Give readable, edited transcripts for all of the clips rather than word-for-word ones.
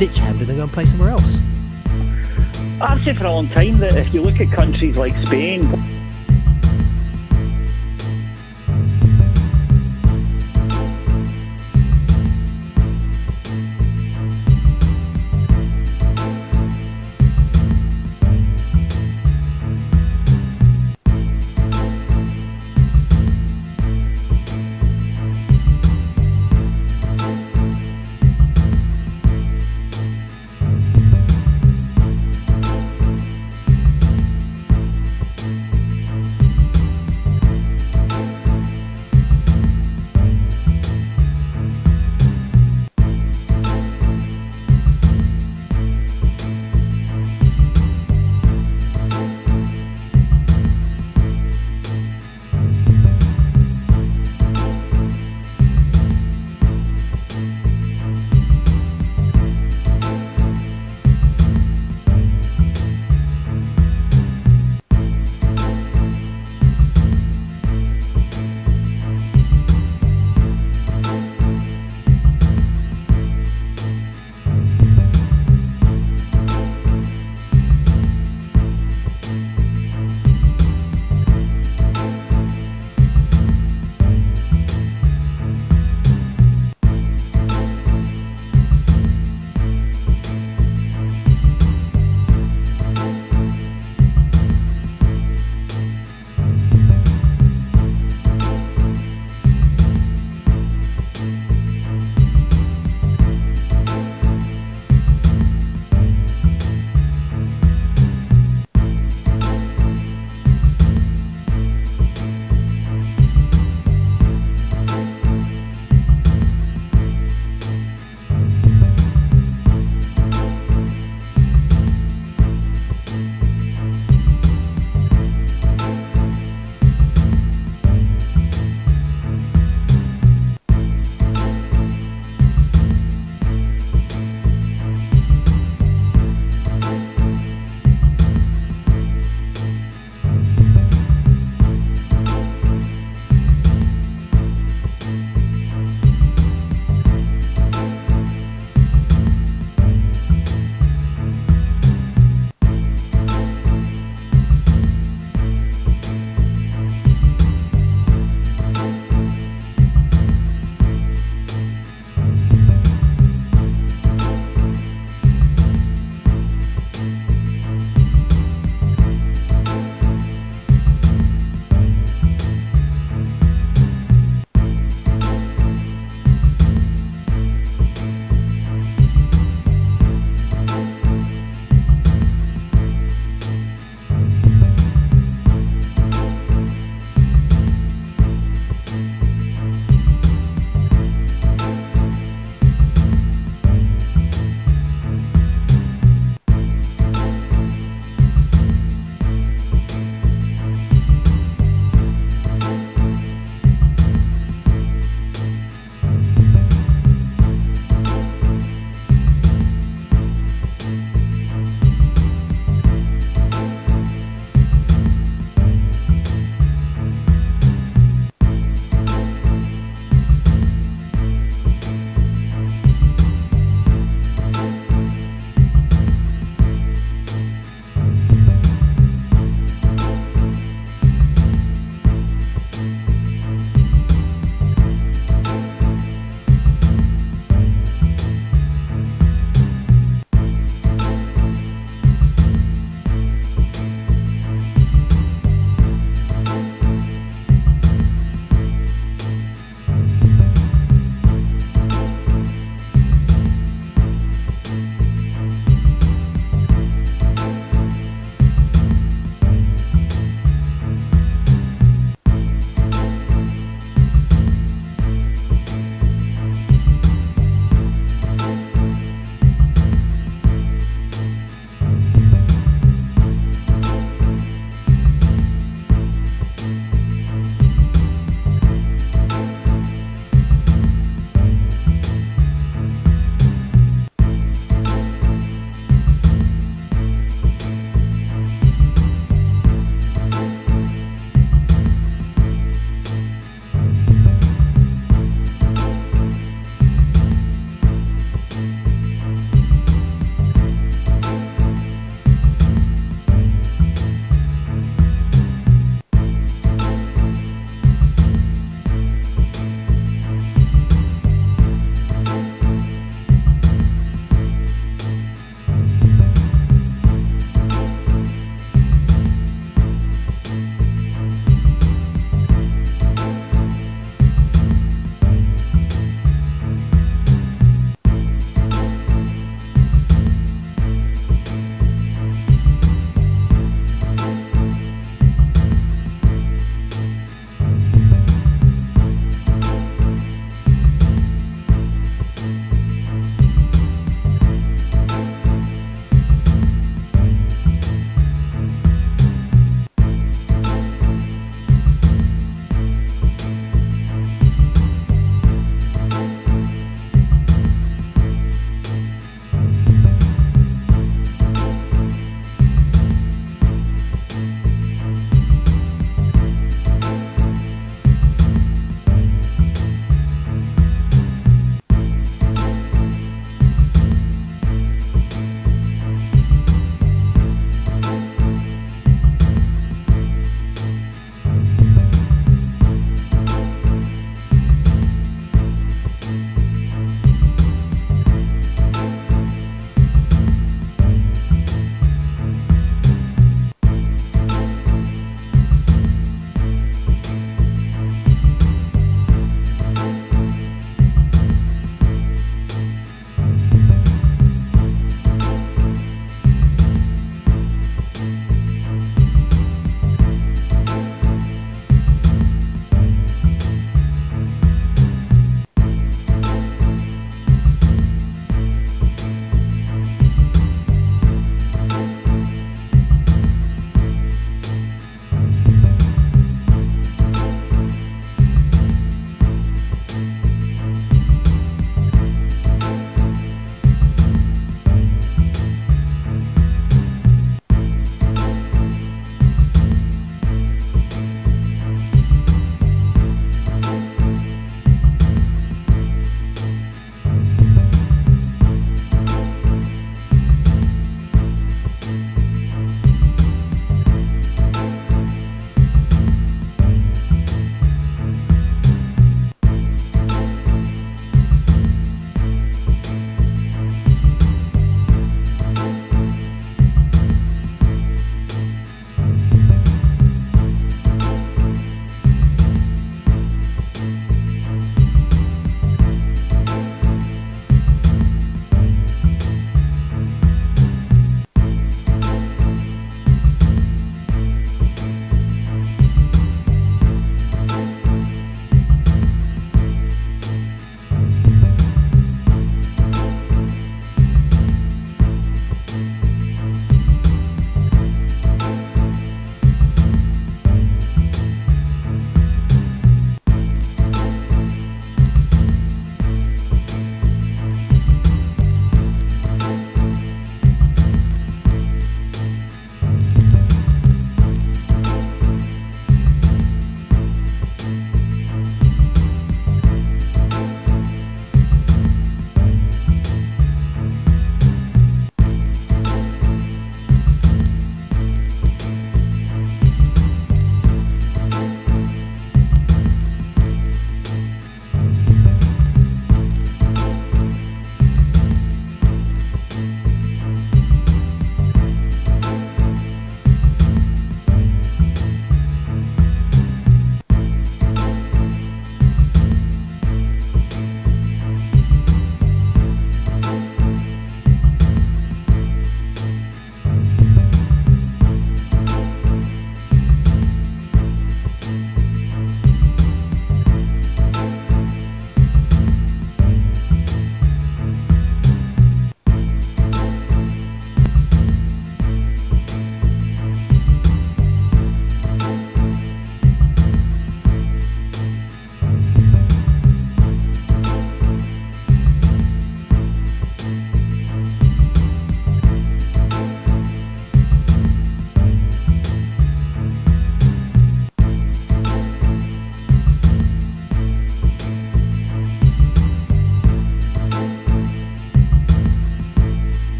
ditch Hampden and go and play somewhere else? I've said for a long time that if you look at countries like Spain,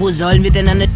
Wo sollen wir denn eine...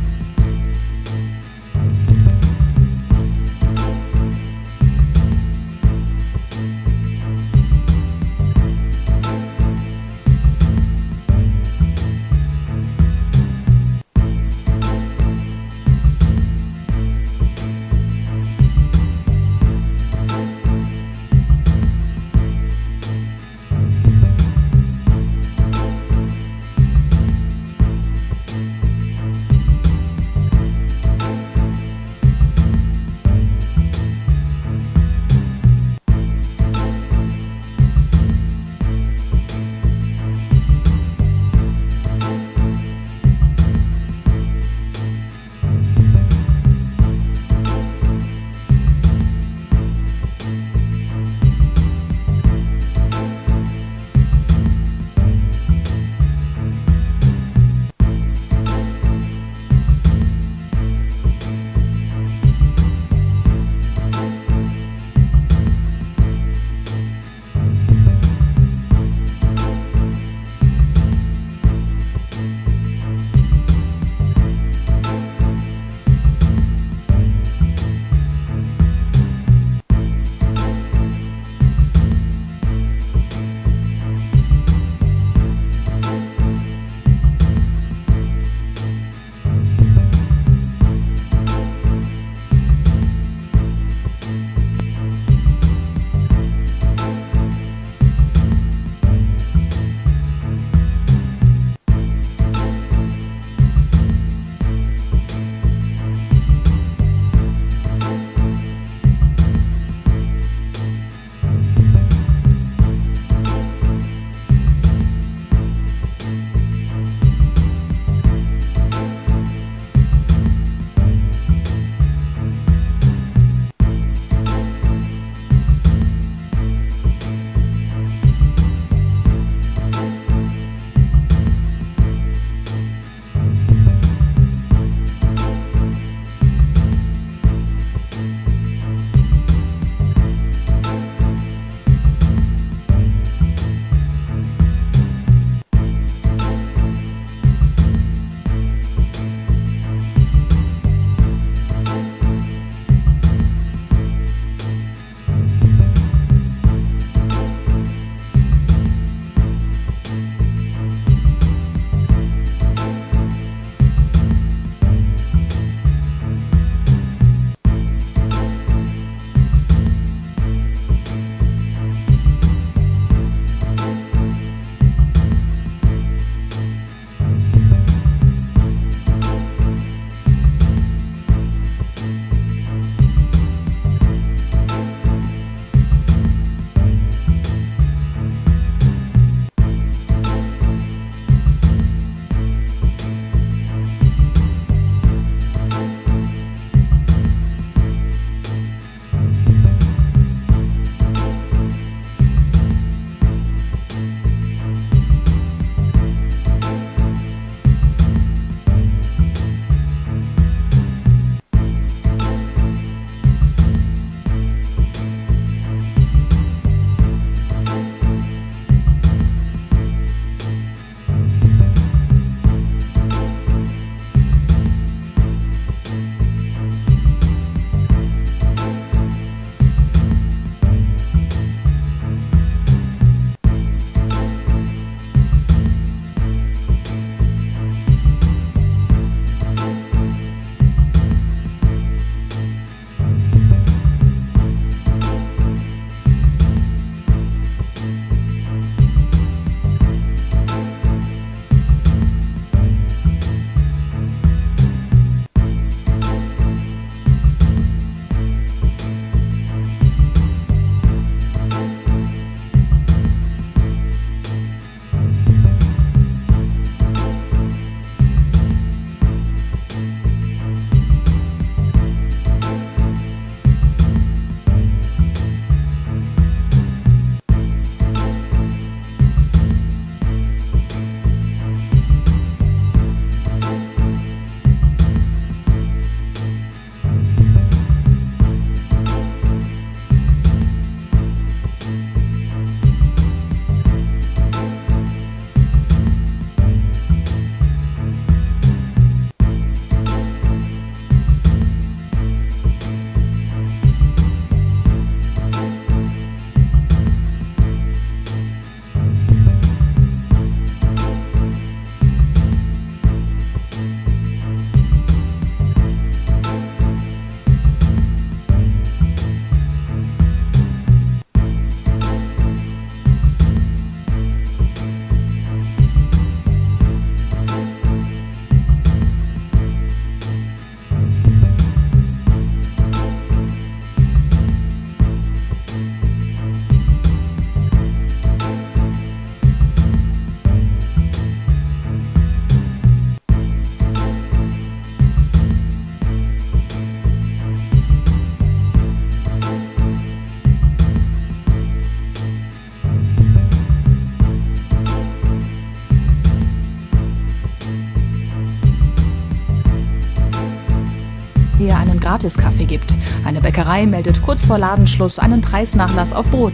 Gratiskaffee gibt. Eine Bäckerei meldet kurz vor Ladenschluss einen Preisnachlass auf Brot.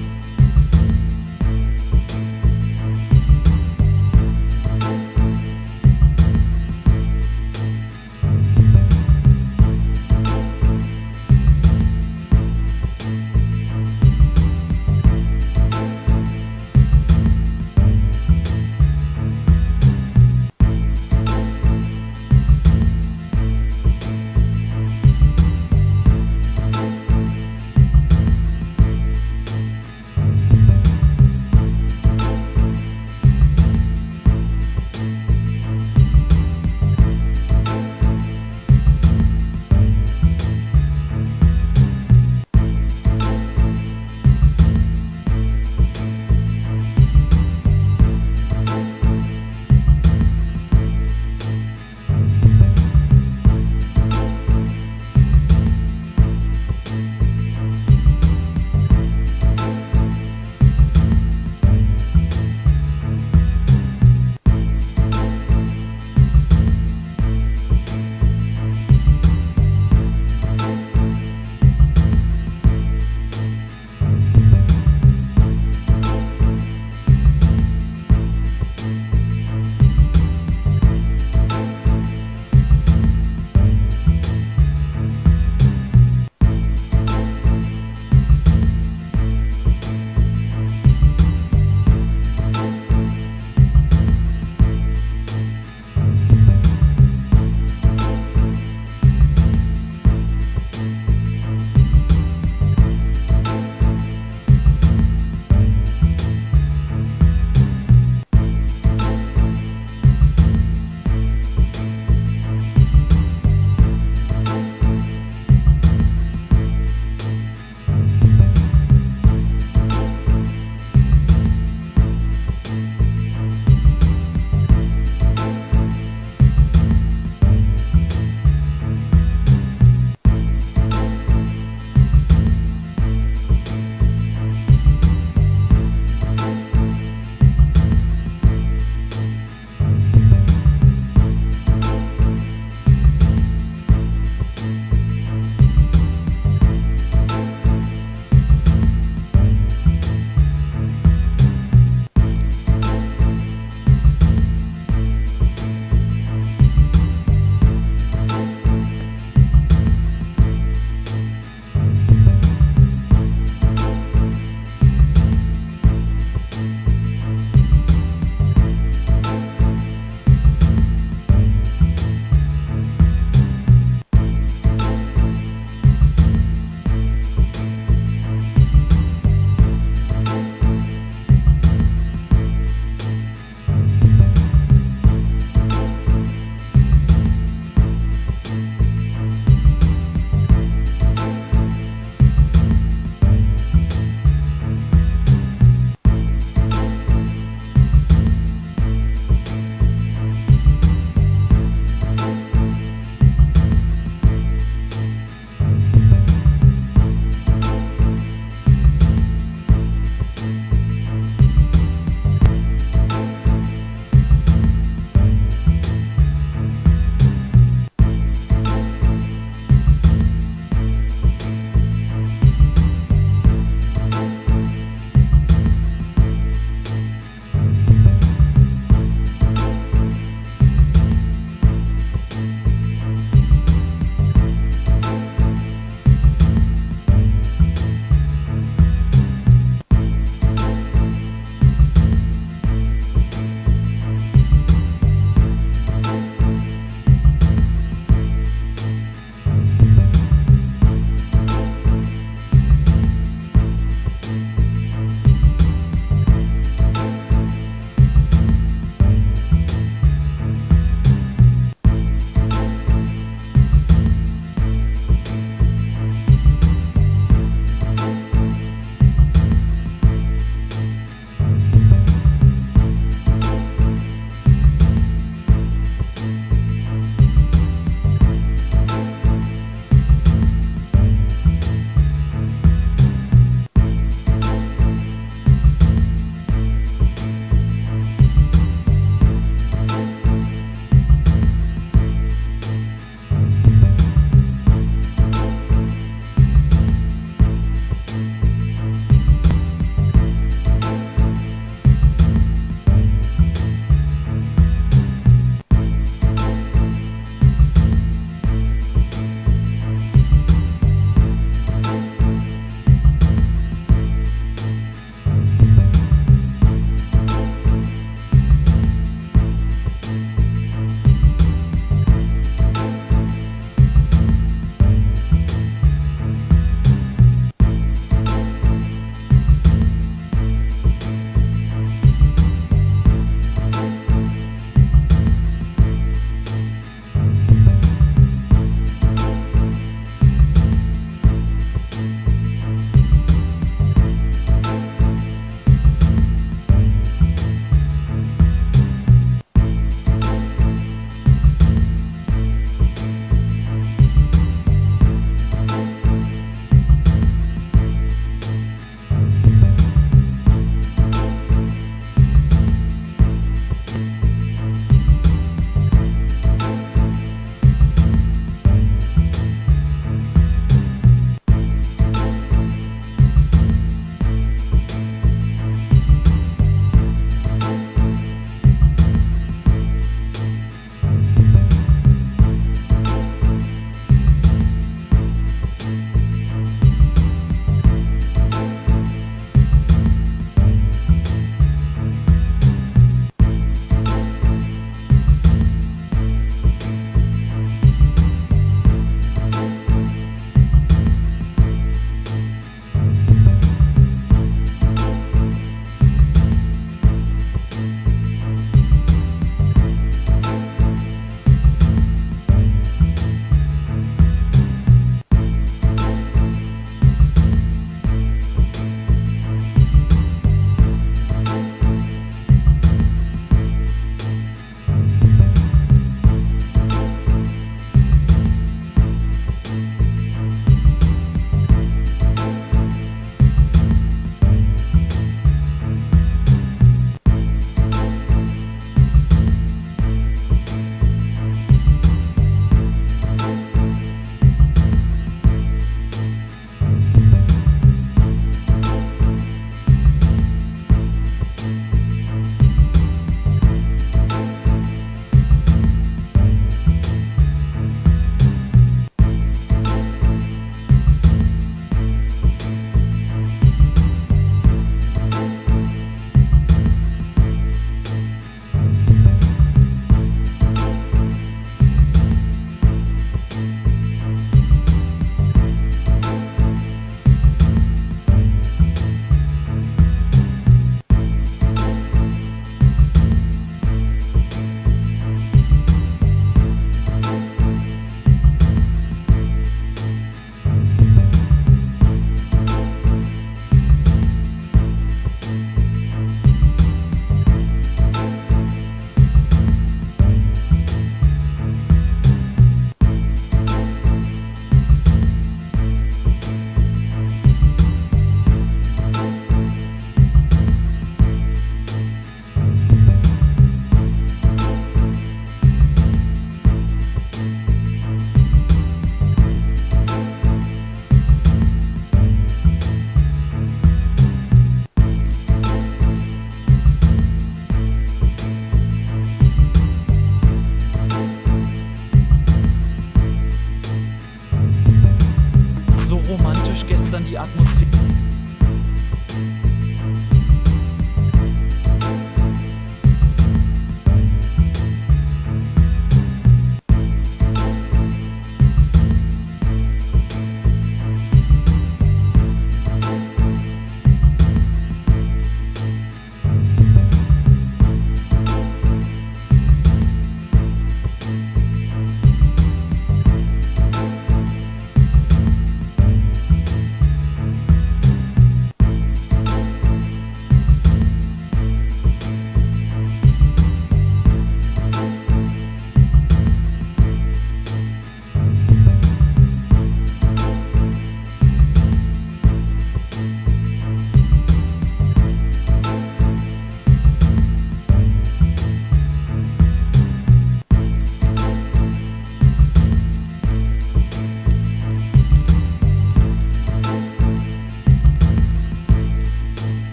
ist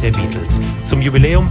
der Beatles. Zum Jubiläum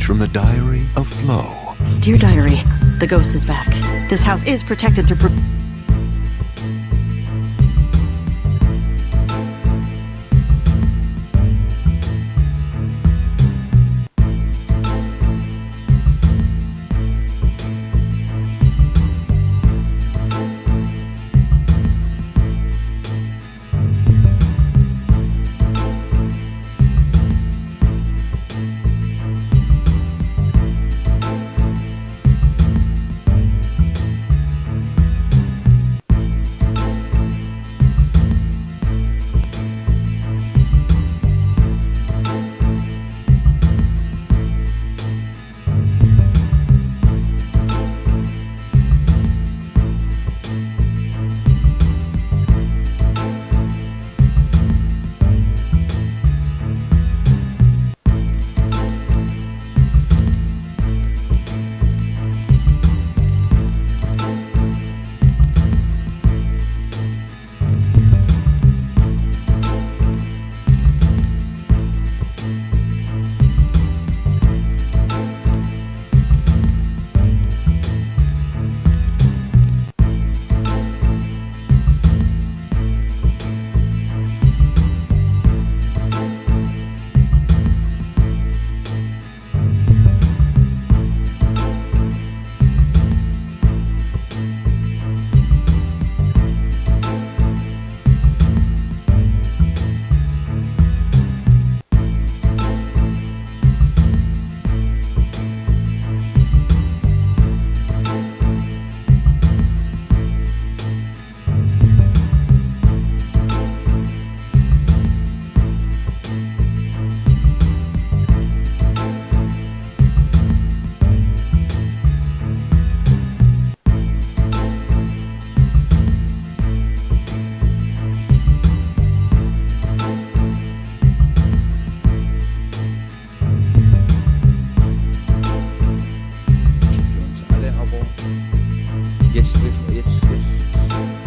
page from the diary of Flo. Dear diary, the ghost is back. This house is protected through...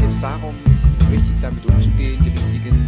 Jetzt darum, richtig damit umzugehen, die richtigen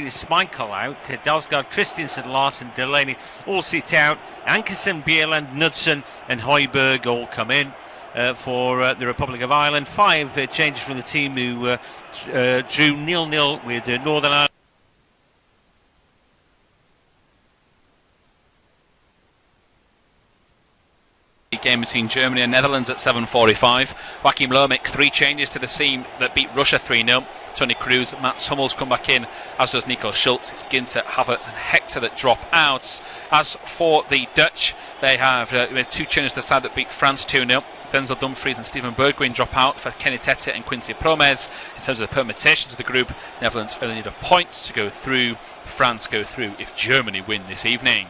is Schmeichel out, Dalsgaard, Christensen, Larsen, Delaney all sit out. Ankersen, Bieland, Knudsen and Højbjerg all come in for the Republic of Ireland. 5 changes from the team who drew 0-0 with Northern Ireland. Game between Germany and Netherlands at 7:45. Joachim Löw makes 3 changes to the team that beat Russia 3-0. Toni Kroos, Mats Hummels come back in, as does Nico Schulz. It's Ginter, Havertz and Hector that drop out. As for the Dutch, they have 2 changes to the side that beat France 2-0. Denzel Dumfries and Steven Bergwijn drop out for Kenny Tete and Quincy Promes. In terms of the permutations of the group, Netherlands only need a point to go through. France go through if Germany win this evening.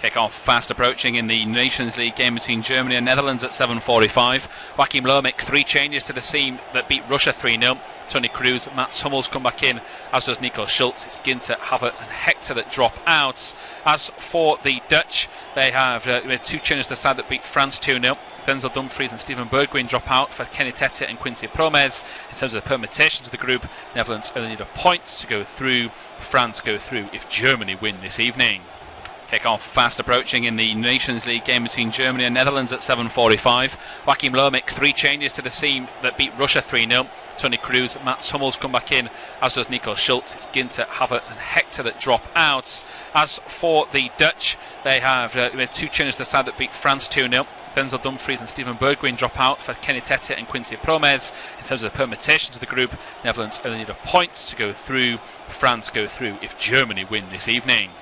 Kick-off fast approaching in the Nations League game between Germany and Netherlands at 7:45. Joachim Löw makes 3 changes to the team that beat Russia 3-0. Toni Kroos, Mats Hummels come back in, as does Nico Schulz. It's Ginter, Havertz and Hector that drop out. As for the Dutch, they have 2 changes to the side that beat France 2-0. Denzel Dumfries and Steven Bergwijn drop out for Kenny Tete and Quincy Promes. In terms of the permutations of the group, Netherlands only need a point to go through. France go through if Germany win this evening. Kick-off fast approaching in the Nations League game between Germany and Netherlands at 7:45. Joachim Löw makes 3 changes to the team that beat Russia 3-0. Toni Kroos, Mats Hummels come back in, as does Nico Schulz. It's Ginter, Havertz and Hector that drop out. As for the Dutch, they have 2 changes to the side that beat France 2-0. Denzel Dumfries and Steven Bergwijn drop out for Kenny Tete and Quincy Promes. In terms of the permutations of the group, Netherlands only need a point to go through. France go through if Germany win this evening.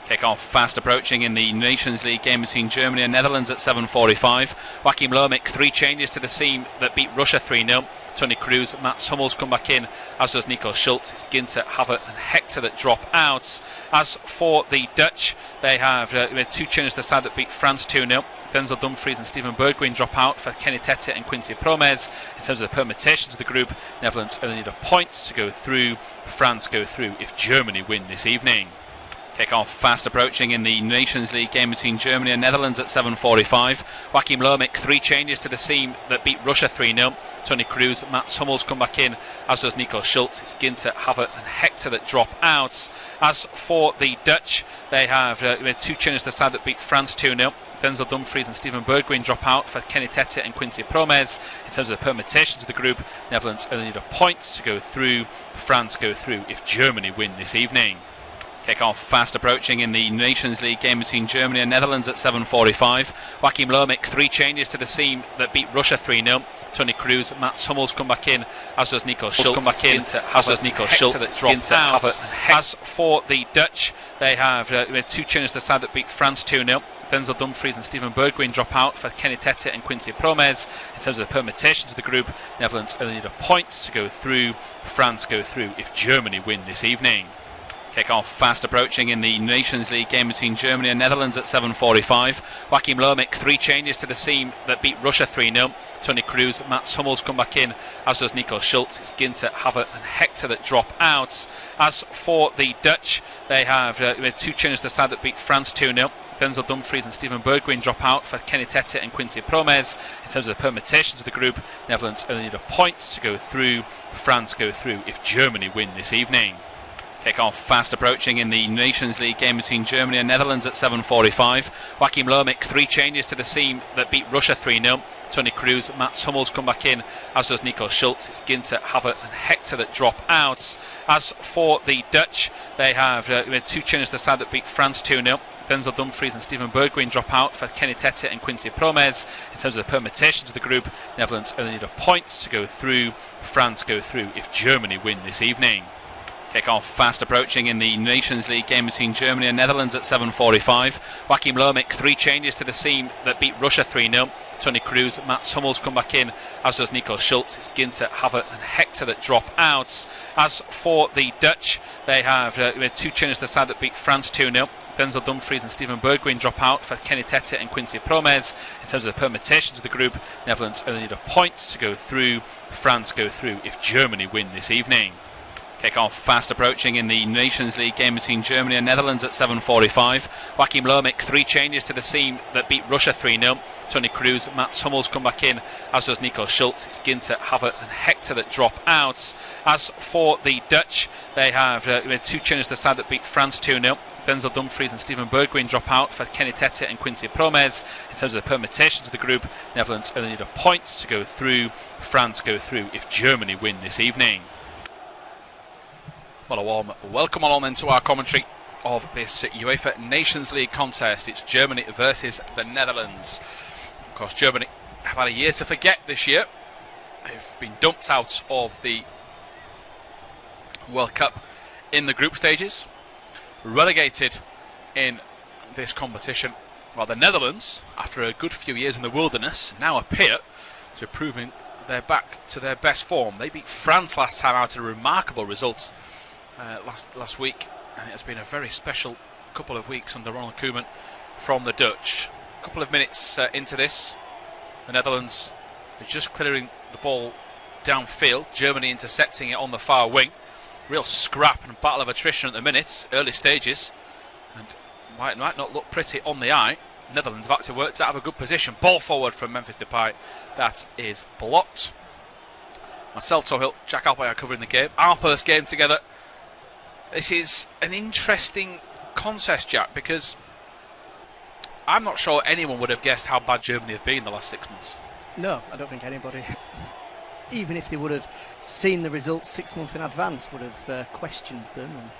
Kick-off fast approaching in the Nations League game between Germany and Netherlands at 7:45. Joachim Löw makes 3 changes to the team that beat Russia 3-0. Toni Kroos, Mats Hummels come back in, as does Nico Schulz. It's Ginter, Havertz and Hector that drop out. As for the Dutch, they have 2 changes to the side that beat France 2-0. Denzel Dumfries and Steven Bergwijn drop out for Kenny Tete and Quincy Promes. In terms of the permutations of the group, Netherlands only need a point to go through. France go through if Germany win this evening. Kick-off fast approaching in the Nations League game between Germany and Netherlands at 7:45. Joachim Löw makes 3 changes to the team that beat Russia 3-0. Toni Kroos, Mats Hummels come back in, as does Nico Schulz. It's Ginter, Havertz and Hector that drop out. As for the Dutch, they have 2 changes to the side that beat France 2-0. Denzel Dumfries and Steven Bergwijn drop out for Kenny Tete and Quincy Promes. In terms of the permutations of the group, Netherlands only need a point to go through. France go through if Germany win this evening. Kick-off fast approaching in the Nations League game between Germany and Netherlands at 7:45. Joachim Löw makes 3 changes to the team that beat Russia 3-0. Toni Kroos, Mats Hummels come back in, as does Nico Schulz. Come back in, as does Nico Schulz. That drop out. As for the Dutch, they have 2 changes to the side that beat France 2-0. Denzel Dumfries and Steven Bergwijn drop out for Kenny Tete and Quincy Promes. In terms of the permutations of the group, Netherlands only need a point to go through. France go through if Germany win this evening. Kick-off fast approaching in the Nations League game between Germany and Netherlands at 7:45. Joachim Löw makes 3 changes to the team that beat Russia 3-0. Toni Kroos, Mats Hummels come back in, as does Nico Schulz. It's Ginter, Havertz and Hector that drop out. As for the Dutch, they have 2 changes to the side that beat France 2-0. Denzel Dumfries and Steven Bergwijn drop out for Kenny Tete and Quincy Promes. In terms of the permutations of the group, Netherlands only need a point to go through. France go through if Germany win this evening. Kick-off fast approaching in the Nations League game between Germany and Netherlands at 7:45. Joachim Löw makes 3 changes to the team that beat Russia 3-0. Toni Kroos, Mats Hummels come back in, as does Nico Schulz. It's Ginter, Havertz and Hector that drop out. As for the Dutch, they have 2 changes to the side that beat France 2-0. Denzel Dumfries and Steven Bergwijn drop out for Kenny Tete and Quincy Promes. In terms of the permutations of the group, Netherlands only need a point to go through. France go through if Germany win this evening. Kick-off fast approaching in the Nations League game between Germany and Netherlands at 7:45. Joachim Löw makes 3 changes to the team that beat Russia 3-0. Toni Kroos, Mats Hummels come back in, as does Nico Schulz. It's Ginter, Havertz and Hector that drop out. As for the Dutch, they have 2 changes to the side that beat France 2-0. Denzel Dumfries and Steven Bergwijn drop out for Kenny Tete and Quincy Promes. In terms of the permutations of the group, Netherlands only need a point to go through. France go through if Germany win this evening. Kick-off fast approaching in the Nations League game between Germany and Netherlands at 7:45. Joachim Löw makes 3 changes to the team that beat Russia 3-0. Toni Kroos, Mats Hummels come back in, as does Nico Schulz. It's Ginter, Havertz and Hector that drop out. As for the Dutch, they have 2 changes to the side that beat France 2-0. Denzel Dumfries and Steven Bergwijn drop out for Kenny Tete and Quincy Promes. In terms of the permutations of the group, Netherlands only need a point to go through. France go through if Germany win this evening. Well, a warm welcome along then to our commentary of this UEFA Nations League contest. It's Germany versus the Netherlands. Of course, Germany have had a year to forget this year. They've been dumped out of the World Cup in the group stages, relegated in this competition, while the Netherlands, after a good few years in the wilderness, now appear to be proving they're back to their best form. They beat France last time out, a remarkable result last week, and it has been a very special couple of weeks under Ronald Koeman from the Dutch. A couple of minutes into this, the Netherlands are just clearing the ball downfield, Germany intercepting it on the far wing. Real scrap and battle of attrition at the minute, early stages, and might not look pretty on the eye. Netherlands have actually worked out of a good position. Ball forward from Memphis Depay, that is blocked. Myself, Tom Hill, Jack Alpay are covering the game. Our first game together. This is an interesting contest, Jack, because I'm not sure anyone would have guessed how bad Germany have been the last 6 months. No, I don't think anybody, even if they would have seen the results 6 months in advance, would have questioned them. And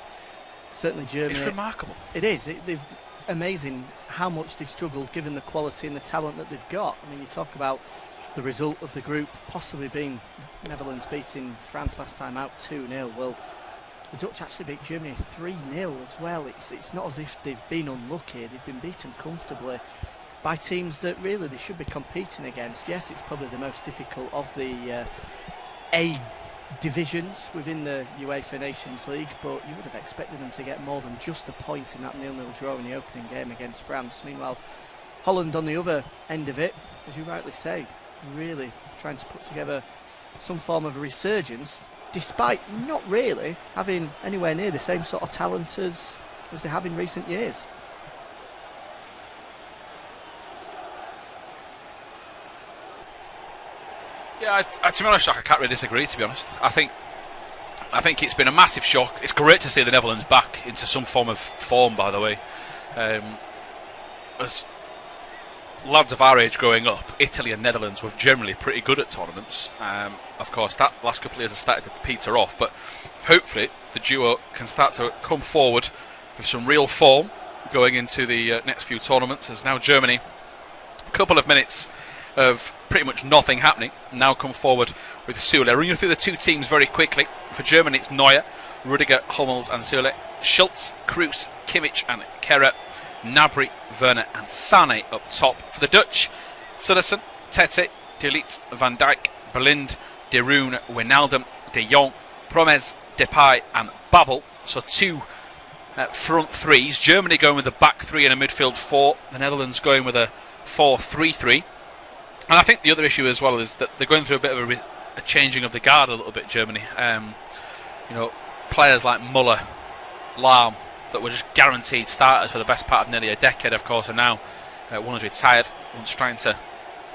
certainly Germany... It's remarkable. It is. They've amazing how much they've struggled given the quality and the talent that they've got. I mean, you talk about the result of the group possibly being Netherlands beating France last time out 2-0. Well, the Dutch actually beat Germany 3-0 as well. It's not as if they've been unlucky. They've been beaten comfortably by teams that really they should be competing against. Yes, it's probably the most difficult of the A divisions within the UEFA Nations League, but you would have expected them to get more than just a point in that 0-0 draw in the opening game against France. Meanwhile, Holland on the other end of it, as you rightly say, really trying to put together some form of a resurgence, despite not really having anywhere near the same sort of talent as they have in recent years. Yeah, to be honest, Jack, I can't really disagree, to be honest. I think it's been a massive shock. It's great to see the Netherlands back into some form of form, by the way. As lads of our age growing up, Italy and Netherlands were generally pretty good at tournaments. Of course, that last couple of years have started to peter off, but hopefully the duo can start to come forward with some real form going into the next few tournaments, as now Germany, a couple of minutes of pretty much nothing happening, now come forward with Süle. Running through the two teams very quickly. For Germany, it's Neuer, Rudiger, Hummels and Süle. Schulz, Kroos, Kimmich and Kehrer. Gnabry, Werner and Sané up top. For the Dutch, Sillissen, Tete, De Ligt, Van Dijk, Blind, De Roon, Wijnaldum, De Jong, Promes, Depay and Babel. So two front threes. Germany going with a back three and a midfield four. The Netherlands going with a 4-3-3. And I think the other issue as well is that they're going through a bit of a changing of the guard a little bit, Germany. Players like Müller, Lahm, that were just guaranteed starters for the best part of nearly a decade, of course, are now one is retired, one's trying to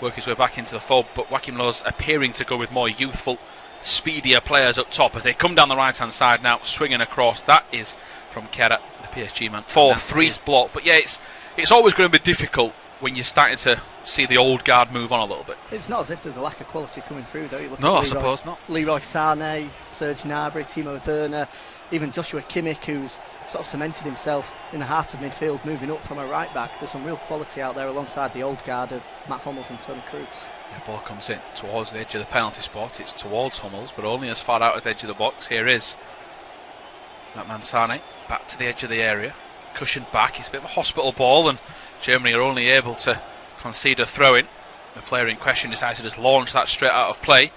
work his way back into the fold. But Joachim Löw's appearing to go with more youthful, speedier players up top as they come down the right-hand side now, swinging across. That is from Kehrer, the PSG man. 4-3 block. But yeah, it's always going to be difficult when you're starting to see the old guard move on a little bit. It's not as if there's a lack of quality coming through, though. You look no, at I suppose not. Leroy Sané, Serge Gnabry, Timo Werner, even Joshua Kimmich, who's sort of cemented himself in the heart of midfield, moving up from a right back. There's some real quality out there alongside the old guard of Matt Hummels and Toni Kroos. The ball comes in towards the edge of the penalty spot. It's towards Hummels, but only as far out as the edge of the box. Here is that man Sané, back to the edge of the area, cushioned back. It's a bit of a hospital ball, and Germany are only able to concede a throw-in. The player in question decided to just launch that straight out of play.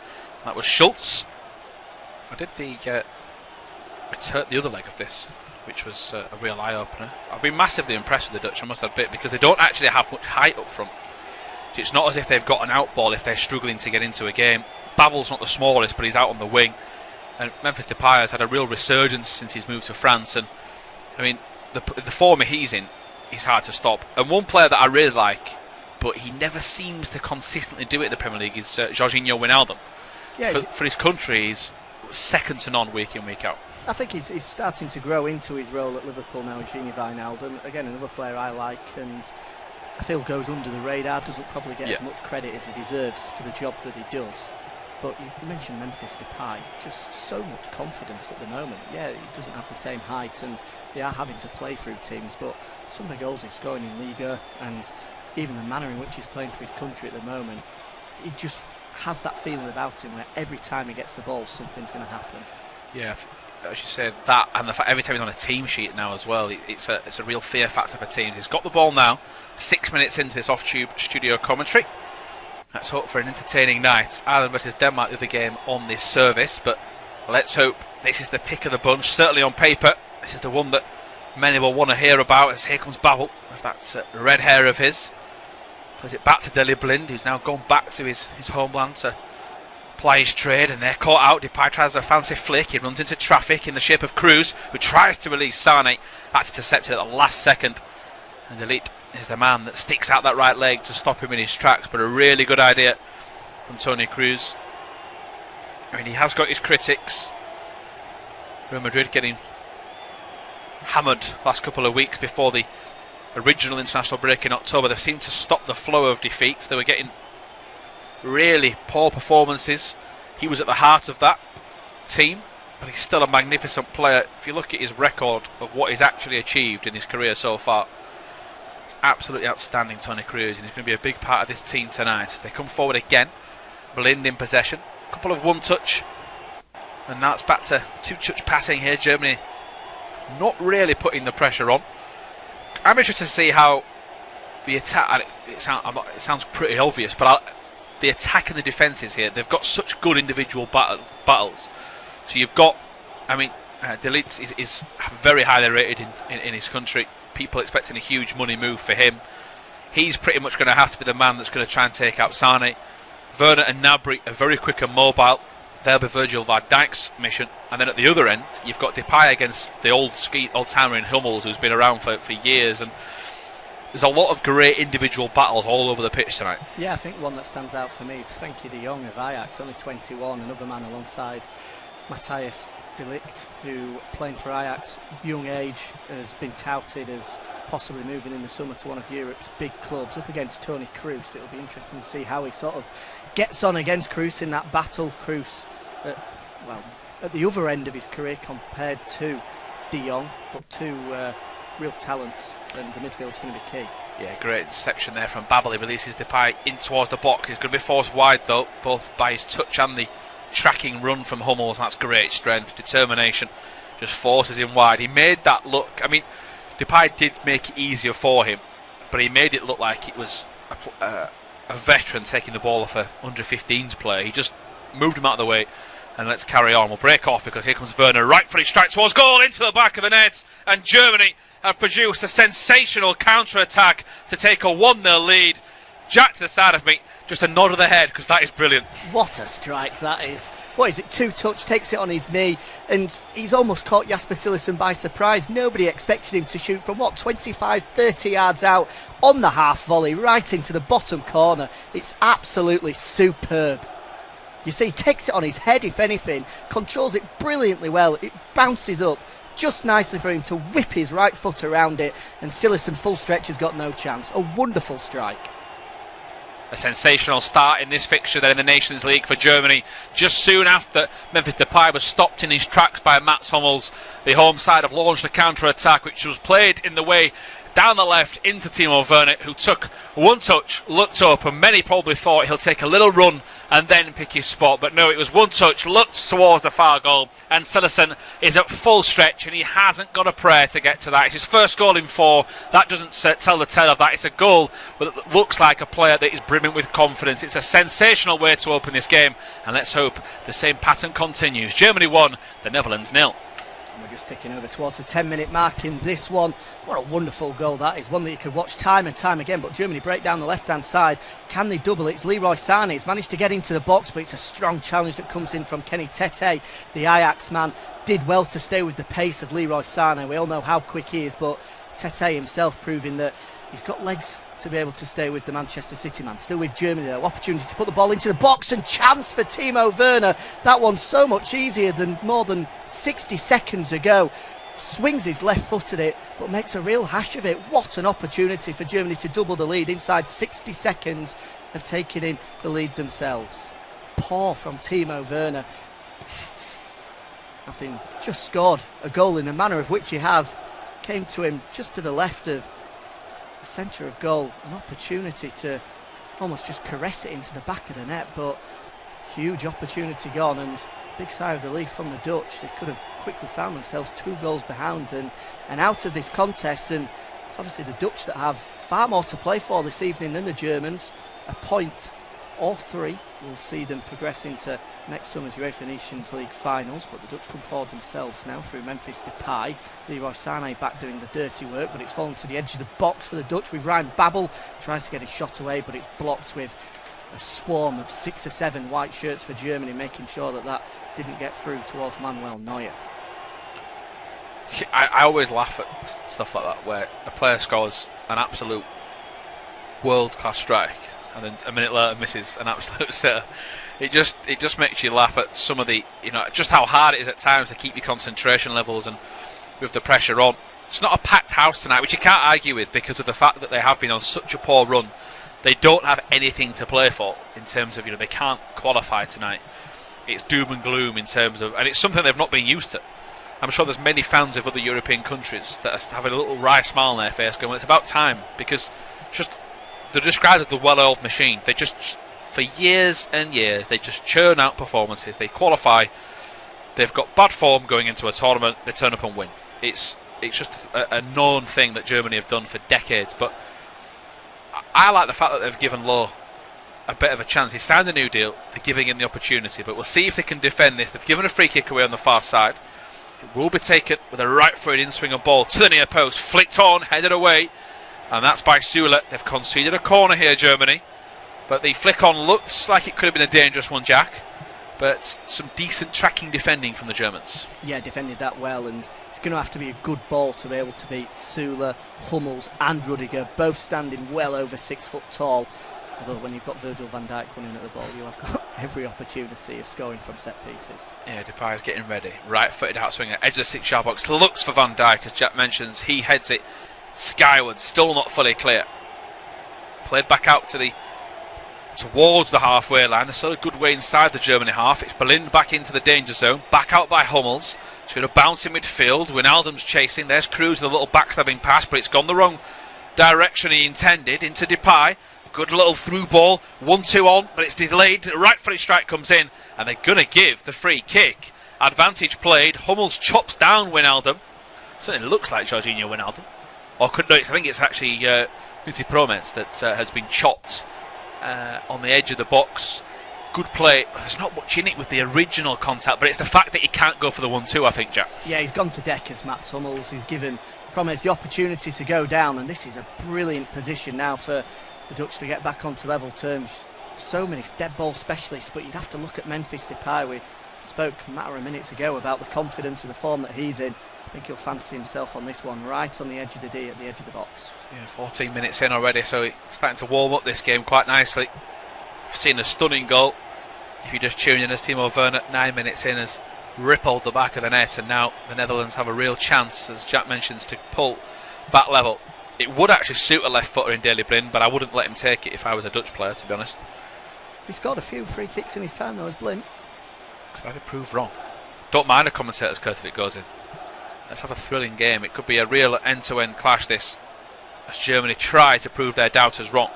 That was Schulz. I did the other leg of this, which was a real eye-opener. I've been massively impressed with the Dutch, I must admit, because they don't actually have much height up front. It's not as if they've got an out ball if they're struggling to get into a game. Babel's not the smallest, but he's out on the wing. And Memphis Depay has had a real resurgence since he's moved to France. And I mean, the form he's in, he's hard to stop. And one player that I really like, but he never seems to consistently do it in the Premier League, is Jorginho Wijnaldum. Yeah, for his country, he's second to none week in, week out. I think he's starting to grow into his role at Liverpool now, Gini Wijnaldum. Again, another player I like, and I feel goes under the radar, doesn't probably get as much credit as he deserves for the job that he does. But you mentioned Memphis Depay, just so much confidence at the moment. Yeah, he doesn't have the same height, and they are having to play through teams, but some of the goals he's scoring in Liga, and even the manner in which he's playing for his country at the moment, he just has that feeling about him where every time he gets the ball, something's going to happen. Yeah, as you said, that, and the fact every time he's on a team sheet now as well, it's a real fear factor for teams. He's got the ball now, 6 minutes into this off-tube studio commentary. Let's hope for an entertaining night. Ireland versus Denmark, the other game on this service, but let's hope this is the pick of the bunch. Certainly on paper, this is the one that many will want to hear about, as here comes Babel with that red hair of his. Plays it back to Deli Blind, who's now gone back to his homeland to ply his trade, and they're caught out. Depay tries a fancy flick, he runs into traffic in the shape of Cruz, who tries to release Sane. That's intercepted at the last second, and Elite is the man that sticks out that right leg to stop him in his tracks. But a really good idea from Toni Kroos. I mean, he has got his critics. Real Madrid getting hammered last couple of weeks before the original international break in October. They seemed to stop the flow of defeats. They were getting really poor performances. He was at the heart of that team, but he's still a magnificent player. If you look at his record of what he's actually achieved in his career so far, it's absolutely outstanding, Toni Kroos, and he's going to be a big part of this team tonight as they come forward again. Blind in possession, a couple of one-touch, and now it's back to two-touch passing here. Germany not really putting the pressure on. I'm interested to see how the attack, it sounds pretty obvious, but the attack and the defences here, they've got such good individual battles. So you've got, I mean, De Ligt is very highly rated in his country. People expecting a huge money move for him. He's pretty much going to have to be the man that's going to try and take out Sane. Werner and Gnabry are very quick and mobile. They'll be Virgil van Dijk's mission. And then at the other end, you've got Depay against the old-timer in Hummels, who's been around for years. And there's a lot of great individual battles all over the pitch tonight. Yeah, I think one that stands out for me is Frenkie de Jong of Ajax, only 21, another man alongside Matthijs de Ligt, who, playing for Ajax, young age, has been touted as possibly moving in the summer to one of Europe's big clubs, up against Toni Kroos. It'll be interesting to see how he sort of gets on against Kroos in that battle. Kroos, at the other end of his career compared to de Jong, but two real talents, and the midfield's going to be key. Yeah, great interception there from Babel. He releases Depay in towards the box. He's going to be forced wide though, both by his touch and the tracking run from Hummels. That's great strength, determination, just forces him wide. He made that look, I mean, Depay did make it easier for him, but he made it look like it was a veteran taking the ball off a under-15s player. He just moved him out of the way, and let's carry on. We'll break off because here comes Werner, right footed strike towards goal, into the back of the net, and Germany have produced a sensational counter-attack to take a 1-0 lead. Jack to the side of me, just a nod of the head, because that is brilliant. What a strike that is. What is it, two-touch, takes it on his knee, and he's almost caught Jasper Cillessen by surprise. Nobody expected him to shoot from, 25, 30 yards out on the half volley, right into the bottom corner. It's absolutely superb. You see, he takes it on his head, if anything, controls it brilliantly well. It bounces up just nicely for him to whip his right foot around it, and Cillessen full stretch has got no chance. A wonderful strike. A sensational start in this fixture then in the Nations League for Germany. Just soon after Memphis Depay was stopped in his tracks by Mats Hummels, the home side have launched a counter-attack which was played in the way down the left into Timo Werner, who took one touch, looked up, and many probably thought he'll take a little run and then pick his spot. But no, it was one touch, looked towards the far goal, and Cillessen is at full stretch, and he hasn't got a prayer to get to that. It's his first goal in 4. That doesn't tell the tale of that. It's a goal that looks like a player that is brimming with confidence. It's a sensational way to open this game, and let's hope the same pattern continues. Germany 1, the Netherlands 0. We're just ticking over towards the 10-minute mark in this one. What a wonderful goal that is. One that you could watch time and time again. But Germany break down the left-hand side. Can they double it? It's Leroy Sané. He's managed to get into the box, but it's a strong challenge that comes in from Kenny Tete. The Ajax man did well to stay with the pace of Leroy Sané. We all know how quick he is, but Tete himself proving that he's got legs to be able to stay with the Manchester City man. Still with Germany though. Opportunity to put the ball into the box and chance for Timo Werner. That one's so much easier than more than 60 seconds ago. Swings his left foot at it, but makes a real hash of it. What an opportunity for Germany to double the lead inside 60 seconds of taking in the lead themselves. Poor from Timo Werner. Having just scored a goal in the manner of which he has, came to him just to the left of the centre of goal, an opportunity to almost just caress it into the back of the net, but huge opportunity gone, and big sigh of relief from the Dutch. They could have quickly found themselves 2 goals behind and out of this contest, and it's obviously the Dutch that have far more to play for this evening than the Germans. A point or 3 will see them progress into next summer's UEFA Nations League finals, but the Dutch come forward themselves now through Memphis Depay. Leroy Sané back doing the dirty work, but it's fallen to the edge of the box for the Dutch with Ryan Babel. Tries to get his shot away, but it's blocked with a swarm of 6 or 7 white shirts for Germany, making sure that didn't get through towards Manuel Neuer. I always laugh at stuff like that, where a player scores an absolute world-class strike and then a minute later misses an absolute sitter. It just makes you laugh at some of the, just how hard it is at times to keep your concentration levels and with the pressure on. It's not a packed house tonight, which you can't argue with because of the fact that they have been on such a poor run. They don't have anything to play for in terms of, they can't qualify tonight. It's doom and gloom in terms of, and it's something they've not been used to. I'm sure there's many fans of other European countries that are having a little wry smile on their face going, well, it's about time, because they're described as the well-oiled machine. They just, for years and years, they just churn out performances. They qualify. They've got bad form going into a tournament. They turn up and win. It's just a known thing that Germany have done for decades. But I like the fact that they've given Loh a bit of a chance. He signed a new deal. They're giving him the opportunity. But we'll see if they can defend this. They've given a free kick away on the far side. It will be taken with a right-footed in-swinger ball to the near post. Flicked on, headed away. And that's by Süle. They've conceded a corner here, Germany. But the flick on looks like it could have been a dangerous one, Jack. But some decent tracking defending from the Germans. Yeah, defended that well, and it's going to have to be a good ball to be able to beat Süle, Hummels and Rudiger, both standing well over 6 foot tall. Although when you've got Virgil van Dijk running at the ball, you have got every opportunity of scoring from set pieces. Yeah, Depay's getting ready. Right-footed outswinger, edge of the 6-yard box. Looks for Van Dijk, as Jack mentions. He heads it skyward, still not fully clear. Played back out towards the halfway line. There's still a good way inside the Germany half. It's Blind back into the danger zone. Back out by Hummels. It's going to bounce in midfield. Wijnaldum's chasing. There's Kroos with a little backstabbing pass, but it's gone the wrong direction he intended. Into Depay. Good little through ball. 1-2 on, but it's delayed. Right footed strike comes in, and they're going to give the free kick. Advantage played. Hummels chops down Wijnaldum. Certainly looks like Jorginho Wijnaldum. Or could no, I think it's actually Uti Promes that has been chopped on the edge of the box. Good play. There's not much in it with the original contact, but it's the fact that he can't go for the 1-2, I think, Jack. Yeah, he's gone to Deckers, Mats Hummels. He's given Promes the opportunity to go down, and this is a brilliant position now for the Dutch to get back onto level terms. So many dead ball specialists, but you'd have to look at Memphis Depay. We spoke a matter of minutes ago about the confidence and the form that he's in. I think he'll fancy himself on this one, right on the edge of the D at the edge of the box. Yeah, 14 minutes in already, so he's starting to warm up this game quite nicely. We've seen a stunning goal. If you just tune in, as Timo Werner, 9 minutes in, has rippled the back of the net, and now the Netherlands have a real chance, as Jack mentions, to pull back level. It would actually suit a left footer in Daley Blind, but I wouldn't let him take it if I was a Dutch player, to be honest. He scored a few free kicks in his time though, as Blind. Could I be proved wrong? Don't mind a commentator's curse if it goes in. Let's have a thrilling game. It could be a real end-to-end clash, this, as Germany try to prove their doubters wrong.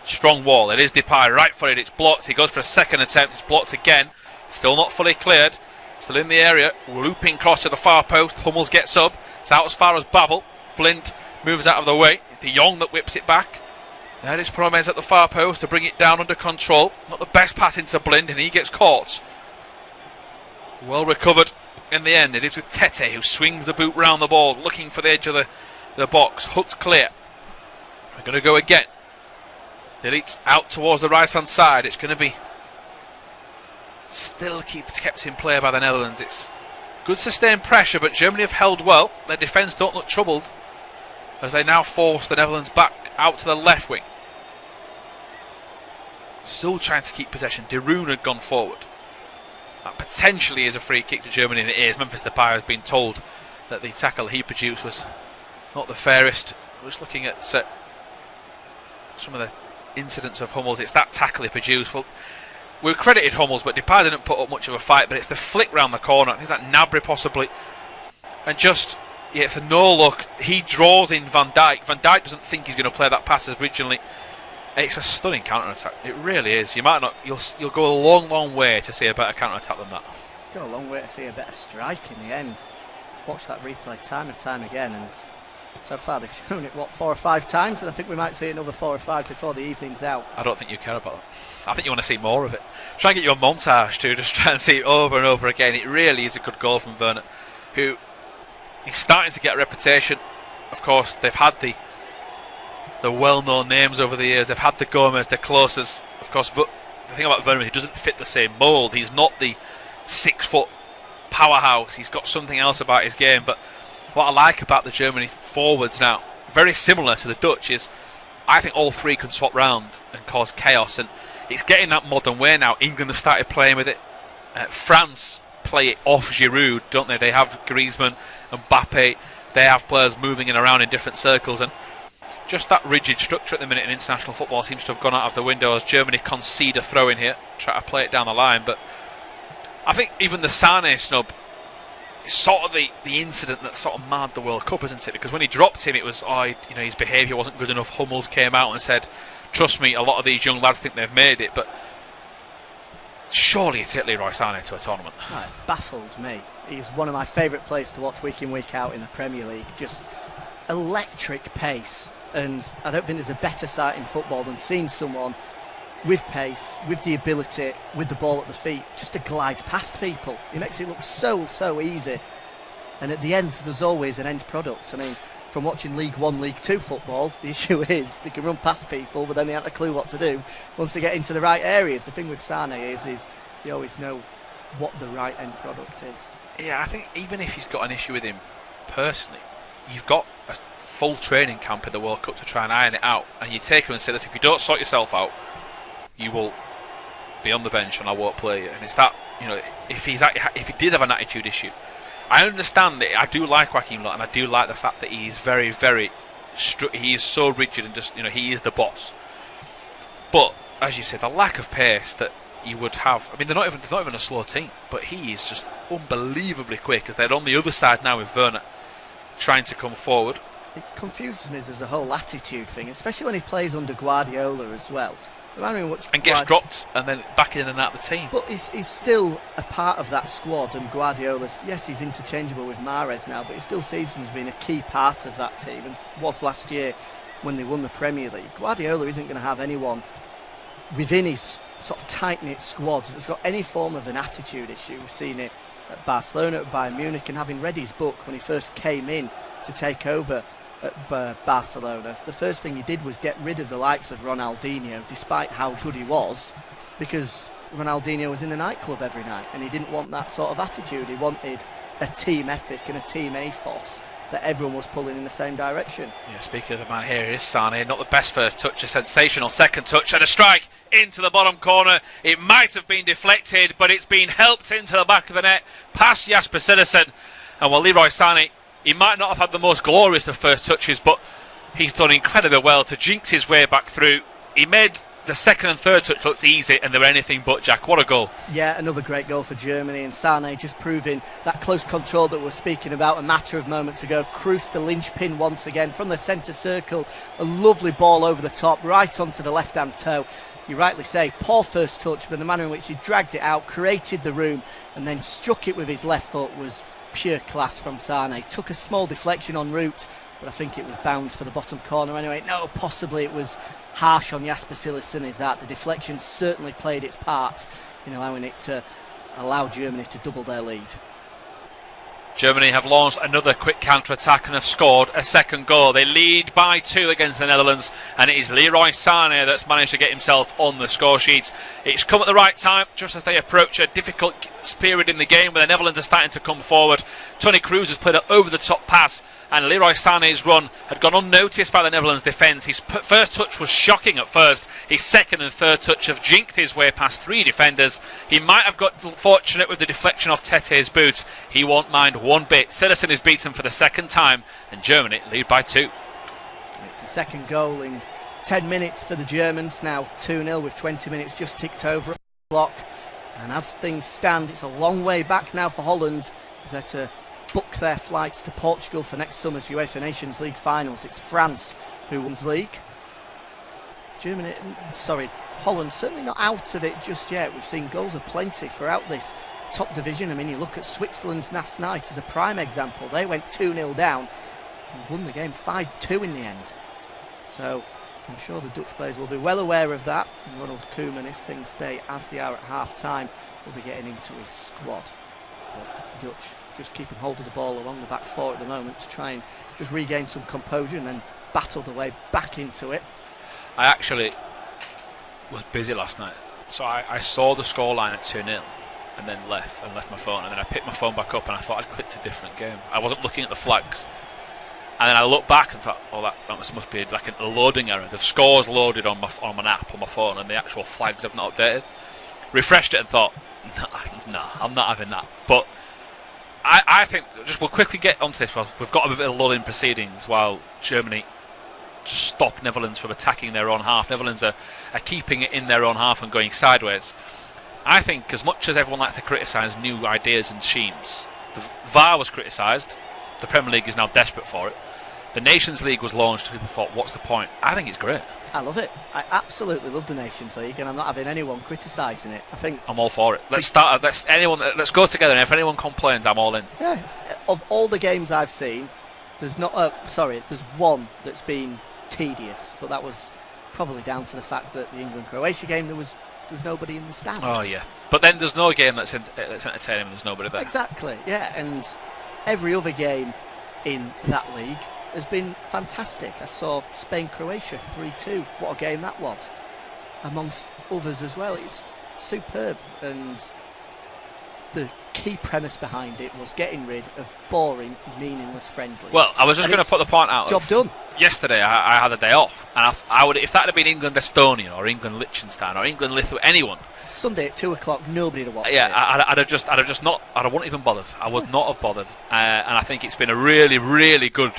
Strong wall. It is Depay, right-footed. It's blocked. He goes for a second attempt. It's blocked again. Still not fully cleared. Still in the area. Looping cross to the far post. Hummels gets up. It's out as far as Babel. Blind moves out of the way. It's De Jong that whips it back. There is Promes at the far post to bring it down under control. Not the best pass into Blind, and he gets caught. Well recovered in the end. It is with Tete, who swings the boot round the ball, looking for the edge of the box. Hutt's clear. We're going to go again. Delete out towards the right hand side. It's going to be still kept in play by the Netherlands. It's good sustained pressure, but Germany have held well. Their defence don't look troubled as they now force the Netherlands back out to the left wing. Still trying to keep possession. De Roon had gone forward. That potentially is a free kick to Germany, and it is. Memphis Depay has been told that the tackle he produced was not the fairest. I was looking at some of the incidents of Hummels. It's that tackle he produced. Well, we credited Hummels, but Depay didn't put up much of a fight. But it's the flick round the corner. I think it's that Gnabry possibly, and just it's a no look. He draws in Van Dijk. Van Dijk doesn't think he's going to play that pass originally. It's a stunning counter-attack. It really is. You might not. You'll go a long way to see a better counter-attack than that. Go a long way to see a better strike in the end. Watch that replay time and time again, and so far they've shown it 4 or 5 times, and I think we might see another 4 or 5 before the evening's out. I don't think you care about that. I think you want to see more of it. Try and get you a montage too, just try and see it over and over again. It really is a good goal from Werner, who he's starting to get a reputation. Of course, they've had the well-known names over the years. They've had the Gomez, the Kloses. Of course, the thing about Werner, he doesn't fit the same mould. He's not the 6-foot powerhouse. He's got something else about his game. But what I like about the Germany forwards now, very similar to the Dutch, is I think all three can swap round and cause chaos. And it's getting that modern way now. England have started playing with it. France play it off Giroud, don't they? They have Griezmann and Mbappe. They have players moving in around in different circles, and just that rigid structure at the minute in international football seems to have gone out of the window as Germany concede a throw in here, try to play it down the line. But I think even the Sané snub is sort of the incident that sort of marred the World Cup, isn't it? Because when he dropped him, it was his behaviour wasn't good enough. Hummels came out and said, "Trust me, a lot of these young lads think they've made it." But surely it's hit Leroy Sané to a tournament. It baffled me. He's one of my favourite players to watch week in, week out in the Premier League. Just electric pace. And I don't think there's a better sight in football than seeing someone with pace, with the ability, with the ball at the feet, just to glide past people. He makes it look so easy. And at the end, there's always an end product. I mean, from watching League 1, League 2 football, the issue is they can run past people, but then they haven't a clue what to do once they get into the right areas. The thing with Sané is you always know what the right end product is. Yeah, I think even if he's got an issue with him personally, you've got a full training camp in the World Cup to try and iron it out, and you take him and say, "Listen, if you don't sort yourself out, you will be on the bench and I won't play you." And it's that, if he did have an attitude issue, I understand it. I do like Joachim Löw, and I do like the fact that he's very, very he is so rigid and just he is the boss. But as you said, the lack of pace that you would have. I mean, they're not even a slow team, but he is just unbelievably quick as they're on the other side now with Werner trying to come forward. It confuses me as a whole attitude thing, especially when he plays under Guardiola as well. And gets dropped and then back in and out of the team. But he's still a part of that squad, and Guardiola's, yes, he's interchangeable with Mahrez now, but he still sees him as being a key part of that team, and was last year when they won the Premier League. Guardiola isn't going to have anyone within his sort of tight-knit squad that's got any form of an attitude issue. We've seen it at Barcelona, at Bayern Munich, and having read his book when he first came in to take over at Barcelona, the first thing he did was get rid of the likes of Ronaldinho, despite how good he was, because Ronaldinho was in the nightclub every night, and he didn't want that sort of attitude. He wanted a team ethic and a team ethos that everyone was pulling in the same direction. Yeah, speaking of the man here, it is Sané. Not the best first touch, a sensational second touch, and a strike into the bottom corner. It might have been deflected, but it's been helped into the back of the net past Jasper Cedersen. And while Leroy Sané, he might not have had the most glorious of first touches, but he's done incredibly well to jinx his way back through. He made the second and third touch looked easy, and they were anything but, Jack. What a goal. Yeah, another great goal for Germany, and Sané just proving that close control that we were speaking about a matter of moments ago. Kroos the linchpin once again from the centre circle. A lovely ball over the top, right onto the left-hand toe. You rightly say, poor first touch, but the manner in which he dragged it out, created the room, and then struck it with his left foot was pure class from Sané. Took a small deflection en route, but I think it was bound for the bottom corner anyway. No, possibly it was harsh on Jasper Cedersen, is that the deflection certainly played its part in allowing it to allow Germany to double their lead. Germany have launched another quick counter-attack and have scored a second goal. They lead by 2 against the Netherlands, and it is Leroy Sané that's managed to get himself on the score sheet. It's come at the right time, just as they approach a difficult period in the game where the Netherlands are starting to come forward. Toni Kroos has played an over-the-top pass, and Leroy Sané's run had gone unnoticed by the Netherlands defence. His first touch was shocking at first. His second and third touch have jinked his way past 3 defenders. He might have got fortunate with the deflection off Tete's boot. He won't mind one bit. Citizen is beaten for the second time, and Germany lead by 2. It's the second goal in 10 minutes for the Germans, now 2-0 with 20 minutes just ticked over the clock. And as things stand, it's a long way back now for Holland. They're to book their flights to Portugal for next summer's UEFA Nations League finals. It's France who wins league. Holland certainly not out of it just yet. We've seen goals aplenty throughout this top division. I mean, you look at Switzerland's last night as a prime example. They went 2-0 down and won the game 5-2 in the end. So I'm sure the Dutch players will be well aware of that. And Ronald Koeman, if things stay as they are at half-time, will be getting into his squad. But the Dutch just keeping hold of the ball along the back 4 at the moment to try and just regain some composure and then battle their way back into it. I actually was busy last night, so I saw the scoreline at 2-0 and then left my phone, and then I picked my phone back up and I thought I'd clicked a different game. I wasn't looking at the flags, and then I looked back and thought, oh, that must be like a loading error. The score's loaded on an app on my phone and the actual flags have not updated. Refreshed it and thought, nah, I'm not having that. But I think we'll quickly get onto this. We've got a bit of a lull in proceedings while Germany just stop Netherlands from attacking their own half. Netherlands are keeping it in their own half and going sideways. I think as much as everyone likes to criticise new ideas and schemes, the VAR was criticised. The Premier League is now desperate for it. The Nations League was launched. People thought, what's the point? I think it's great. I love it. I absolutely love the Nations League, and I'm not having anyone criticising it. I think I'm all for it. Let's go together, and if anyone complains, I'm all in. Yeah. Of all the games I've seen, there's one that's been tedious, but that was probably down to the fact that the England-Croatia game there was nobody in the stands. Oh yeah, but then there's no game that's entertaining when there's nobody there. Exactly, yeah, and every other game in that league has been fantastic. I saw Spain-Croatia 3-2. What a game that was, amongst others as well. It's superb, and the key premise behind it was getting rid of boring, meaningless friendlies. Well, I was just going to put the point out. Job done. Yesterday, I had a day off, and I would, if that had been England-Estonia or England-Liechtenstein or England-Lithuania, anyone. Sunday at 2 o'clock, nobody would have watched it. Yeah, I'd have not. I wouldn't even bothered. I would not have bothered. And I think it's been a really, really good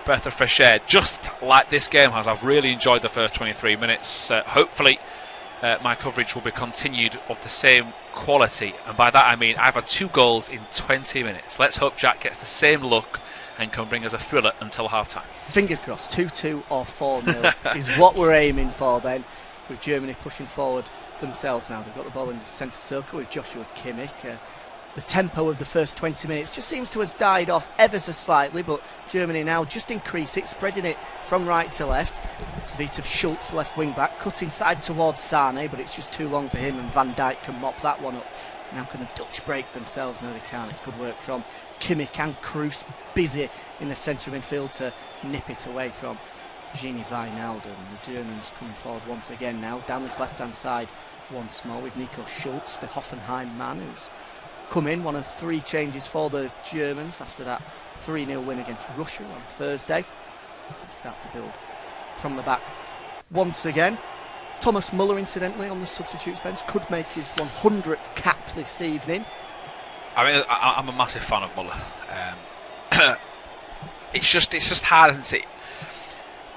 breath of fresh air, just like this game has. I've really enjoyed the first 23 minutes. Hopefully, my coverage will be continued of the same quality, and by that I mean I've had 2 goals in 20 minutes. Let's hope Jack gets the same luck and can bring us a thriller until half-time. Fingers crossed, 2-2 or 4-0 is what we're aiming for then, with Germany pushing forward themselves now. They've got the ball in the centre circle with Joshua Kimmich. The tempo of the first 20 minutes just seems to have died off ever so slightly, but Germany now just increase it, spreading it from right to left. It's a feat of Schultz, left wing back, cut inside towards Sané, but it's just too long for him, and Van Dijk can mop that one up. Now can the Dutch break themselves? No, they can't. It's good work from Kimmich and Kroos, busy in the centre of midfield to nip it away from Gini Wijnaldum. The Germans coming forward once again now, down this left-hand side once more with Nico Schultz, the Hoffenheim man, who's come in, one of 3 changes for the Germans after that 3-0 win against Russia on Thursday. They start to build from the back once again. Thomas Muller, incidentally, on the substitutes bench, could make his 100th cap this evening. I mean, I'm a massive fan of Muller. It's just hard, isn't it?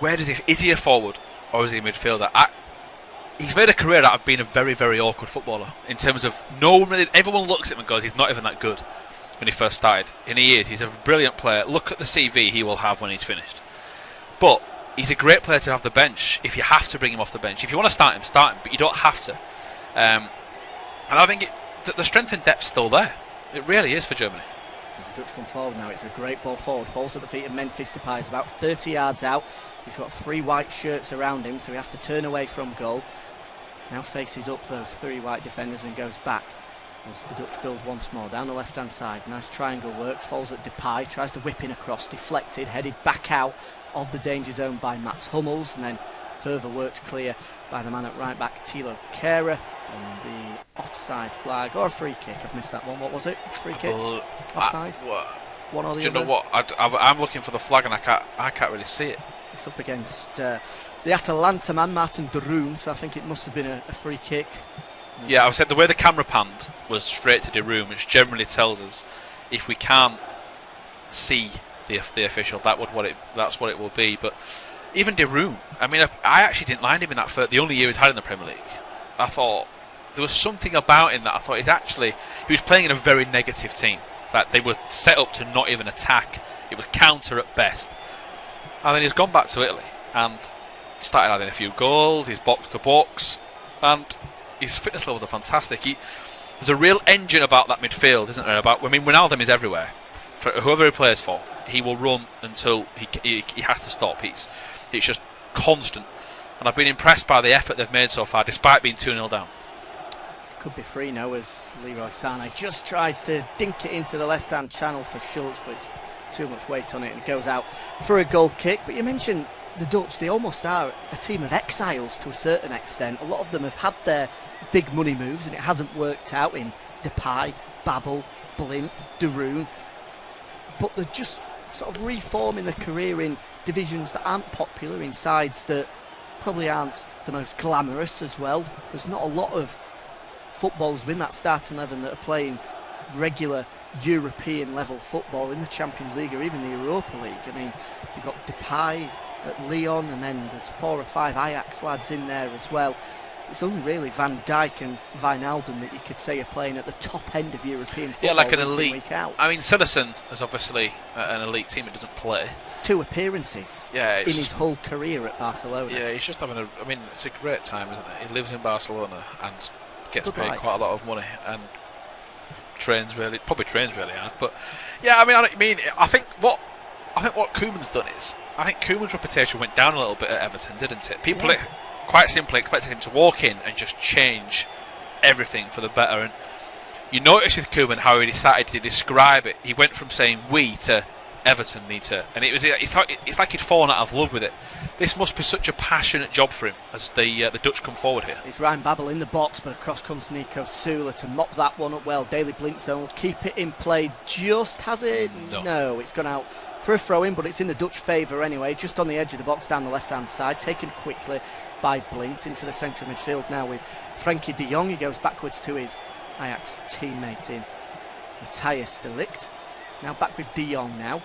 Where does he? Is he a forward or is he a midfielder? He's made a career out of being a very, very awkward footballer. In terms of everyone looks at him and goes, he's not even that good when he first started. And he is. He's a brilliant player. Look at the CV he will have when he's finished. But he's a great player to have the bench if you have to bring him off the bench. If you want to start him, but you don't have to. And I think the strength and depth's still there. It really is for Germany. As the Dutch come forward now, it's a great ball forward. Falls at the feet of Memphis Depay. It's about 30 yards out. He's got 3 white shirts around him, so he has to turn away from goal. Now faces up those 3 white defenders and goes back. As the Dutch build once more down the left-hand side. Nice triangle work, falls at Depay, tries to whip in across, deflected, headed back out of the danger zone by Mats Hummels, and then further worked clear by the man at right back, Thilo Kehrer, on the offside flag, or a free kick. I've missed that one. What was it? Free kick? Offside? One or the other? Do you know what? I'm looking for the flag and I can't really see it. It's up against the Atalanta man, Martin de Roon, so I think it must have been a free kick. Yeah, I said the way the camera panned was straight to De Roon, which generally tells us if we can't see the official, that's what it will be. But even De Roon, I mean, I actually didn't mind him in that the only year he's had in the Premier League. I thought there was something about him that I thought he was playing in a very negative team. That they were set up to not even attack. It was counter at best. And then he's gone back to Italy and started adding a few goals. He's box to box, and his fitness levels are fantastic. There's a real engine about that midfield, isn't there? Wijnaldum is everywhere. For whoever he plays for, he will run until he has to stop. It's just constant. And I've been impressed by the effort they've made so far, despite being 2-0 down. Could be free now as Leroy Sané just tries to dink it into the left-hand channel for Schultz, but it's too much weight on it and it goes out for a goal kick. But you mentioned the Dutch, they almost are a team of exiles to a certain extent. A lot of them have had their big money moves and it hasn't worked out in Depay, Babel, Blind, De Roon. But they're just sort of reforming their career in divisions that aren't popular, in sides that probably aren't the most glamorous as well. There's not a lot of footballers within that starting 11 that are playing regular European level football in the Champions League or even the Europa League. I mean, you've got Depay at Lyon, and then there's 4 or 5 Ajax lads in there as well. It's only really Van Dijk and Wijnaldum that you could say are playing at the top end of European football. Yeah, like an elite. Week out. I mean, Cederson is obviously an elite team. It doesn't play. 2 appearances. Yeah, in his whole career at Barcelona. Yeah, he's just having it's a great time, isn't it? He lives in Barcelona and gets paid quite a lot of money and probably trains really hard. But yeah, I think what Koeman's done is, I think Koeman's reputation went down a little bit at Everton, didn't it? People quite simply expected him to walk in and just change everything for the better. And you notice with Koeman how he decided to describe it. He went from saying "we" to "Everton need to," and it's like he'd fallen out of love with it. This must be such a passionate job for him as the Dutch come forward here. It's Ryan Babel in the box, but across comes Nico Sula to mop that one up well. Daley Blintstone will keep it in play. Just has it? No, it's gone out for a throw-in, but it's in the Dutch favour anyway. Just on the edge of the box down the left-hand side, taken quickly by Blint into the central midfield now with Frankie de Jong. He goes backwards to his Ajax teammate in Matthijs de Ligt. Now back with de Jong now.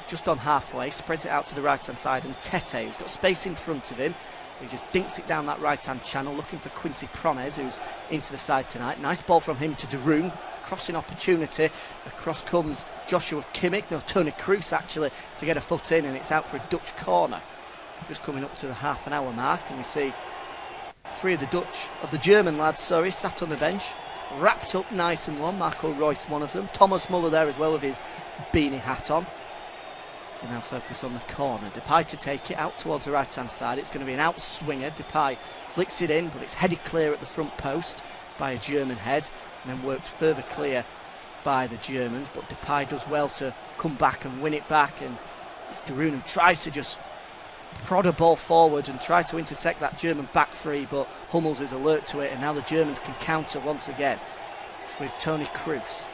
Just on halfway, spreads it out to the right-hand side, and Tete, who's got space in front of him, he just dinks it down that right-hand channel, looking for Quincy Promes, who's into the side tonight. Nice ball from him to De Roon, crossing opportunity. Across comes Joshua Kimmich, Tony Kroos actually, to get a foot in, and it's out for a Dutch corner. Just coming up to the half-an-hour mark, and we see 3 of the German lads, sat on the bench, wrapped up nice and warm. Marco Reus, one of them. Thomas Muller there as well with his beanie hat on. We now focus on the corner. Depay to take it out towards the right-hand side. It's going to be an outswinger. Depay flicks it in, but it's headed clear at the front post by a German head, and then worked further clear by the Germans. But Depay does well to come back and win it back, and it's De Roon who tries to just prod a ball forward and try to intersect that German back three, but Hummels is alert to it, and now the Germans can counter once again. It's with Tony Kroos.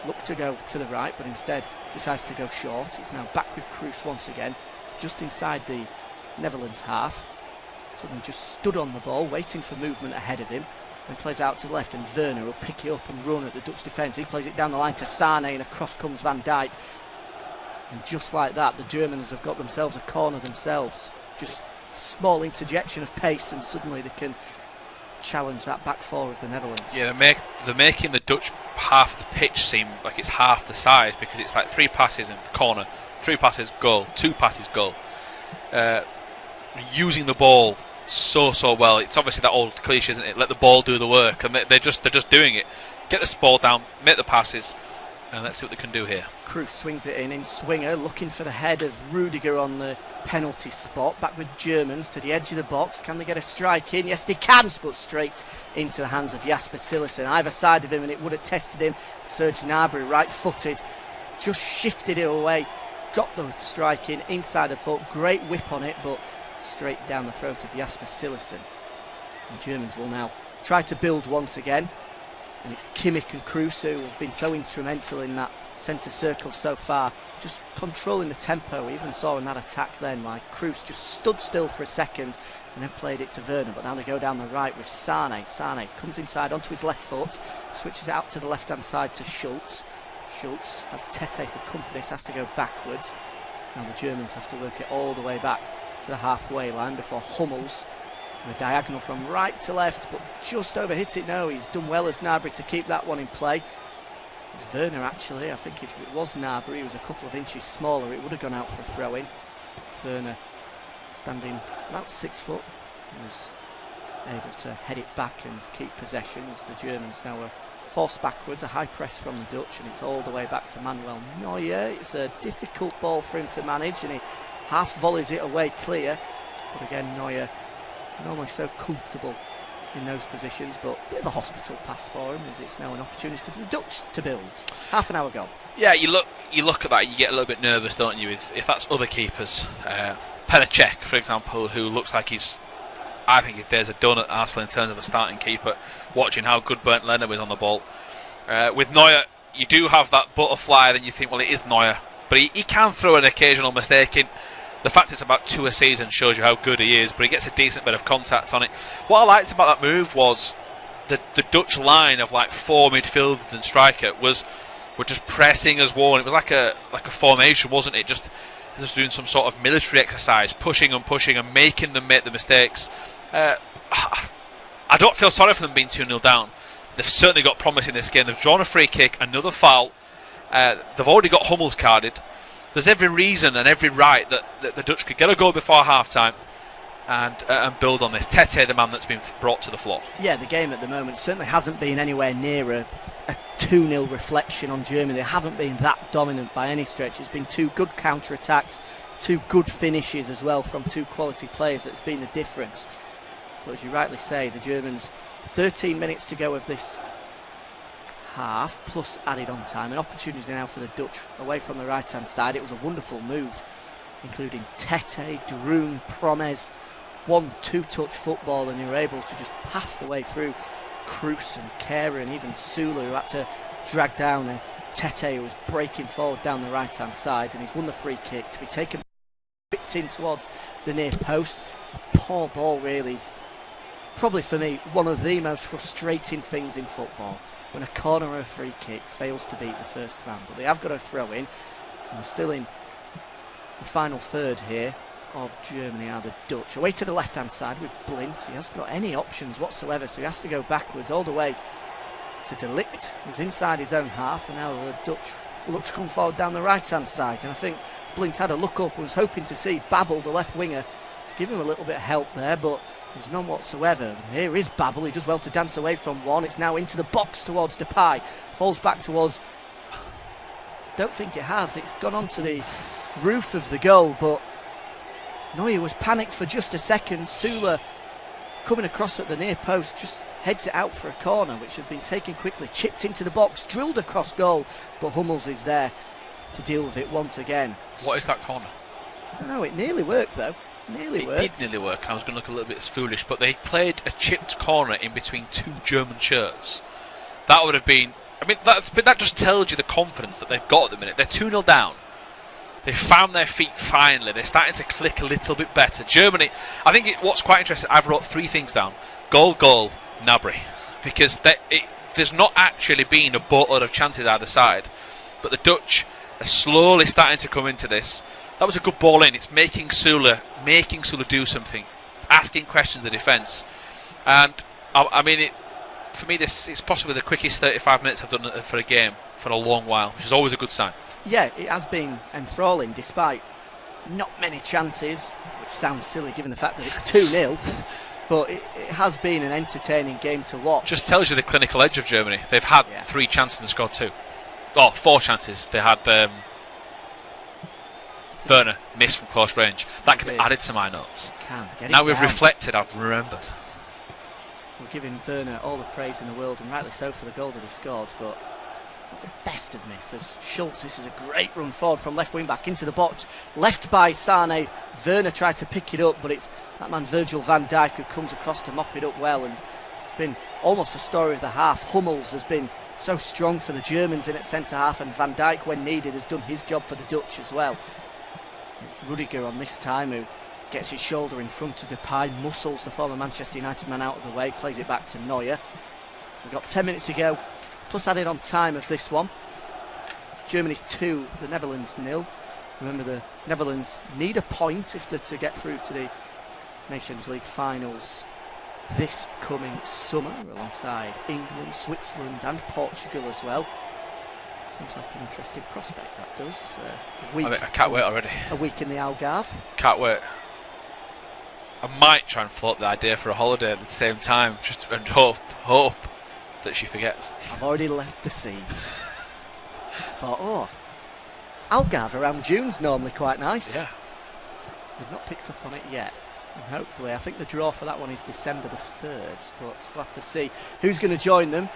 Looked to go to the right, but instead decides to go short. It's now back with Kroos once again, just inside the Netherlands half. Suddenly just stood on the ball, waiting for movement ahead of him. Then plays out to the left, and Werner will pick it up and run at the Dutch defence. He plays it down the line to Sane, and across comes Van Dijk. And just like that, the Germans have got themselves a corner themselves. Just small interjection of pace, and suddenly they can challenge that back four of the Netherlands. Yeah, they're making the Dutch half of the pitch seem like it's half the size, because it's like 3 passes in the corner, 3 passes goal, 2 passes goal. Using the ball so well. It's obviously that old cliche, isn't it? Let the ball do the work, and they're just doing it. Get the ball down, make the passes, And let's see what they can do here. Cruz swings it in swinger, looking for the head of Rudiger on the penalty spot. Back with Germans to the edge of the box. Can they get a strike in? Yes, they can, but straight into the hands of Jasper Cillessen. Either side of him, and it would have tested him. Serge Gnabry, right-footed, just shifted it away. Got the strike in, inside the foot. Great whip on it, but straight down the throat of Jasper Cillessen. The Germans will now try to build once again. And it's Kimmich and Cruz who have been so instrumental in that centre circle so far, just controlling the tempo. We even saw in that attack then, like Cruz just stood still for a second and then played it to Werner. But now they go down the right with Sane. Sane comes inside onto his left foot, switches it out to the left-hand side to Schultz. Schultz has Tete for company, so has to go backwards. Now the Germans have to work it all the way back to the halfway line before Hummels, a diagonal from right to left, but just overhit it. No, he's done well as Gnabry to keep that one in play. It's Werner actually. I think if it was Gnabry, he was a couple of inches smaller, it would have gone out for a throw-in. Werner standing about 6 foot, was able to head it back and keep possession as the Germans now are forced backwards. A high press from the Dutch, and it's all the way back to Manuel Neuer. It's a difficult ball for him to manage, and he half volleys it away clear. But again, Neuer normally so comfortable in those positions, but a bit of a hospital pass for him, as it's now an opportunity for the Dutch to build. Half an hour goal. Yeah, you look at that, you get a little bit nervous, don't you, if that's other keepers. Pericek, for example, who looks like I think his days are done at Arsenal in terms of a starting keeper, watching how good Bernd Leno is on the ball. With Neuer, you do have that butterfly, then you think, well, it is Neuer, but he can throw an occasional mistake in. The fact it's about 2 a season shows you how good he is, but he gets a decent bit of contact on it. What I liked about that move was the Dutch line of like 4 midfielders and striker were just pressing as one. It was like a formation, wasn't it? Just doing some sort of military exercise, pushing and making them make the mistakes. I don't feel sorry for them being 2-0 down. They've certainly got promise in this game. They've drawn a free kick, another foul. They've already got Hummels carded. There's every reason and every right that the Dutch could get a goal before half-time and build on this. Tete, the man that's been brought to the floor. Yeah, the game at the moment certainly hasn't been anywhere near a 2-0 reflection on Germany. They haven't been that dominant by any stretch. It's been 2 good counter-attacks, 2 good finishes as well from 2 quality players. That's been the difference. But as you rightly say, the Germans, 13 minutes to go of this half, plus added on time. An opportunity now for the Dutch away from the right-hand side. It was a wonderful move, including Tete, Droom, Promes. 1-2 touch football, and they were able to just pass the way through Cruz and Kehrer and even Sula, who had to drag down Tete, who was breaking forward down the right-hand side, and he's won the free kick to be taken, whipped in towards the near post. Poor ball, really. Is probably for me one of the most frustrating things in football, when a corner or a free kick fails to beat the first man. But they have got a throw in, and they're still in the final third here of Germany are the Dutch. Away to the left hand side with Blint. He hasn't got any options whatsoever, so he has to go backwards all the way to De Ligt, who's inside his own half, and now the Dutch look to come forward down the right hand side. And I think Blint had a look up and was hoping to see Babel, the left winger, to give him a little bit of help there, but there's none whatsoever. And here is Babel. He does well to dance away from one. It's now into the box towards Depay. Falls back towards... Don't think it has. It's gone onto the roof of the goal, but Neuer was panicked for just a second. Sula, coming across at the near post, just heads it out for a corner, which has been taken quickly, chipped into the box, drilled across goal, but Hummels is there to deal with it once again. What is that corner? I don't know, it nearly worked though. It did nearly work. I was going to look a little bit foolish, but they played a chipped corner in between 2 German shirts. That would have been... I mean, that just tells you the confidence that they've got at the minute. They're 2-0 down. They found their feet finally. They're starting to click a little bit better. Germany, I think what's quite interesting, I've wrote 3 things down. Goal, Gnabry. Because there's not actually been a boatload of chances either side. But the Dutch are slowly starting to come into this. That was a good ball in. It's making Sula do something. Asking questions of the defence. And, I mean, for me, this is possibly the quickest 35 minutes I've done for a game for a long while, which is always a good sign. Yeah, it has been enthralling despite not many chances, which sounds silly given the fact that it's 2-0, but it has been an entertaining game to watch. Just tells you the clinical edge of Germany. They've had 3 chances and scored 2. 4 chances. They had Werner missed from close range. That can be added to my notes. Now we've reflected, I've remembered. We're giving Werner all the praise in the world, and rightly so, for the goal that he scored, but not the best of misses. Schultz, this is a great run forward from left wing back into the box, left by Sane. Werner tried to pick it up, but it's that man Virgil van Dijk who comes across to mop it up well, and it's been almost the story of the half. Hummels has been so strong for the Germans in at centre half, and Van Dijk, when needed, has done his job for the Dutch as well. It's Rudiger on this time who gets his shoulder in front of Depay, muscles the former Manchester United man out of the way, plays it back to Neuer. So we've got 10 minutes to go, plus added on time of this one. Germany 2, the Netherlands 0. Remember, the Netherlands need a point if they're to get through to the Nations League finals this coming summer, alongside England, Switzerland and Portugal as well. Seems like an interesting prospect, that does. I can't wait already. A week in the Algarve. Can't wait. I might try and float the idea for a holiday at the same time, just and hope that she forgets. I've already left the seeds. Thought, Algarve around June's normally quite nice. Yeah. We've not picked up on it yet. And hopefully, I think the draw for that one is December the 3rd, but we'll have to see who's going to join them.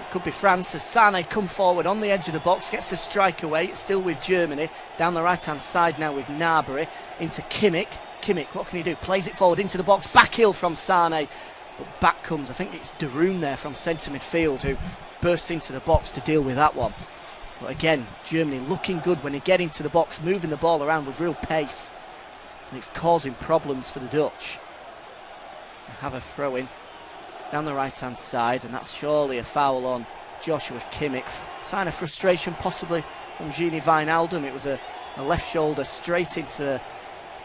It could be France as Sane come forward on the edge of the box, gets the strike away. It's still with Germany. Down the right-hand side now with Gnabry into Kimmich. Kimmich, what can he do? Plays it forward into the box. Back heel from Sane. But back comes, I think it's De Roon there from centre midfield who bursts into the box to deal with that one. But again, Germany looking good when they get into the box, moving the ball around with real pace. And it's causing problems for the Dutch. They have a throw-in down the right-hand side, and that's surely a foul on Joshua Kimmich. Sign of frustration possibly from Gini Wijnaldum. It was a left shoulder straight into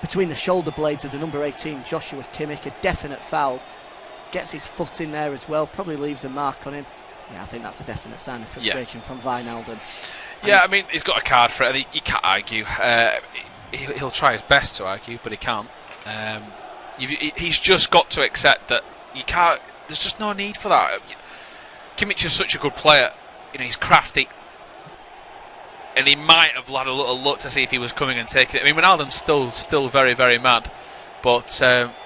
between the shoulder blades of the number 18 Joshua Kimmich. A definite foul. Gets his foot in there as well, probably leaves a mark on him. Yeah, I think that's a definite sign of frustration from Wijnaldum. Yeah, I mean, he's got a card for it, and you can't argue. He'll try his best to argue, but he can't. He's just got to accept that you can't. There's just no need for that. Kimmich is such a good player. You know, he's crafty, and he might have had a little look to see if he was coming and taking it. I mean, Wijnaldum's still very, very mad, but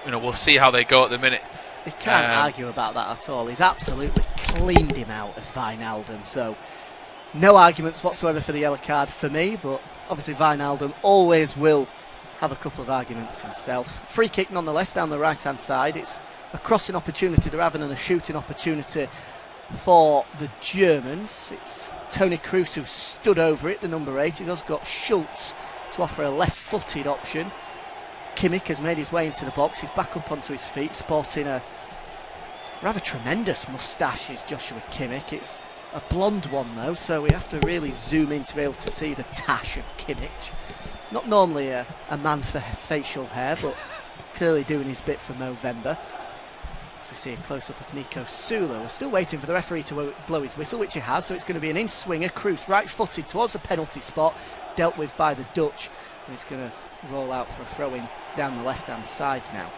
we'll see how they go at the minute. He can't argue about that at all. He's absolutely cleaned him out as Wijnaldum, so no arguments whatsoever for the yellow card for me, but obviously Wijnaldum always will have a couple of arguments himself. Free kick nonetheless down the right-hand side. It's a crossing opportunity rather than a shooting opportunity for the Germans. It's Toni Kroos who stood over it, the number 8. He's also got Schultz to offer a left-footed option. Kimmich has made his way into the box. He's back up onto his feet, sporting a rather tremendous moustache, is Joshua Kimmich. It's a blonde one though, so we have to really zoom in to be able to see the tash of Kimmich. Not normally a man for facial hair, but clearly doing his bit for Movember. So we see a close-up of Nico Sula. We're still waiting for the referee to blow his whistle, which he has, so it's going to be an in-swinger. Kroos right-footed towards the penalty spot, dealt with by the Dutch. And he's going to roll out for a throw-in down the left-hand side now.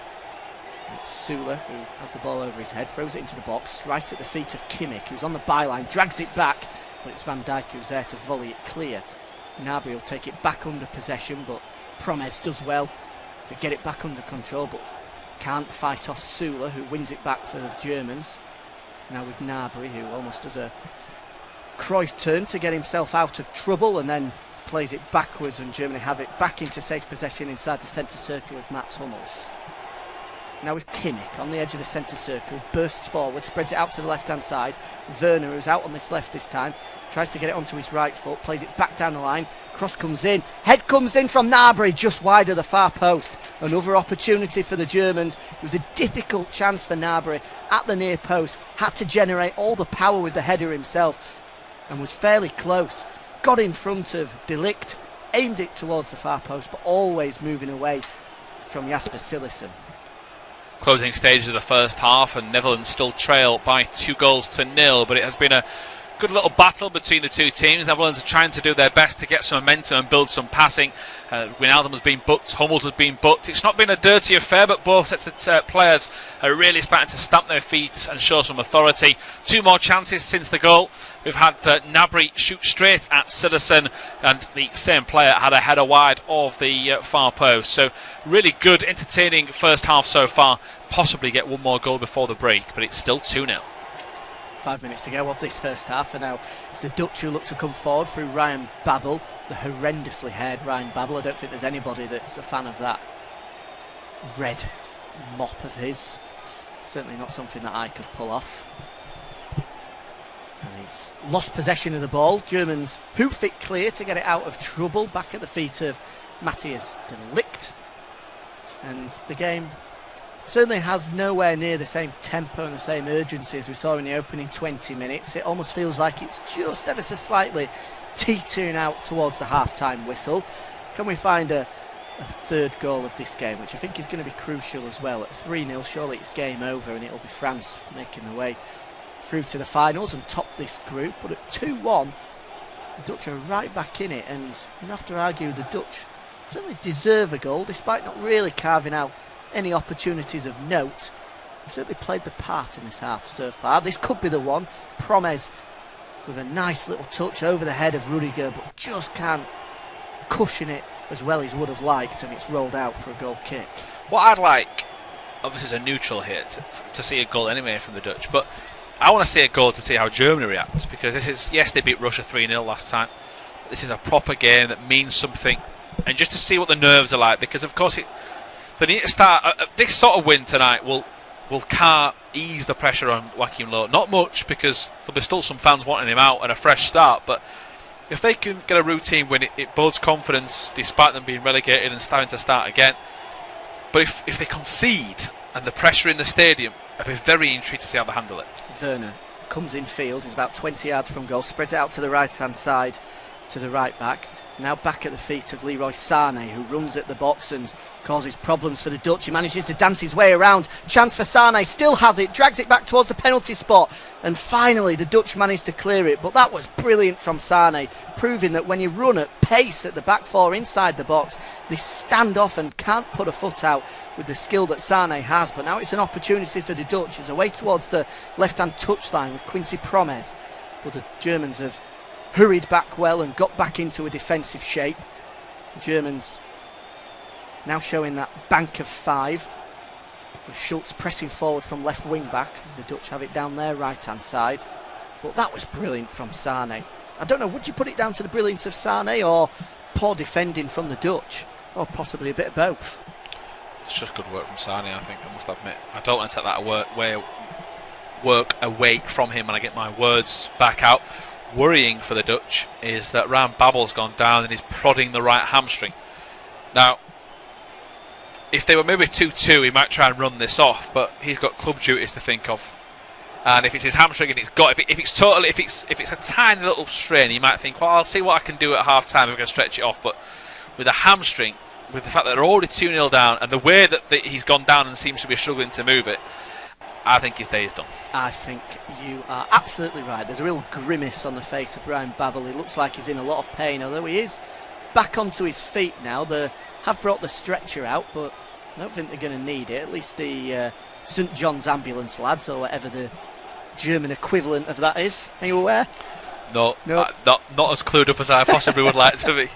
And it's Sula who has the ball over his head, throws it into the box, right at the feet of Kimmich, who's on the byline, drags it back, but it's Van Dijk who's there to volley it clear. Gnabry will take it back under possession, but Promes does well to get it back under control, but can't fight off Sula, who wins it back for the Germans. Now with Gnabry, who almost does a Cruyff turn to get himself out of trouble, and then plays it backwards, and Germany have it back into safe possession inside the centre circle of Mats Hummels. Now with Kimmich on the edge of the centre circle, bursts forward, spreads it out to the left-hand side. Werner, who's out on this left this time, tries to get it onto his right foot, plays it back down the line. Cross comes in, head comes in from Gnabry, just wide of the far post. Another opportunity for the Germans. It was a difficult chance for Gnabry at the near post, had to generate all the power with the header himself, and was fairly close. Got in front of De Ligt, aimed it towards the far post, but always moving away from Jasper Cillessen. Closing stages of the first half, and Netherlands still trail by 2-0, but it has been a good little battle between the two teams. Netherlands are trying to do their best to get some momentum and build some passing. Wijnaldum has been booked, Hummels has been booked. It's not been a dirty affair, but both sets of players are really starting to stamp their feet and show some authority. 2 more chances since the goal. We've had Gnabry shoot straight at Citizen, and the same player had a header wide of the far post. So really good, entertaining first half so far. Possibly get one more goal before the break, but it's still 2-0. 5 minutes to go of this first half, and now it's the Dutch who look to come forward through Ryan Babel, the horrendously haired Ryan Babel. I don't think there's anybody that's a fan of that red mop of his. Certainly not something that I could pull off. And he's lost possession of the ball. Germans hoof it clear to get it out of trouble, back at the feet of Matthias de Ligt. And the game certainly has nowhere near the same tempo and the same urgency as we saw in the opening 20 minutes. It almost feels like it's just ever so slightly teetering out towards the half-time whistle. Can we find a third goal of this game, which I think is going to be crucial as well? At 3-0, surely it's game over and it'll be France making their way through to the finals and top this group. But at 2-1, the Dutch are right back in it, and you have to argue the Dutch certainly deserve a goal, despite not really carving out any opportunities of note. He certainly played the part in this half so far. This could be the one. Promes with a nice little touch over the head of Rudiger, but just can't cushion it as well as would have liked, and it's rolled out for a goal kick. What I'd like, obviously as a neutral here, to see a goal anyway from the Dutch, but I want to see a goal to see how Germany reacts, because this is, yes, they beat Russia 3-0 last time, but this is a proper game that means something, and just to see what the nerves are like, because of course they need to start. This sort of win tonight will can't ease the pressure on Joachim Löw. Not much, because there'll be still some fans wanting him out and a fresh start. But if they can get a routine win, it builds confidence, despite them being relegated and starting to start again. But if they concede and the pressure in the stadium, I'd be very intrigued to see how they handle it. Werner comes in field. He's about 20 yards from goal. Spreads it out to the right-hand side to the right back. Now back at the feet of Leroy Sané, who runs at the box and causes problems for the Dutch. He manages to dance his way around. Chance for Sané, still has it, drags it back towards the penalty spot, and finally the Dutch managed to clear it. But that was brilliant from Sané, proving that when you run at pace at the back four inside the box, they stand off and can't put a foot out with the skill that Sané has. But now it's an opportunity for the Dutch. It's away towards the left-hand touchline with Quincy Promes, but the Germans have hurried back well and got back into a defensive shape. The Germans now showing that bank of 5, with Schultz pressing forward from left wing back as the Dutch have it down their right hand side. But that was brilliant from Sané. I don't know, would you put it down to the brilliance of Sané or poor defending from the Dutch, or possibly a bit of both? It's just good work from Sané, I think, I must admit. I don't want to take that work away from him and I get my words back out. Worrying for the Dutch is that Ryan Babel's gone down and he's prodding the right hamstring. Now, if they were maybe 2-2, he might try and run this off, but he's got club duties to think of. And if it's his hamstring and it's got, if it's a tiny little strain, he might think, well, I'll see what I can do at half time if I can stretch it off. But with a hamstring, with the fact that they're already 2-0 down, and the way that he's gone down and seems to be struggling to move it, I think his day is done. I think you are absolutely right. There's a real grimace on the face of Ryan Babel. He looks like he's in a lot of pain, although he is back onto his feet now. They have brought the stretcher out, but I don't think they're going to need it. At least the St John's ambulance lads, or whatever the German equivalent of that is. Are you aware? No. Not as clued up as I possibly would like to be.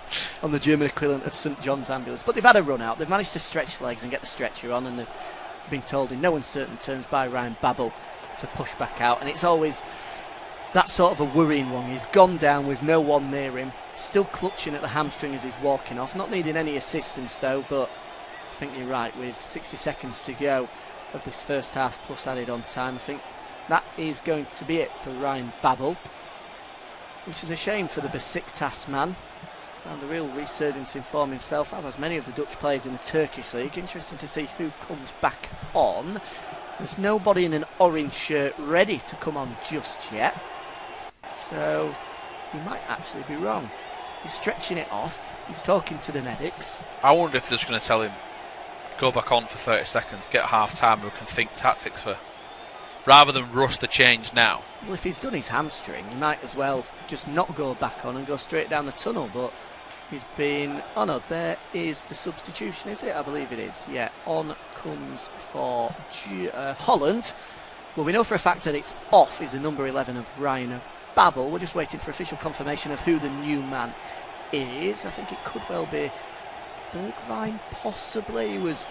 On the German equivalent of St John's ambulance. But they've had a run out. They've managed to stretch legs and get the stretcher on, and they've been told in no uncertain terms by Ryan Babel to push back out. And it's always that sort of a worrying one. He's gone down with no one near him, still clutching at the hamstring as he's walking off, not needing any assistance though. But I think you're right, with 60 seconds to go of this first half plus added on time, I think that is going to be it for Ryan Babel, which is a shame for the Besiktas man. Found a real resurgence in form himself, as many of the Dutch players in the Turkish league. Interesting to see who comes back on. There's nobody in an orange shirt ready to come on just yet, so we might actually be wrong. He's stretching it off, he's talking to the medics. I wonder if they're just going to tell him, go back on for 30 seconds, get half time, we can think tactics for rather than rush the change now. Well, if he's done his hamstring, he might as well just not go back on and go straight down the tunnel, but he's been... Oh no, there is the substitution, is it? I believe it is. Yeah, on comes for Holland. Well, we know for a fact that it's off is the number 11 of Ryan Babel. We're just waiting for official confirmation of who the new man is. I think it could well be Bergwijn, possibly. He was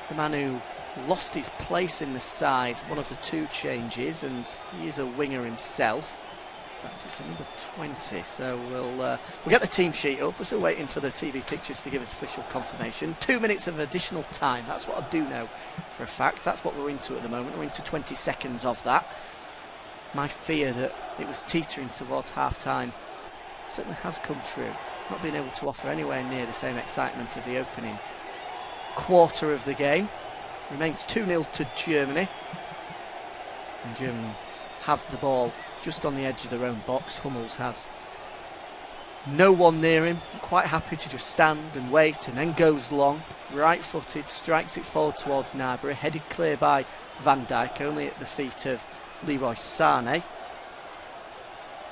the man who lost his place in the side, one of the two changes, and he is a winger himself. In fact, it's a number 20, so we'll get the team sheet up. We're still waiting for the TV pictures to give us official confirmation. 2 minutes of additional time, that's what I do know for a fact. That's what we're into at the moment. We're into 20 seconds of that. My fear that it was teetering towards half-time certainly has come true. Not being able to offer anywhere near the same excitement of the opening quarter of the game. Remains 2-0 to Germany. And Germans have the ball just on the edge of their own box. Hummels has no one near him, quite happy to just stand and wait, and then goes long, right-footed, strikes it forward towards Gnabry, headed clear by Van Dijk, only at the feet of Leroy Sané.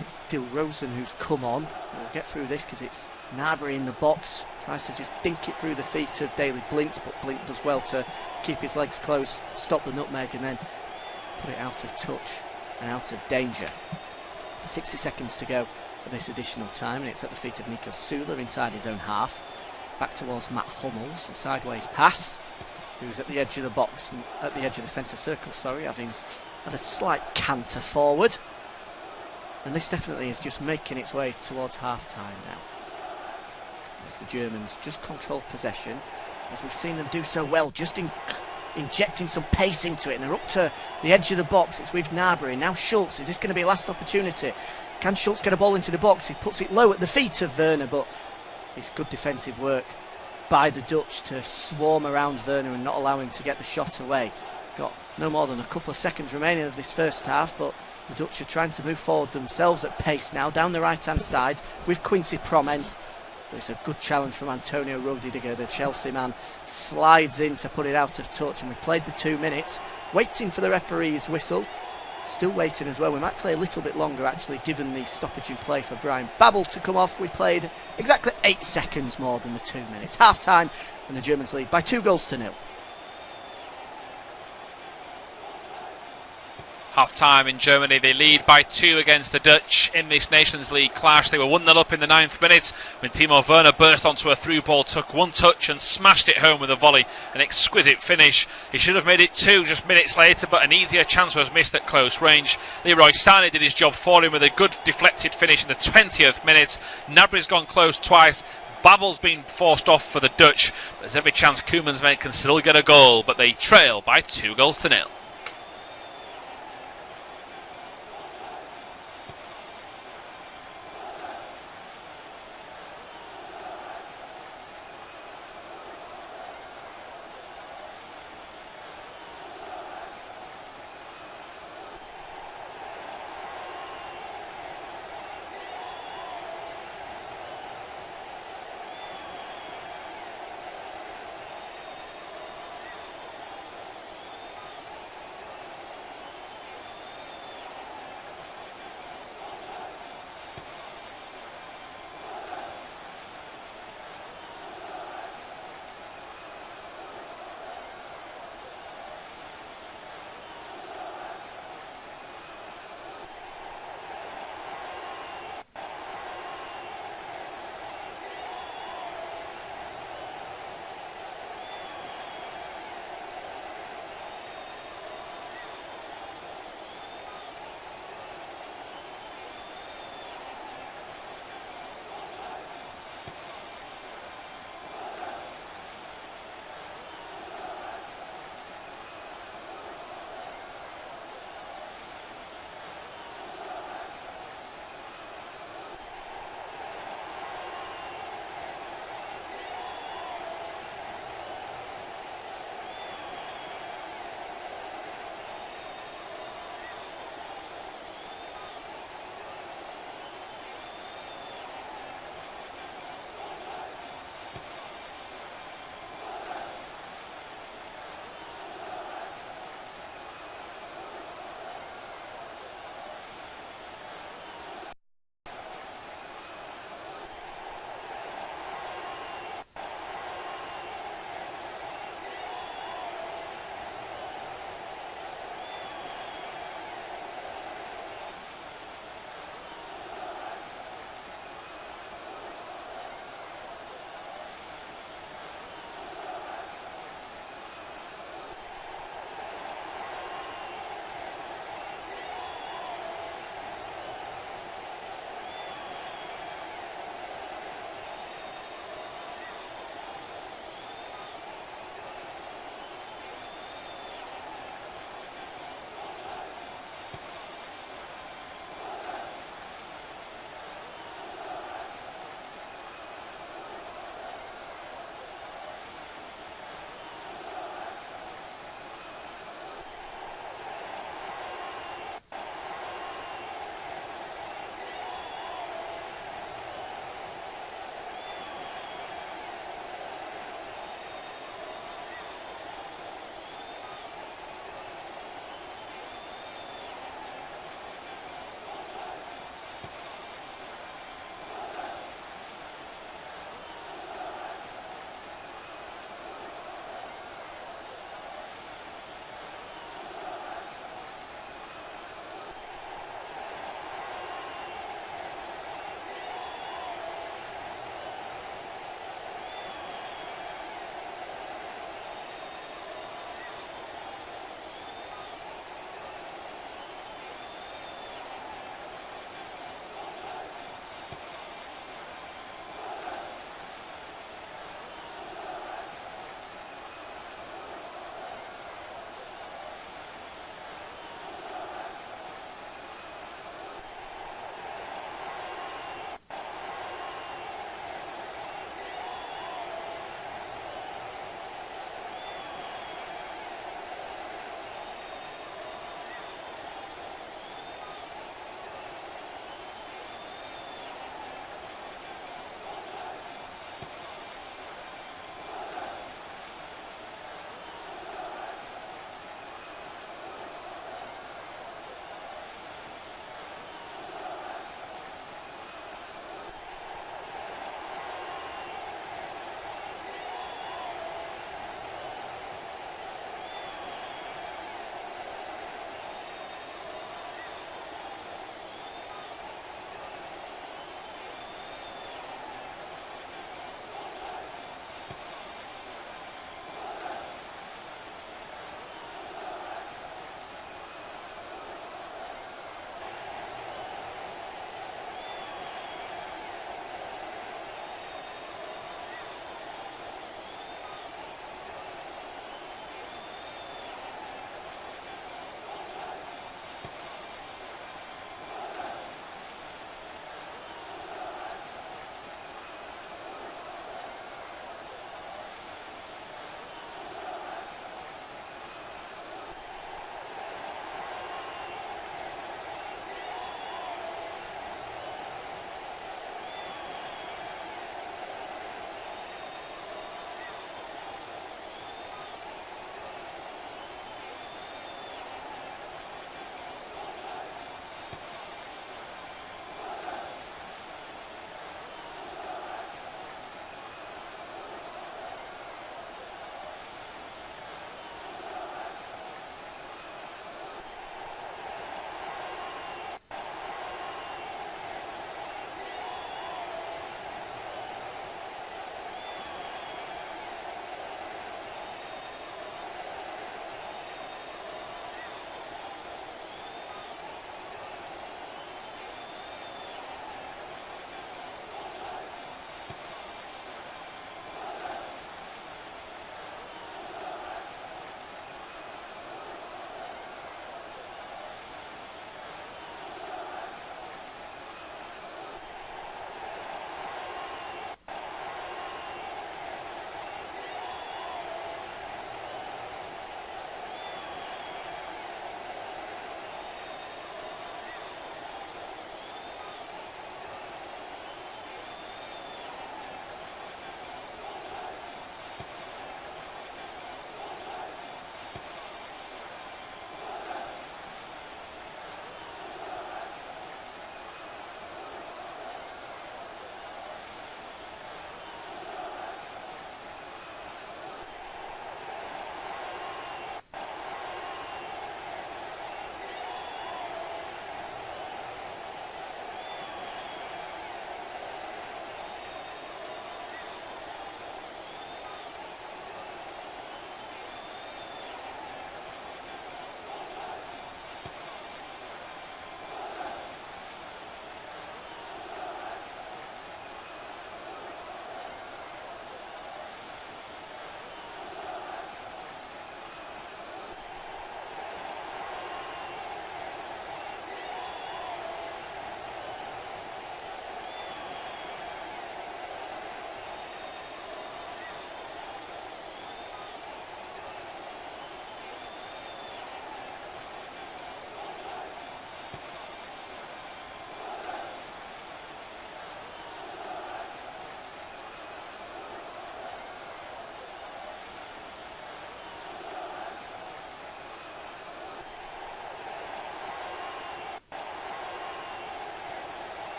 It's Dilrosun who's come on. We'll get through this because it's Gnabry in the box, tries to just dink it through the feet of Daley Blind, but Blind does well to keep his legs close, stop the nutmeg, and then put it out of touch and out of danger. 60 seconds to go for this additional time, and it's at the feet of Nico Süle inside his own half. Back towards Matt Hummels, a sideways pass, who's at the edge of the box, and at the edge of the centre circle, sorry, having had a slight canter forward. And this definitely is just making its way towards half-time now. As the Germans just control possession, as we've seen them do so well, just injecting some pace into it, and they're up to the edge of the box. It's with Gnabry, now Schultz. Is this going to be a last opportunity? Can Schultz get a ball into the box? He puts it low at the feet of Werner, but it's good defensive work by the Dutch to swarm around Werner and not allow him to get the shot away. Got no more than a couple of seconds remaining of this first half, but the Dutch are trying to move forward themselves at pace now, down the right-hand side with Quincy Promes. There's a good challenge from Antonio Rudiger. The Chelsea man slides in to put it out of touch, and we played the 2 minutes, waiting for the referee's whistle. Still waiting as well. We might play a little bit longer, actually, given the stoppage in play for Brian Babel to come off. We played exactly 8 seconds more than the 2 minutes. Half-time, and the Germans lead by 2-0. Half-time in Germany, they lead by 2 against the Dutch in this Nations League clash. They were 1-0 up in the 9th minute when Timo Werner burst onto a through ball, took one touch and smashed it home with a volley. An exquisite finish. He should have made it 2 just minutes later, but an easier chance was missed at close range. Leroy Sané did his job for him with a good deflected finish in the 20th minute. Gnabry's gone close twice. Babel's been forced off for the Dutch. There's every chance Koeman's men can still get a goal, but they trail by 2-0.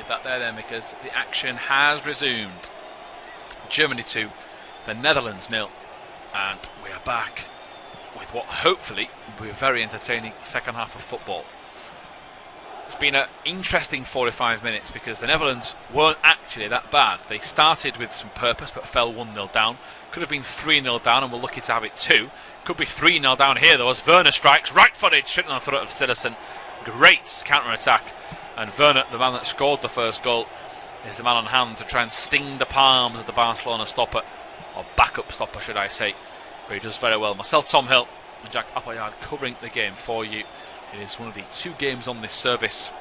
leave that there then, because the action has resumed. Germany 2, the Netherlands 0, and we are back with what hopefully will be a very entertaining second half of football. It's been an interesting 45 minutes because the Netherlands weren't actually that bad. They started with some purpose but fell 1-0 down. Could have been 3-0 down and we're lucky to have it 2. Could be 3-0 down here though as Werner strikes right-footed, straight on the throat of Citizen. Great counter-attack, and Werner, the man that scored the first goal, is the man on hand to try and sting the palms of the Barcelona stopper, or backup stopper should I say, but he does very well. Myself, Tom Hill and Jack Appleyard covering the game for you. It is one of the 2 games on this service,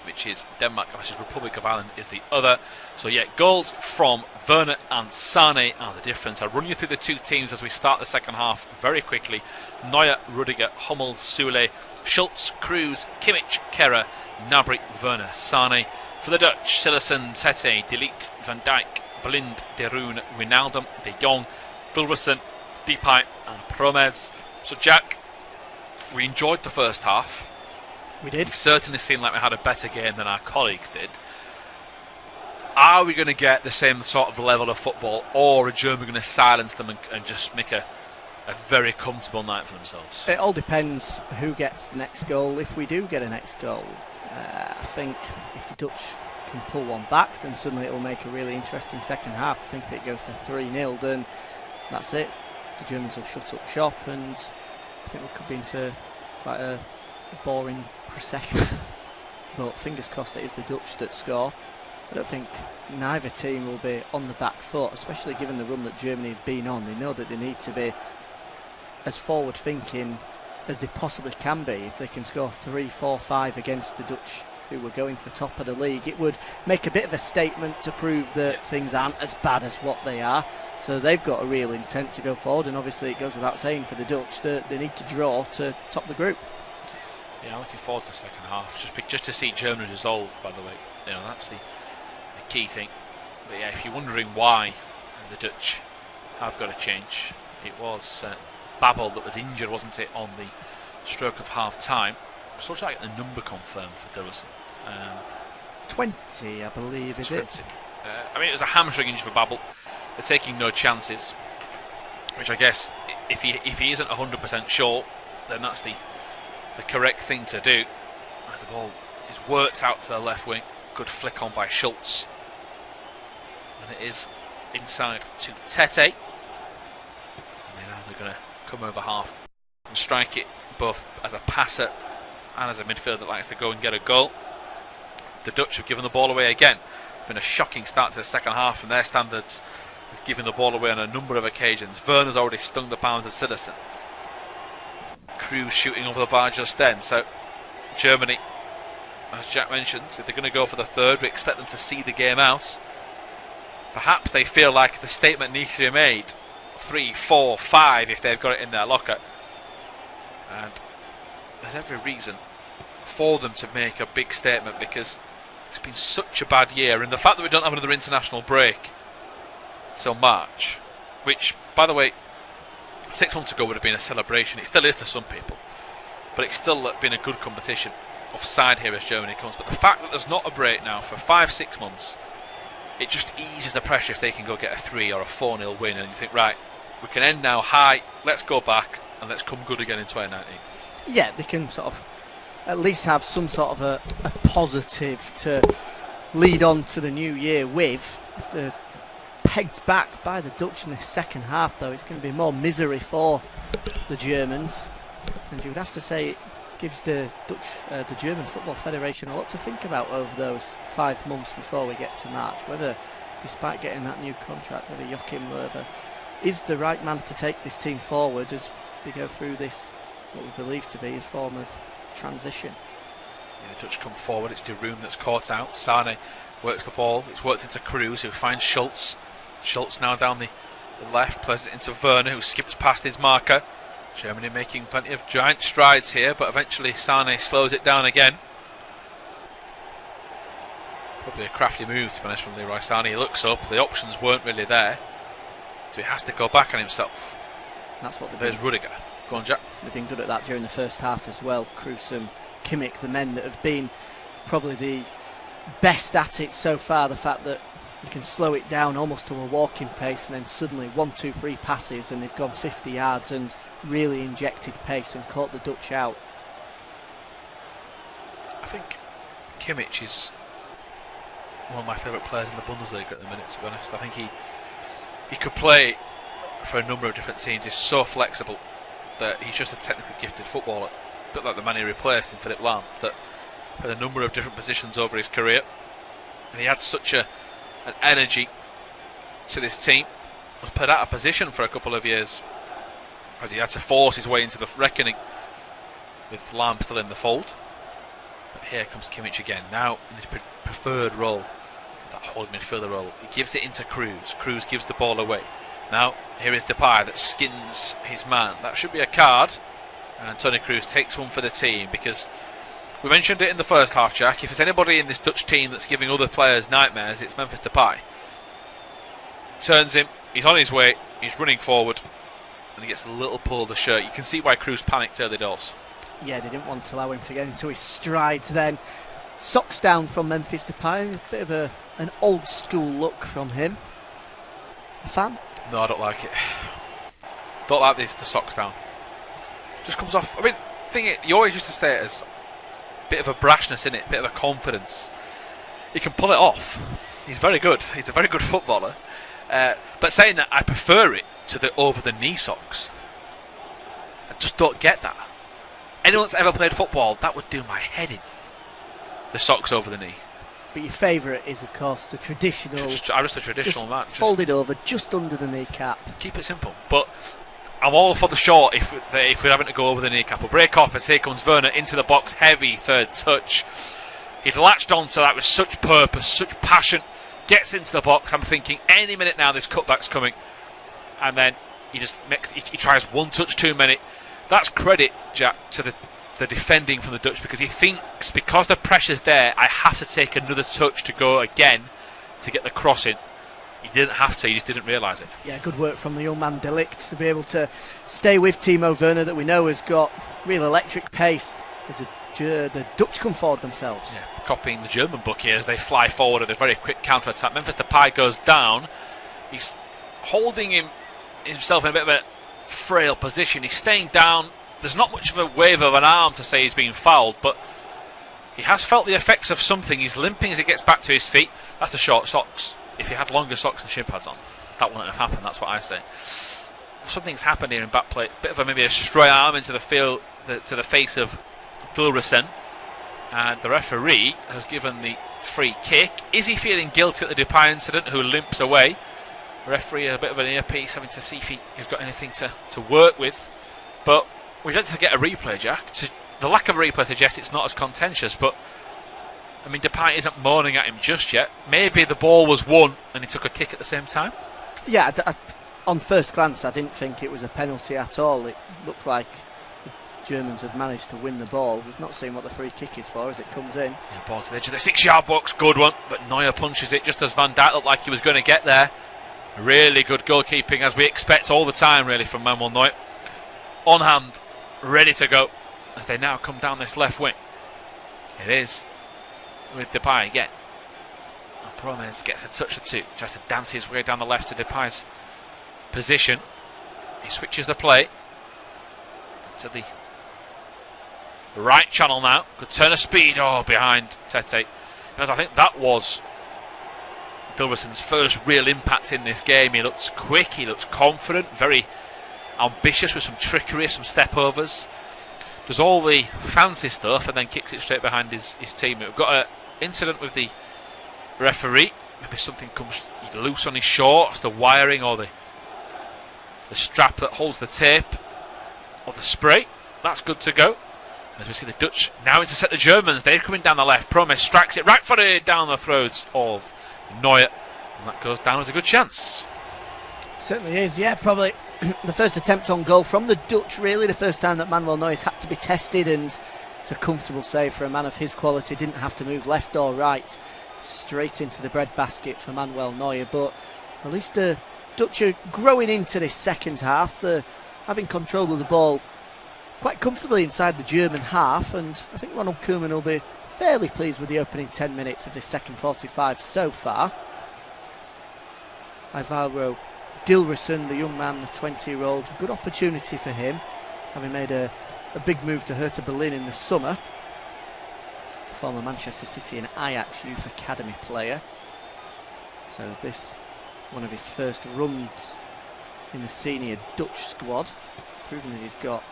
which is Denmark versus Republic of Ireland is the other. So yeah, goals from Werner and Sane are the difference. I'll run you through the 2 teams as we start the second half very quickly. Neuer, Rudiger, Hummels, Sule, Schultz, Kroos, Kimmich, Kehrer, Gnabry, Werner, Sane. For the Dutch, Sillissen, Tete, De Ligt, Van Dijk, Blind, De Roon, Wijnaldum, De Jong, Vilrussen, Depay and Promes. So Jack, we enjoyed the first half. We did. We certainly seemed like we had a better game than our colleagues did. Are we going to get the same sort of level of football, or are Germany going to silence them and just make a very comfortable night for themselves? It all depends who gets the next goal. If we do get a next goal, I think if the Dutch can pull one back, then suddenly it will make a really interesting second half. I think if it goes to 3-0, then that's it. The Germans will shut up shop, and I think we could be into quite a boring procession. But fingers crossed it is the Dutch that score. I don't think neither team will be on the back foot, especially given the run that Germany have been on. They know that they need to be as forward thinking as they possibly can be. If they can score 3, 4, 5 against the Dutch, who were going for top of the league, it would make a bit of a statement to prove that things aren't as bad as what they are. So they've got a real intent to go forward, and obviously it goes without saying for the Dutch that they need to draw to top the group. Yeah, I'm looking forward to the second half, just to see Germany dissolve, by the way. You know, that's the key thing. But yeah, if you're wondering why the Dutch have got to change, it was Babel that was injured, wasn't it, on the stroke of half time. So I'll try to get the number confirmed for Dillerson. 20, I believe, is 20. it? I mean, it was a hamstring injury for Babel. They're taking no chances, which I guess if he isn't 100% sure, then that's the correct thing to do. As the ball is worked out to the left wing, good flick on by Schultz, and it is inside to Tete. And now they're going to come over half and strike it both as a passer and as a midfielder that likes to go and get a goal. The Dutch have given the ball away again. It's been a shocking start to the second half from their standards. They've given the ball away on a number of occasions. Werner's already stung the pounds of Citizen. Kroos shooting over the bar just then. So Germany, as Jack mentioned, if they're going to go for the third, we expect them to see the game out. Perhaps they feel like the statement needs to be made 3, 4, 5 if they've got it in their locker. And there's every reason for them to make a big statement, because it's been such a bad year, and the fact that we don't have another international break till March, which, by the way, 6 months ago would have been a celebration. It still is to some people, but it's still been a good competition. Offside here as Germany comes, but the fact that there's not a break now for 5-6 months, it just eases the pressure if they can go get a 3 or a 4-0 win, and you think, right, we can end now high, let's go back and let's come good again in 2019. Yeah, they can sort of at least have some sort of a positive to lead on to the new year with. If they're pegged back by the Dutch in the second half, though, it's going to be more misery for the Germans, and you would have to say it gives the German Football Federation a lot to think about over those 5 months before we get to March, whether, despite getting that new contract, whether Joachim Löw is the right man to take this team forward as they go through this, what we believe to be a form of transition. Yeah, the Dutch come forward, it's De Roon that's caught out. Sane works the ball, it's worked into Kroos, who finds Schultz. Schultz now down the left, plays it into Werner, who skips past his marker. Germany making plenty of giant strides here, but eventually Sane slows it down again. Probably a crafty move, to be honest, from Leroy Sane. He looks up, the options weren't really there, so he has to go back on himself. That's what there's Rudiger. Go on, Jack. They've been good at that during the first half as well. Kroos and Kimmich, the men that have been probably the best at it so far, the fact that you can slow it down almost to a walking pace and then suddenly 1, 2, 3 passes and they've gone 50 yards and really injected pace and caught the Dutch out. I think Kimmich is one of my favourite players in the Bundesliga at the minute, to be honest. I think he could play for a number of different teams. He's so flexible that he's just a technically gifted footballer, a bit like the man he replaced in Philipp Lahm, that played a number of different positions over his career, and he had such an energy to this team. Was put out of position for a couple of years as he had to force his way into the reckoning with Lahm still in the fold. But here comes Kimmich again, now in his preferred role, that holding midfielder role. He gives it into Cruz. Cruz gives the ball away. Now here is Depay that skins his man. That should be a card, and Toni Kroos takes one for the team, because we mentioned it in the first half, Jack. If there's anybody in this Dutch team that's giving other players nightmares, it's Memphis Depay. Turns him, he's on his way, he's running forward, and he gets a little pull of the shirt. You can see why Kroos panicked early doors. Yeah, they didn't want to allow him to get into his stride then. Socks down from Memphis Depay, a bit of an old school look from him. A fan? No, I don't like it. Don't like the socks down. Just comes off. I mean, you always used to say it as a bit of a brashness in it, a bit of a confidence. He can pull it off. He's very good. He's a very good footballer. But saying that, I prefer it to the over-the-knee socks. I just don't get that. Anyone that's ever played football, that would do my head in. The socks over the knee. But your favourite is, of course, the traditional. Just a traditional match. Folded over just under the kneecap. Keep it simple. But I'm all for the short if we're having to go over the kneecap. We'll break off as here comes Werner into the box. Heavy third touch. He'd latched onto that with such purpose, such passion. Gets into the box. I'm thinking any minute now this cutback's coming. And then he tries one touch too many. That's credit, Jack, to the defending from the Dutch, because he thinks, because the pressure's there, I have to take another touch to go again to get the cross in. He didn't have to, he just didn't realise it. Yeah, good work from the young man De Ligt to be able to stay with Timo Werner, that we know has got real electric pace as the Dutch come forward themselves. Yeah, copying the German book here as they fly forward with a very quick counter-attack. Memphis Depay goes down. He's holding himself in a bit of a frail position. He's staying down. There's not much of a wave of an arm to say he's been fouled, but he has felt the effects of something. He's limping as he gets back to his feet. That's the short socks. If he had longer socks and shin pads on, that wouldn't have happened. That's what I say. Something's happened here in back play. Bit of maybe a stray arm into the field, to the face of Dilrosun, and the referee has given the free kick. Is he feeling guilty at the Depay incident, who limps away? Referee a bit of an earpiece, having to see if he's got anything to work with. But we'd like to get a replay, Jack. The lack of a replay suggests it's not as contentious, but I mean, Depay isn't moaning at him just yet. Maybe the ball was won and he took a kick at the same time. Yeah, on first glance I didn't think it was a penalty at all. It looked like the Germans had managed to win the ball. We've not seen what the free kick is for as it comes in. Yeah, ball to the edge of the 6-yard box, good one, but Neuer punches it just as Van Dijk looked like he was going to get there. Really good goalkeeping, as we expect all the time, really, from Manuel Neuer. On hand, ready to go, as they now come down this left wing. It is with Depay again. And Promes gets a touch or two, tries to dance his way down the left to Depay's position. He switches the play to the right channel now. Good turn of speed, behind Tete. Because I think that was Dilrosun's first real impact in this game. He looks quick, he looks confident, very ambitious with some trickery, some step overs. Does all the fancy stuff and then kicks it straight behind his teammate. We've got an incident with the referee. Maybe something comes loose on his shorts, the wiring or the strap that holds the tape or the spray. That's good to go. As we see the Dutch now intercept the Germans. They're coming down the left. Promes strikes it right footed down the throats of Neuer, and that goes down as a good chance. Certainly is, yeah. Probably the first attempt on goal from the Dutch, really. The first time that Manuel Neuer's had to be tested, and it's a comfortable save for a man of his quality. Didn't have to move left or right. Straight into the breadbasket for Manuel Neuer. But at least the Dutch are growing into this second half. They're having control of the ball quite comfortably inside the German half, and I think Ronald Koeman will be fairly pleased with the opening 10 minutes of this second 45 so far. Ivaro Dilrosun, the young man, the 20-year-old, good opportunity for him, having made a big move to Hertha Berlin in the summer. Former Manchester City and Ajax Youth Academy player. So this, one of his first runs in the senior Dutch squad, proving that he's got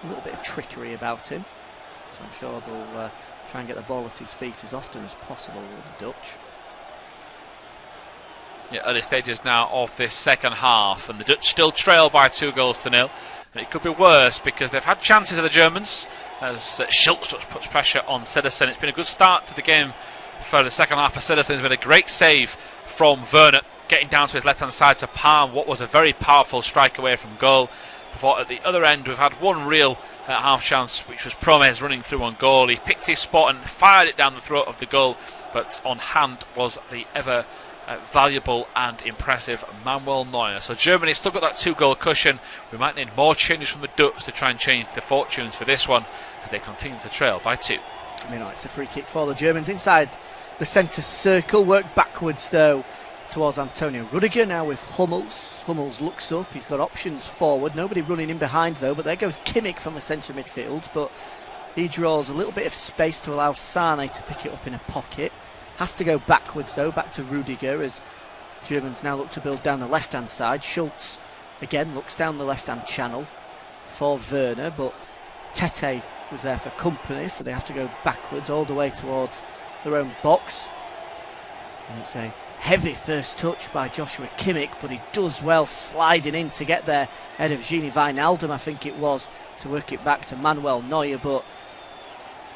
a little bit of trickery about him. So I'm sure they'll try and get the ball at his feet as often as possible with the Dutch. Yeah, early stages now of this second half, and the Dutch still trail by 2-0. And it could be worse because they've had chances of the Germans as Schultz puts pressure on Cederson. It's been a good start to the game for the second half for Cederson. It's been a great save from Werner, getting down to his left-hand side to palm what was a very powerful strike away from goal. Before at the other end, we've had one real half chance, which was Promes running through on goal. He picked his spot and fired it down the throat of the goal, but on hand was the ever valuable and impressive Manuel Neuer. So Germany still got that 2-goal cushion. We might need more changes from the Dutch to try and change the fortunes for this one as they continue to trail by 2. It's a free kick for the Germans inside the centre circle. Work backwards though towards Antonio Rudiger now with Hummels. Hummels looks up, he's got options forward, nobody running in behind though, but there goes Kimmich from the centre midfield, but he draws a little bit of space to allow Sane to pick it up in a pocket. Has to go backwards though, back to Rudiger as Germans now look to build down the left hand side. Schultz again looks down the left hand channel for Werner, but Tete was there for company, so they have to go backwards all the way towards their own box. And it's a heavy first touch by Joshua Kimmich, but he does well sliding in to get there ahead of Gini Wijnaldum, I think it was, to work it back to Manuel Neuer, but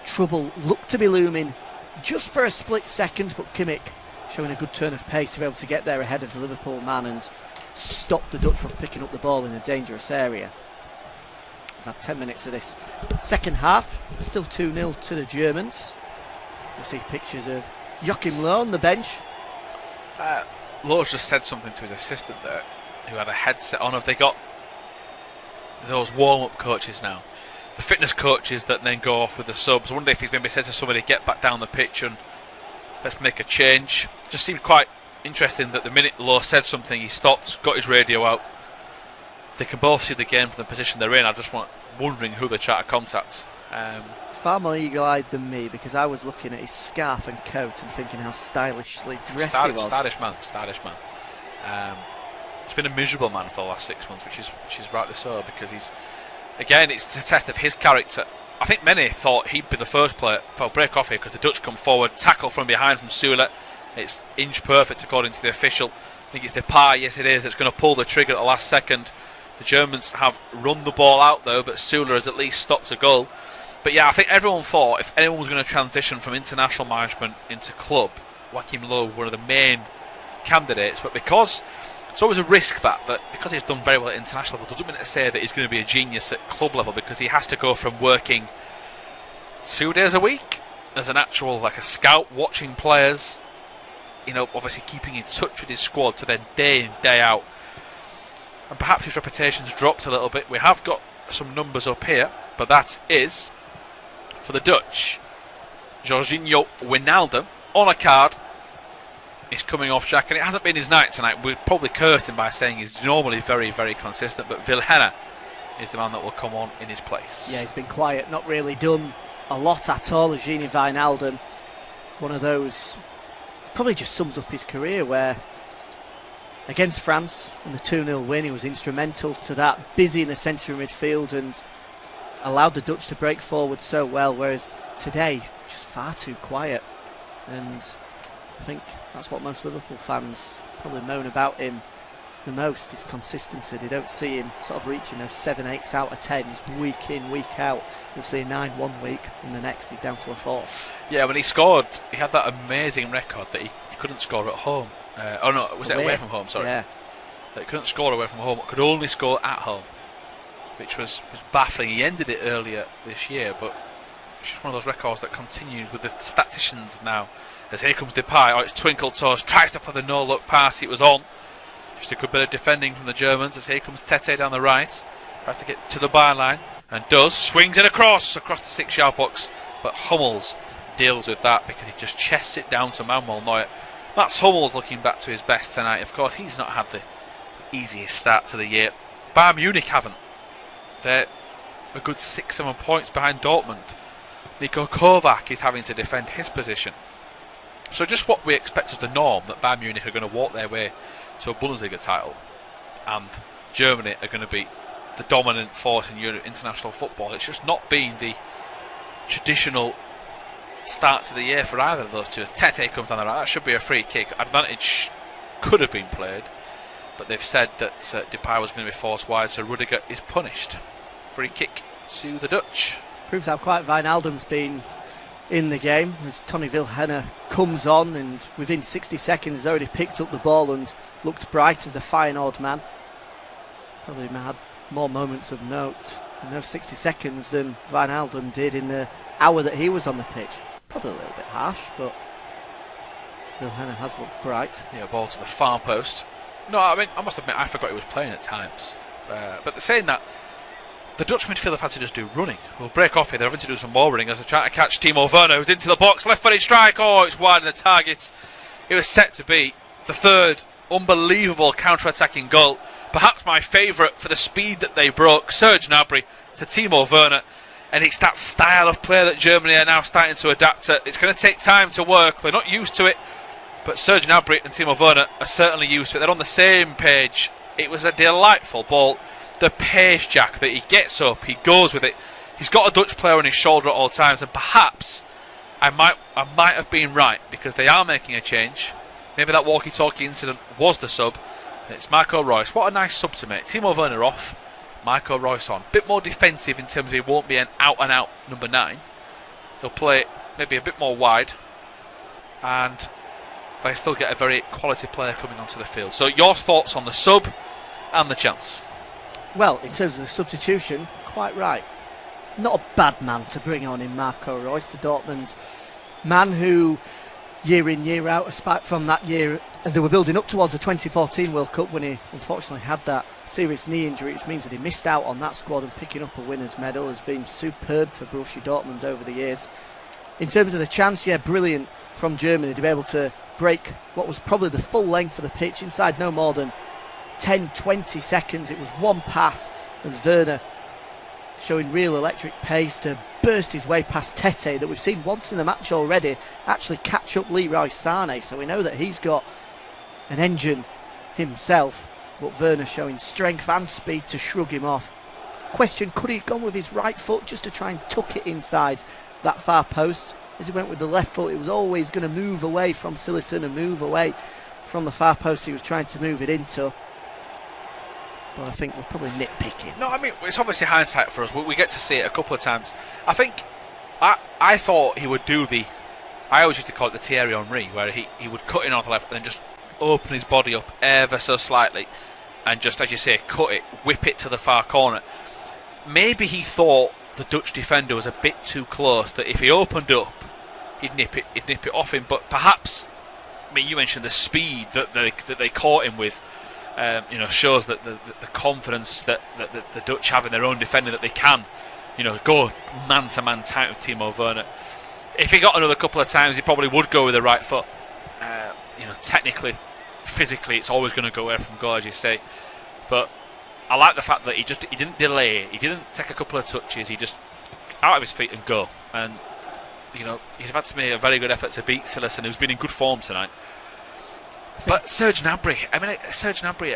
trouble looked to be looming just for a split second, but Kimmich showing a good turn of pace to be able to get there ahead of the Liverpool man and stop the Dutch from picking up the ball in a dangerous area. We've had 10 minutes of this second half, still 2-0 to the Germans. We'll see pictures of Joachim Löw on the bench. Löw just said something to his assistant there, who had a headset on. Have they got those warm-up coaches now? The fitness coaches that then go off with the subs. I wonder if he's maybe said to somebody, get back down the pitch and let's make a change. Just seemed quite interesting that the minute Löw said something, he stopped, got his radio out. They can both see the game from the position they're in. I just wondering who they try to contact. Far more eagle-eyed than me, because I was looking at his scarf and coat and thinking how stylishly dressed he was. Stylish man. He's been a miserable man for the last 6 months, which is rightly so, because he's, again, it's a test of his character. I think many thought he'd be the first player to break off here because the Dutch come forward, tackle from behind from Süle. It's inch perfect according to the official. I think it's Depay, yes it is, it's going to pull the trigger at the last second. The Germans have run the ball out though, but Süle has at least stopped a goal. But yeah, I think everyone thought if anyone was going to transition from international management into club, Joachim Löw, one of the main candidates. But because it's always a risk that because he's done very well at international level, doesn't mean to say that he's going to be a genius at club level, because he has to go from working 2 days a week as an actual, like a scout, watching players, obviously keeping in touch with his squad, to then day in, day out. And perhaps his reputation's dropped a little bit. We have got some numbers up here, but that is for the Dutch. Jorginho Wijnaldum on a card. He's coming off, Jack, and it hasn't been his night tonight. We'd probably cursed him by saying he's normally very, very consistent, but Vilhena is the man that will come on in his place. Yeah, he's been quiet, not really done a lot at all. Gini Wijnaldum, one of those, probably just sums up his career, where against France in the 2-0 win, he was instrumental to that, busy in the centre of midfield and allowed the Dutch to break forward so well, whereas today, just far too quiet. And I think that's what most Liverpool fans probably moan about him the most, his consistency. They don't see him sort of reaching those 7/8 out of 10s week in, week out. You'll see 9 1 week, and the next he's down to a 4. Yeah, when he scored, he had that amazing record that he couldn't score at home. Was it away from home? Sorry. Yeah. He couldn't score away from home, could only score at home, which was baffling. He ended it earlier this year, but it's just one of those records that continues with the statisticians now. As here comes Depay, it's twinkle toes, tries to play the no-look pass, it was on. Just a good bit of defending from the Germans, as here comes Tete down the right, tries to get to the byline, and does, swings it across the 6-yard box, but Hummels deals with that because he just chests it down to Manuel Neuer. Mats Hummels looking back to his best tonight. Of course, he's not had the easiest start to the year. Bayern Munich haven't. They're a good 6-7 points behind Dortmund. Niko Kovac is having to defend his position. So just what we expect as the norm, that Bayern Munich are going to walk their way to a Bundesliga title and Germany are going to be the dominant force in Europe international football. It's just not been the traditional start to the year for either of those two. As Tete comes down the right, that should be a free kick. Advantage could have been played, but they've said that Depay was going to be forced wide, so Rudiger is punished. Free kick to the Dutch. Proves how quiet Wijnaldum's been in the game as Tony Vilhena comes on, and within 60 seconds has already picked up the ball and looked bright as the Feyenoord man. Probably had more moments of note in those 60 seconds than Wijnaldum did in the hour that he was on the pitch. Probably a little bit harsh, but Vilhena has looked bright. Yeah, ball to the far post. No, I mean, I must admit, I forgot he was playing at times. But they're saying that the Dutch midfield have had to just do running. We'll break off here. They're having to do some more running as they're trying to catch Timo Werner, who's into the box. Left-footed strike. Oh, it's wide of the target. It was set to be the third unbelievable counter-attacking goal. Perhaps my favourite for the speed that they broke. Serge Gnabry to Timo Werner. And it's that style of play that Germany are now starting to adapt to. It's going to take time to work. They're not used to it. But Serge Gnabry and Timo Werner are certainly used to it. They're on the same page. It was a delightful ball. The pace, Jack, that he gets up, he goes with it. He's got a Dutch player on his shoulder at all times, and perhaps I might have been right, because they are making a change. Maybe that walkie-talkie incident was the sub. It's Marco Reus. What a nice sub to make. Timo Werner off, Marco Reus on. Bit more defensive in terms of he won't be an out-and-out number 9. They'll play maybe a bit more wide, and they still get a very quality player coming onto the field. So your thoughts on the sub and the chance? Well, in terms of the substitution, quite right. Not a bad man to bring on in Marco Reus, the Dortmund man who, year in, year out, apart from that year, as they were building up towards the 2014 World Cup when he unfortunately had that serious knee injury, which means that he missed out on that squad, and picking up a winner's medal has been superb for Borussia Dortmund over the years. In terms of the chance, yeah, brilliant from Germany to be able to break what was probably the full length of the pitch inside no more than 10-20 seconds. It was one pass, and Werner showing real electric pace to burst his way past Tete, that we've seen once in the match already actually catch up Leroy Sané, so we know that he's got an engine himself, but Werner showing strength and speed to shrug him off. Question, could he have gone with his right foot just to try and tuck it inside that far post? As he went with the left foot, it was always going to move away from Cillessen and move away from the far post he was trying to move it into. But I think we're probably nitpicking. No, I mean, it's obviously hindsight for us. We get to see it a couple of times. I think I thought he would do I always used to call it the Thierry Henry, where he would cut in on the left and then just open his body up ever so slightly and just, as you say, cut it, whip it to the far corner. Maybe he thought the Dutch defender was a bit too close, that if he opened up, he'd nip it off him. But perhaps, I mean, you mentioned the speed that they caught him with. Shows that the confidence that the Dutch have in their own defending, that they can, go man-to-man tight with Timo Werner. If he got another couple of times, he probably would go with the right foot. Technically, physically, it's always going to go away from goal, as you say. But I like the fact that he didn't delay, he didn't take a couple of touches, he just out of his feet and go. And he'd have had to make a very good effort to beat Cillessen, who's been in good form tonight. But Serge Gnabry,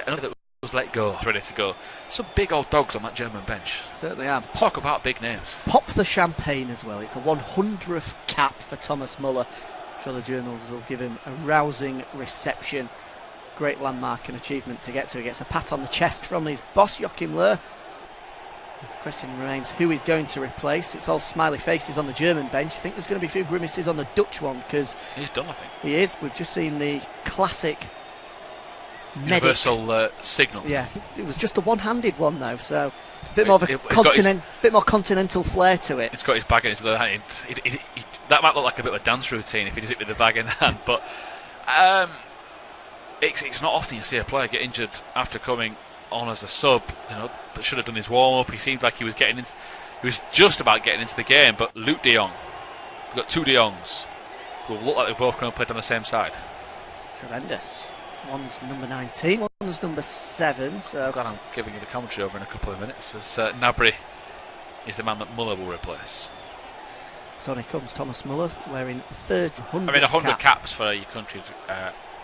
another that was let go, ready to go. Some big old dogs on that German bench. Certainly am. Talk about big names. Pop the champagne as well. It's a 100th cap for Thomas Muller. I'm sure the journals will give him a rousing reception. Great landmark and achievement to get to. He gets a pat on the chest from his boss, Joachim Löw. The question remains who he's going to replace. It's all smiley faces on the German bench. I think there's going to be a few grimaces on the Dutch one, because he's done, I think. He is. We've just seen the classic universal signal. Yeah, it was just a one-handed one though, so a bit more of a bit more continental flair to it. He's got his bag in his other hand. That might look like a bit of a dance routine if he does it with the bag in the hand, but it's not often you see a player get injured after coming on as a sub. But should have done his warm-up. He seemed like he was just about getting into the game, but Luc de Jong We've got two De Jongs who look like they've both going to play on the same side. Tremendous. One's number 19, one's number 7. So I'm glad I'm giving you the commentary over in a couple of minutes, as Gnabry is the man that Muller will replace. So on he comes, Thomas Muller, wearing 100 caps for your country is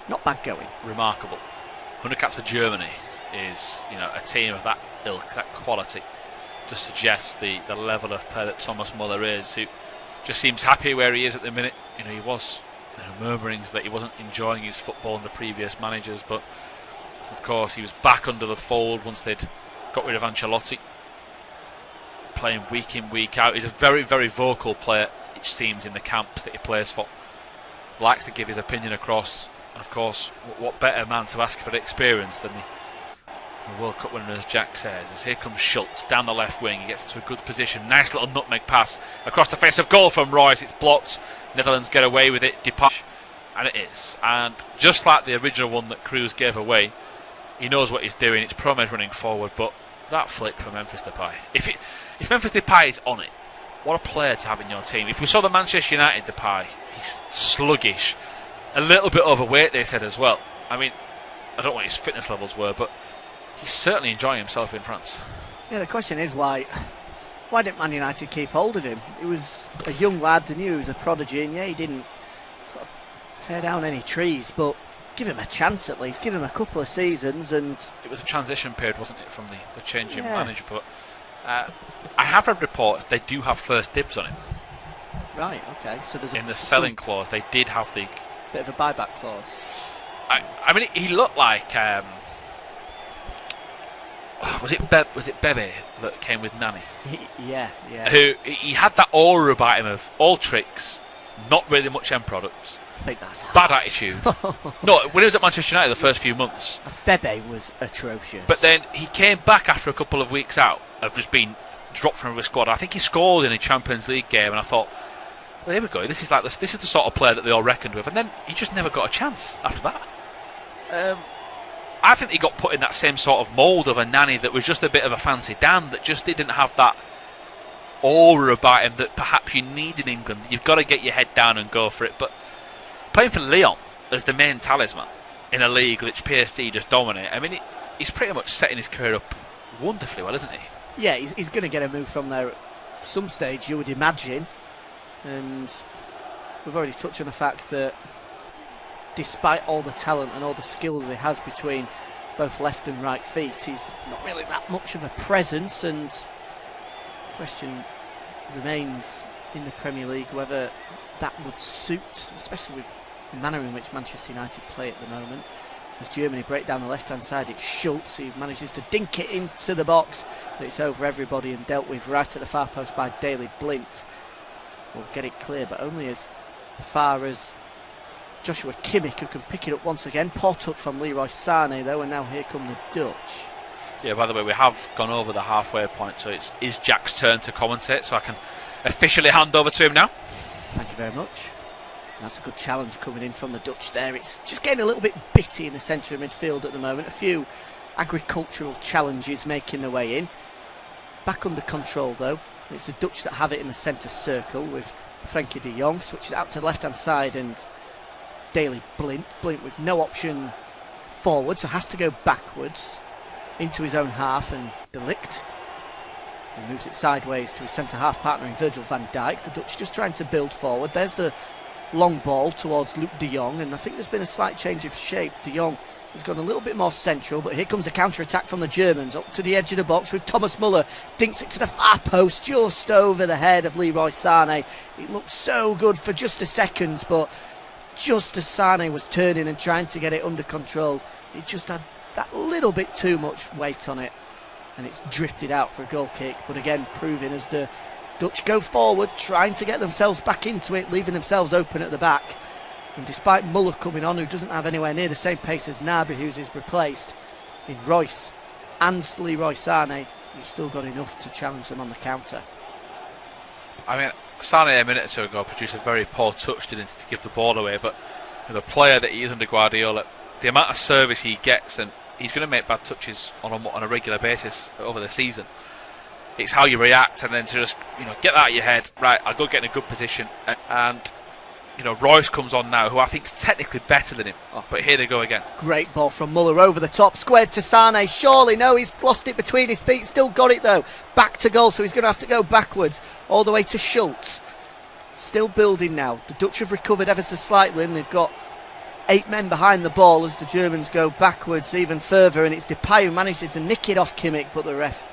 not bad going. Remarkable. 100 caps for Germany is, a team of that ilk, that quality. Just suggests the level of player that Thomas Muller is, who just seems happy where he is at the minute. He was murmurings that he wasn't enjoying his football under previous managers, but of course he was back under the fold once they'd got rid of Ancelotti, playing week in, week out. He's a very, very vocal player, it seems, in the camps that he plays for. Likes to give his opinion across, and of course, what better man to ask for experience than the World Cup winner, as Jack says. As here comes Schultz down the left wing, he gets into a good position. Nice little nutmeg pass across the face of goal from Royce. It's blocked. Netherlands get away with it. Depart, and it is. And just like the original one that Cruz gave away, he knows what he's doing. It's Promes running forward, but that flick from Memphis Depay. If Memphis Depay is on it, what a player to have in your team. If we saw the Manchester United Depay, he's sluggish, a little bit overweight, they said as well. I mean, I don't know what his fitness levels were, but he's certainly enjoying himself in France. Yeah, the question is why didn't Man United keep hold of him? He was a young lad, and he was a prodigy, and he didn't sort of tear down any trees, but give him a chance at least, give him a couple of seasons. And it was a transition period, wasn't it, from the change in manager, but I have read reports they do have first dibs on him. Right, okay, so there's in the selling clause they did have the bit of a buyback clause. I mean, he looked like was it Bebe that came with Nani? Yeah. Who he had that aura about him of all tricks, not really much end products. I think that's bad attitude. No, when he was at Manchester United the first few months, Bebe was atrocious. But then he came back after a couple of weeks out of just being dropped from the squad. I think he scored in a Champions League game, and I thought, well, here we go. This is the sort of player that they all reckoned with, and then he just never got a chance after that. I think he got put in that same sort of mould of a Nani that was just a bit of a fancy Dan, that just didn't have that aura about him that perhaps you need in England. You've got to get your head down and go for it. But playing for Lyon as the main talisman in a league which PSG just dominate, I mean, he's pretty much setting his career up wonderfully well, isn't he? Yeah, he's going to get a move from there at some stage, you would imagine. And we've already touched on the fact that despite all the talent and all the skill that he has between both left and right feet, he's not really that much of a presence, and the question remains in the Premier League whether that would suit, especially with the manner in which Manchester United play at the moment. As Germany break down the left-hand side, it's Schultz who manages to dink it into the box, but it's over everybody and dealt with right at the far post by Daley Blind. Will get it clear, but only as far as Joshua Kimmich, who can pick it up once again. Poor touch from Leroy Sané though, and now here come the Dutch. Yeah, by the way, we have gone over the halfway point, so it is Jack's turn to commentate, so I can officially hand over to him now. Thank you very much. And that's a good challenge coming in from the Dutch there. It's just getting a little bit bitty in the centre of midfield at the moment. A few agricultural challenges making their way in. Back under control though. It's the Dutch that have it in the centre circle with Frankie de Jong switching out to the left hand side, and Daley Blind with no option forward, so has to go backwards into his own half, and De Ligt, he moves it sideways to his centre half partner in Virgil van Dijk. The Dutch just trying to build forward. There's the long ball towards Luc de Jong, and I think there's been a slight change of shape. De Jong has gone a little bit more central, but here comes a counter-attack from the Germans up to the edge of the box with Thomas Muller. Dinks it to the far post, just over the head of Leroy Sané. It looked so good for just a second, but just as Sané was turning and trying to get it under control, it just had that little bit too much weight on it, and it's drifted out for a goal kick. But again, proving as the Dutch go forward, trying to get themselves back into it, leaving themselves open at the back. And despite Muller coming on, who doesn't have anywhere near the same pace as Gnabry, who's his replaced in Royce and Leroy Sané, he's still got enough to challenge them on the counter. I mean, Sané a minute or two ago produced a very poor touch, didn't he, to give the ball away, but the player that he is under Guardiola, the amount of service he gets, and he's going to make bad touches on a regular basis over the season. It's how you react, and then to just get that out of your head. Right, I'll go get in a good position, and Royce comes on now, who I think is technically better than him. But here they go again. Great ball from Muller over the top, squared to Sane. Surely, no, he's lost it between his feet. Still got it though. Back to goal, so he's going to have to go backwards all the way to Schultz. Still building now. The Dutch have recovered ever so slightly, and they've got 8 men behind the ball as the Germans go backwards even further, and it's Depay who manages to nick it off Kimmich, but the ref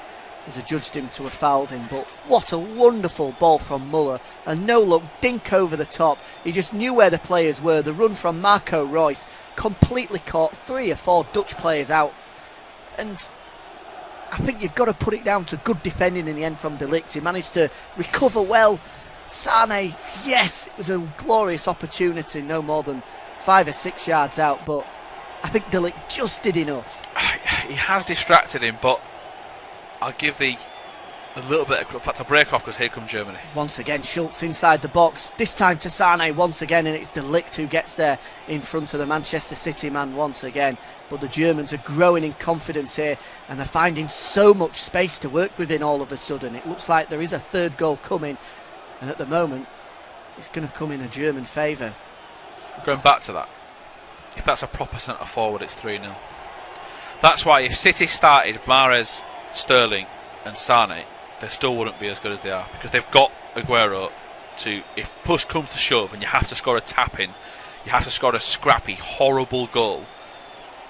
has adjudged him to have fouled him. But what a wonderful ball from Muller. A no-look dink over the top. He just knew where the players were. The run from Marco Reus completely caught 3 or 4 Dutch players out. And I think you've got to put it down to good defending in the end from De Ligt. He managed to recover well. Sane, yes, it was a glorious opportunity, no more than 5 or 6 yards out, but I think De Ligt just did enough. He has distracted him, but I'll give a little bit of, in fact, a break off, because here comes Germany. Once again, Schultz inside the box, this time to Sane once again, and it's De Ligt who gets there in front of the Manchester City man once again. But the Germans are growing in confidence here, and they're finding so much space to work within all of a sudden. It looks like there is a third goal coming, and at the moment, it's going to come in a German favour. Going back to that, if that's a proper centre forward, it's 3-0. That's why if City started Mahrez, Sterling and Sane, they still wouldn't be as good as they are, because they've got Aguero to, if push comes to shove and you have to score a tap in, you have to score a scrappy, horrible goal,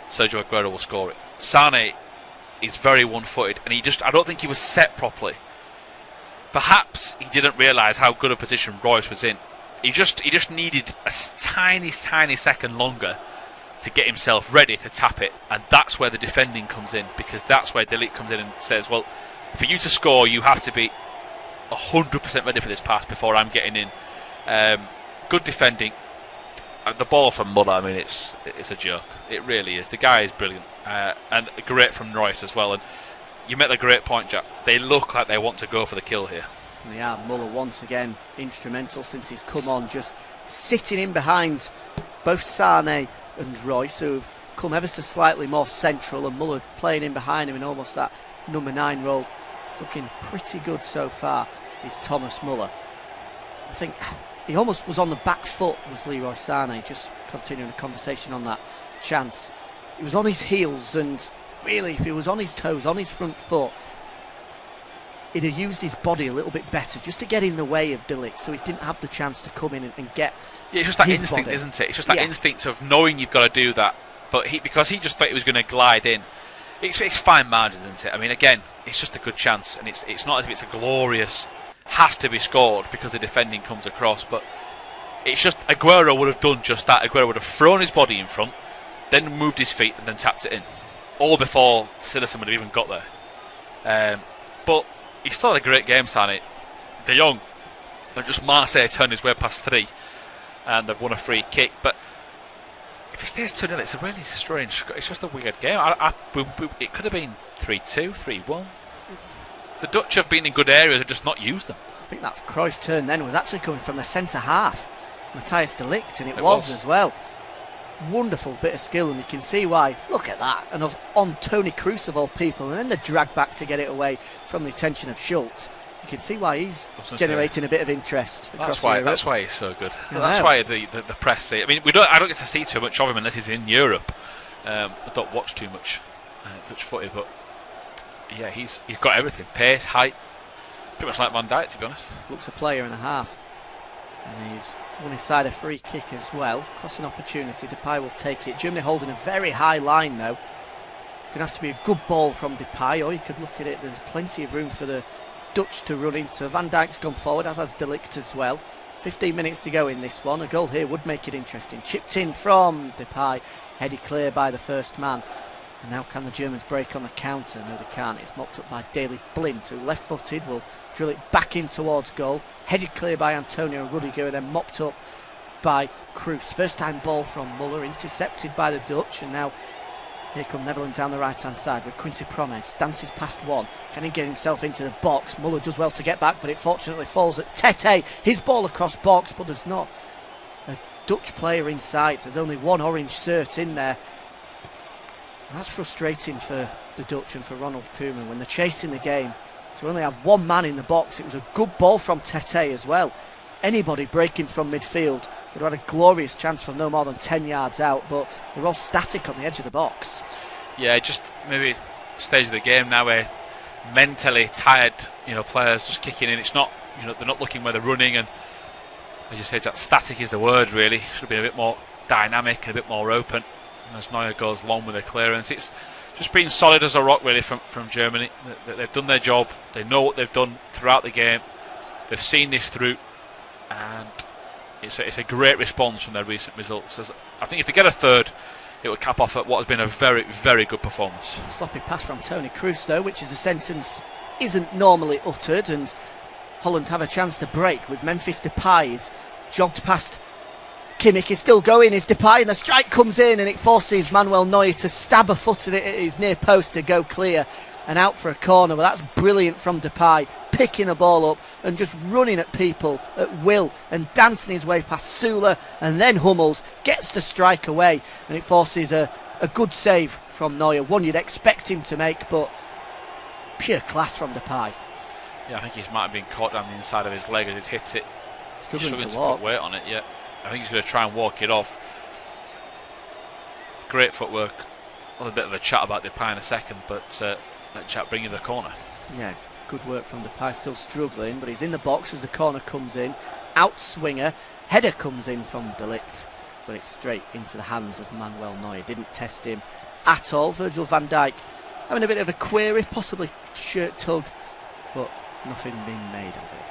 Sergio Aguero will score it. Sane is very one-footed, and I don't think he was set properly. Perhaps he didn't realise how good a position Royce was in. He just needed a tiny second longer to get himself ready to tap it, and that's where the defending comes in, because that's where De Ligt comes in and says, well, for you to score, you have to be 100% ready for this pass before I'm getting in. Good defending. The ball from Muller, I mean, it's a joke. It really is. The guy is brilliant, and great from Royce as well. And you make a great point, Jack. They look like they want to go for the kill here. Yeah, Muller once again instrumental since he's come on, just sitting in behind both Sane and Royce, who have come ever so slightly more central, and Muller playing in behind him in almost that number 9 role. It's looking pretty good so far, is Thomas Muller. I think he almost was on the back foot, was Leroy Sane, just continuing the conversation on that chance. He was on his heels, and really if he was on his toes, on his front foot, he'd have used his body a little bit better just to get in the way of De Ligt, so he didn't have the chance to come in and get. Yeah, it's just that instinct, body. Isn't it? It's just that instinct of knowing you've got to do that. But because he just thought he was going to glide in. It's fine margins, isn't it? I mean, again, it's just a good chance, and it's not as if it's a glorious has to be scored because the defending comes across. But it's just Aguero would have done just that. Aguero would have thrown his body in front, then moved his feet, and then tapped it in, all before Silerson would have even got there. But he's still had a great game, Sane. De Jong, and just Marseille turned his way past 3, and they've won a free kick. But if it stays 2-0, it's a really strange. It's just a weird game. It could have been 3-2, 3-1. The Dutch have been in good areas and just not used them. I think that Cruyff turn then was actually coming from the centre half, Matthias de Ligt, and it was as well. Wonderful bit of skill, and you can see why. Look at that, and on Tony Kroos of all people, and then the drag back to get it away from the attention of Schultz. You can see why he's generating a bit of interest. That's why he's so good. That's why the press see. I mean, I don't get to see too much of him unless he's in Europe. I don't watch too much Dutch footy, but yeah, he's got everything: pace, height, pretty much like Van Dijk, to be honest. Looks a player and a half, and he's won inside a free kick as well. Crossing opportunity, Depay will take it. Germany holding a very high line though. It's going to have to be a good ball from Depay, or you could look at it, there's plenty of room for the Dutch to run into. Van Dijk's gone forward, as has De Ligt as well. 15 minutes to go in this one. A goal here would make it interesting. Chipped in from Depay, headed clear by the first man. And now can the Germans break on the counter? No, they can't. It's mopped up by Daley Blind, who left-footed will drill it back in towards goal. Headed clear by Antonio Rudiger, and then mopped up by Kroos. First time ball from Muller, intercepted by the Dutch, and now here come Netherlands down the right-hand side with Quincy Promes. Dances past one. Can he get himself into the box? Muller does well to get back, but it fortunately falls at Tete. His ball across box, but there's not a Dutch player inside. There's only one orange cert in there. And that's frustrating for the Dutch and for Ronald Koeman when they're chasing the game. to only have one man in the box. It was a good ball from Tete as well. Anybody breaking from midfield would have had a glorious chance from no more than 10 yards out, but they're all static on the edge of the box. Yeah, just maybe stage of the game now where mentally tired, players just kicking in. It's not, they're not looking where they're running, and as you said, that static is the word really. Should have been a bit more dynamic and a bit more open. And as Neuer goes long with the clearance, it's just been solid as a rock really from Germany. They've done their job. They know what they've done throughout the game. They've seen this through, and it's a great response from their recent results. As I think if they get a third, it would cap off at what has been a very, very good performance. Sloppy pass from Toni Kroos though, which is a sentence isn't normally uttered, and Holland have a chance to break with Memphis Depay's jogged past Kimmich. Is still going, is Depay, and the strike comes in and it forces Manuel Neuer to stab a foot at it at his near post to go clear and out for a corner. Well, that's brilliant from Depay, picking the ball up and just running at people at will and dancing his way past Süle, and then Hummels gets the strike away, and it forces a good save from Neuer, one you'd expect him to make, but pure class from Depay. Yeah, I think he might have been caught down the inside of his leg as it hits it. Struggling to put weight on it, yeah. I think he's going to try and walk it off. Great footwork. We'll have a bit of a chat about Depay in a second, but let chat bring you the corner. Yeah, good work from Depay, still struggling, but he's in the box as the corner comes in. Outswinger, header comes in from De Ligt, but it's straight into the hands of Manuel Neuer. Didn't test him at all. Virgil van Dijk having a bit of a query, possibly shirt tug, but nothing being made of it.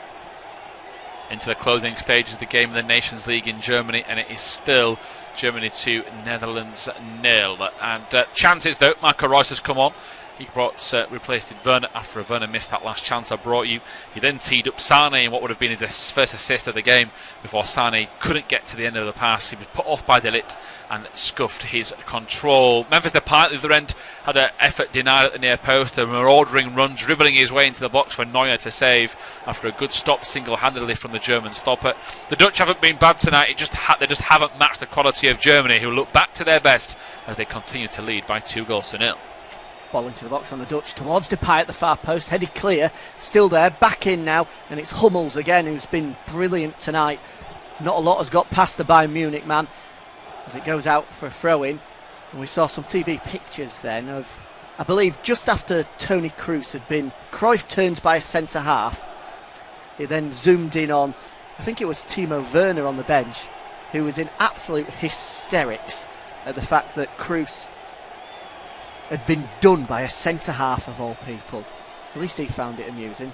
Into the closing stages of the game of the Nations League in Germany, and it is still Germany 2, Netherlands 0. And chances though, Marco Reus has come on. He replaced Werner after Werner missed that last chance I brought you. He then teed up Sane in what would have been his first assist of the game before Sane couldn't get to the end of the pass. He was put off by De Ligt and scuffed his control. Memphis Depay at the other end had an effort denied at the near post. A marauding run, dribbling his way into the box for Neuer to save after a good stop single-handedly from the German stopper. The Dutch haven't been bad tonight. They just haven't matched the quality of Germany, who look back to their best as they continue to lead by 2-0. Ball into the box from the Dutch towards Depay at the far post, headed clear, still there, back in now, and it's Hummels again who's been brilliant tonight. Not a lot has got past the Bayern Munich man as it goes out for a throw-in, and we saw some TV pictures then of, I believe just after Toni Kroos had been Cruyff turned by a centre-half, he then zoomed in on, I think it was Timo Werner on the bench, who was in absolute hysterics at the fact that Kroos had been done by a centre-half of all people. At least he found it amusing.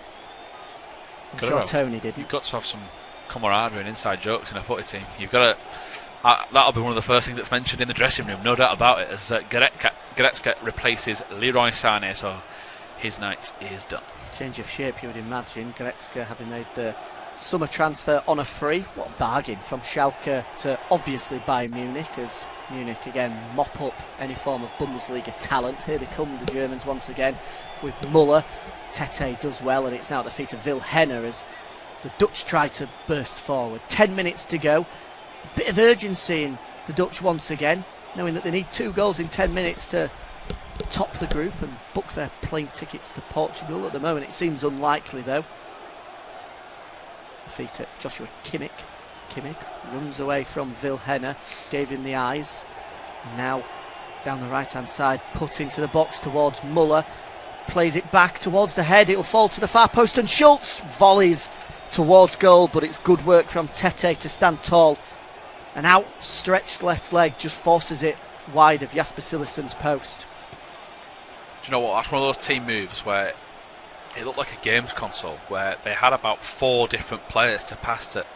I'm sure Tony didn't. You've got to have some camaraderie and inside jokes in a footy team. You've got to. That'll be one of the first things that's mentioned in the dressing room, no doubt about it, as Goretzka replaces Leroy Sané, so his night is done. Change of shape, you would imagine. Goretzka having made the summer transfer on a free. What a bargain from Schalke to obviously Bayern Munich, as Munich again mop up any form of Bundesliga talent. Here they come, the Germans once again with Müller. Tete does well, and it's now at the feet of Wilhelmer as the Dutch try to burst forward. 10 minutes to go. A bit of urgency in the Dutch once again, knowing that they need 2 goals in 10 minutes to top the group and book their plane tickets to Portugal. At the moment it seems unlikely though. The feet at Joshua Kimmich. Kimmich runs away from Wilhelmer, gave him the eyes, and now down the right hand side, put into the box towards Müller, plays it back towards the head, it'll fall to the far post, and Schultz volleys towards goal, but it's good work from Tete to stand tall. An outstretched left leg just forces it wide of Jasper Cillesen's post. Do you know what, that's one of those team moves where it looked like a games console, where they had about 4 different players to pass to,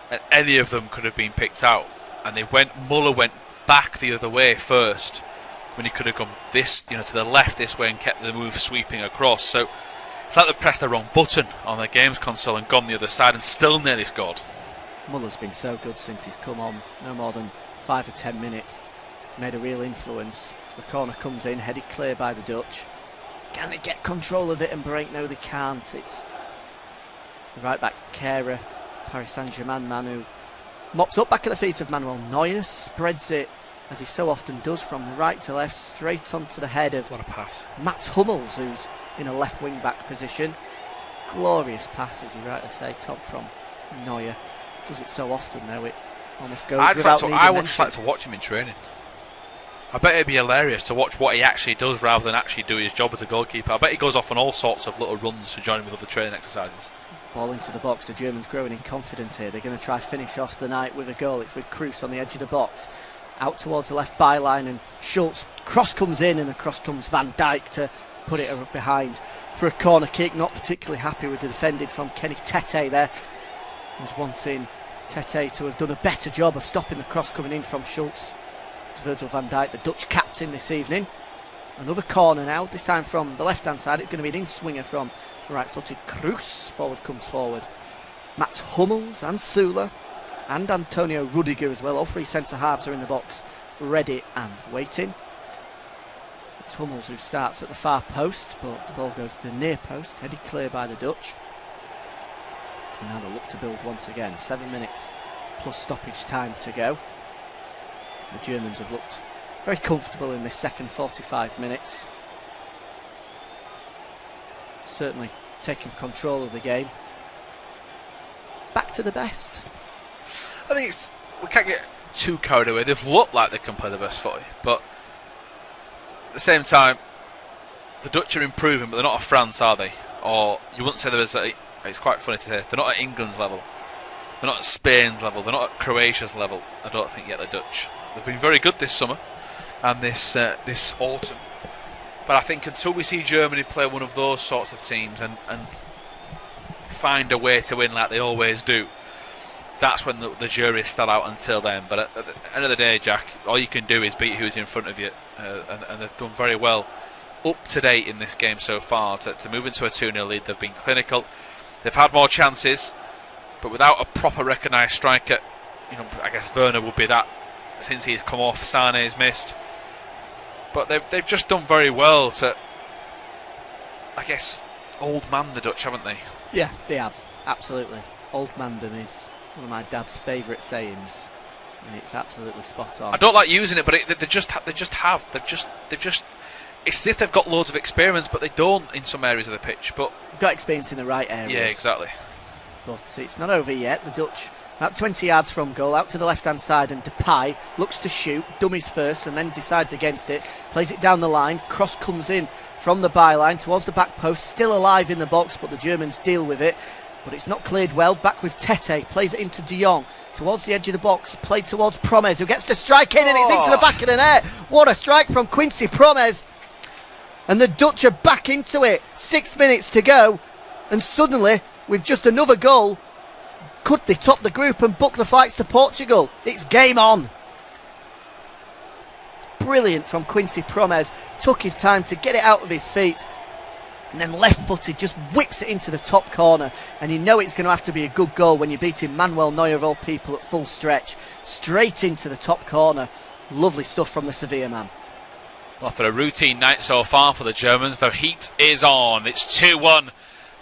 and any of them could have been picked out, and Müller went back the other way first when he could have gone this, to the left this way and kept the move sweeping across. So it's like they pressed the wrong button on their games console and gone the other side and still nearly scored. Muller's been so good since he's come on, no more than 5 or 10 minutes, made a real influence. So the corner comes in, headed clear by the Dutch. Can they get control of it and break? No, they can't. It's the right back Kehrer, Paris Saint-Germain man, who mops up back at the feet of Manuel Neuer, spreads it as he so often does, from right to left, straight onto the head of What a pass. Mats Hummels, who's in a left wing back position. Glorious pass, as you rightly say, Tom, from Neuer. Does it so often though, it almost goes without needing I would just mention. like to watch him in training. I bet it'd be hilarious to watch what he actually does rather than actually do his job as a goalkeeper. I bet he goes off on all sorts of little runs to join in with other training exercises. Ball into the box, the Germans growing in confidence here. They're going to try finish off the night with a goal. It's with Kroos on the edge of the box. Out towards the left byline, and Schultz. Cross comes in, and across comes Van Dijk to put it behind for a corner kick. Not particularly happy with the defending from Kenny Tete there. Was wanting Tete to have done a better job of stopping the cross coming in from Schultz. It's Virgil van Dijk, the Dutch captain this evening. Another corner now, this time from the left-hand side. It's going to be an in-swinger from right-footed Kroos. Forward comes forward Mats Hummels and Sula and Antonio Rudiger as well. All three centre-halves are in the box, ready and waiting. It's Hummels who starts at the far post, but the ball goes to the near post, headed clear by the Dutch. And now they'll look to build once again. 7 minutes plus stoppage time to go. The Germans have looked very comfortable in this second 45 minutes. Certainly taking control of the game. Back to the best. I think we can't get too carried away. They've looked like they can play the best footy, but at the same time, the Dutch are improving, but they're not a France, are they? Or you wouldn't say there was. It's quite funny to say they're not at England's level. They're not at Spain's level. They're not at Croatia's level. I don't think yet, the Dutch. They've been very good this summer and this autumn. But I think until we see Germany play one of those sorts of teams and find a way to win like they always do, that's when the jury is still out until then. But at the end of the day, Jack, all you can do is beat who's in front of you. And they've done very well up to date in this game so far to move into a 2-0 lead. They've been clinical. They've had more chances, but without a proper recognised striker, I guess Werner would be that since he's come off. Sane's missed, but they've just done very well to, I guess, old man the Dutch, haven't they? Yeah, they have, absolutely. Old mandem is one of my dad's favourite sayings, and it's absolutely spot on. I don't like using it, but they just have. It's as if they've got loads of experience, but they don't in some areas of the pitch. But they've got experience in the right areas. Yeah, exactly. But it's not over yet. The Dutch about 20 yards from goal, out to the left-hand side, and Depay looks to shoot, dummies first, and then decides against it, plays it down the line. Cross comes in from the byline towards the back post, still alive in the box, but the Germans deal with it. But it's not cleared well. Back with Tete, plays it into De Jong towards the edge of the box, played towards Promes, who gets to strike in, and it's into the back of the net. What a strike from Quincy Promes! And the Dutch are back into it. 6 minutes to go, and suddenly, with just another goal, could they top the group and book the flights to Portugal? It's game on. Brilliant from Quincy Promes. Took his time to get it out of his feet, and then left-footed just whips it into the top corner. And you know it's going to have to be a good goal when you're beating Manuel Neuer of all people at full stretch. Straight into the top corner. Lovely stuff from the Sevilla man. Well, after a routine night so far for the Germans, their heat is on. It's 2-1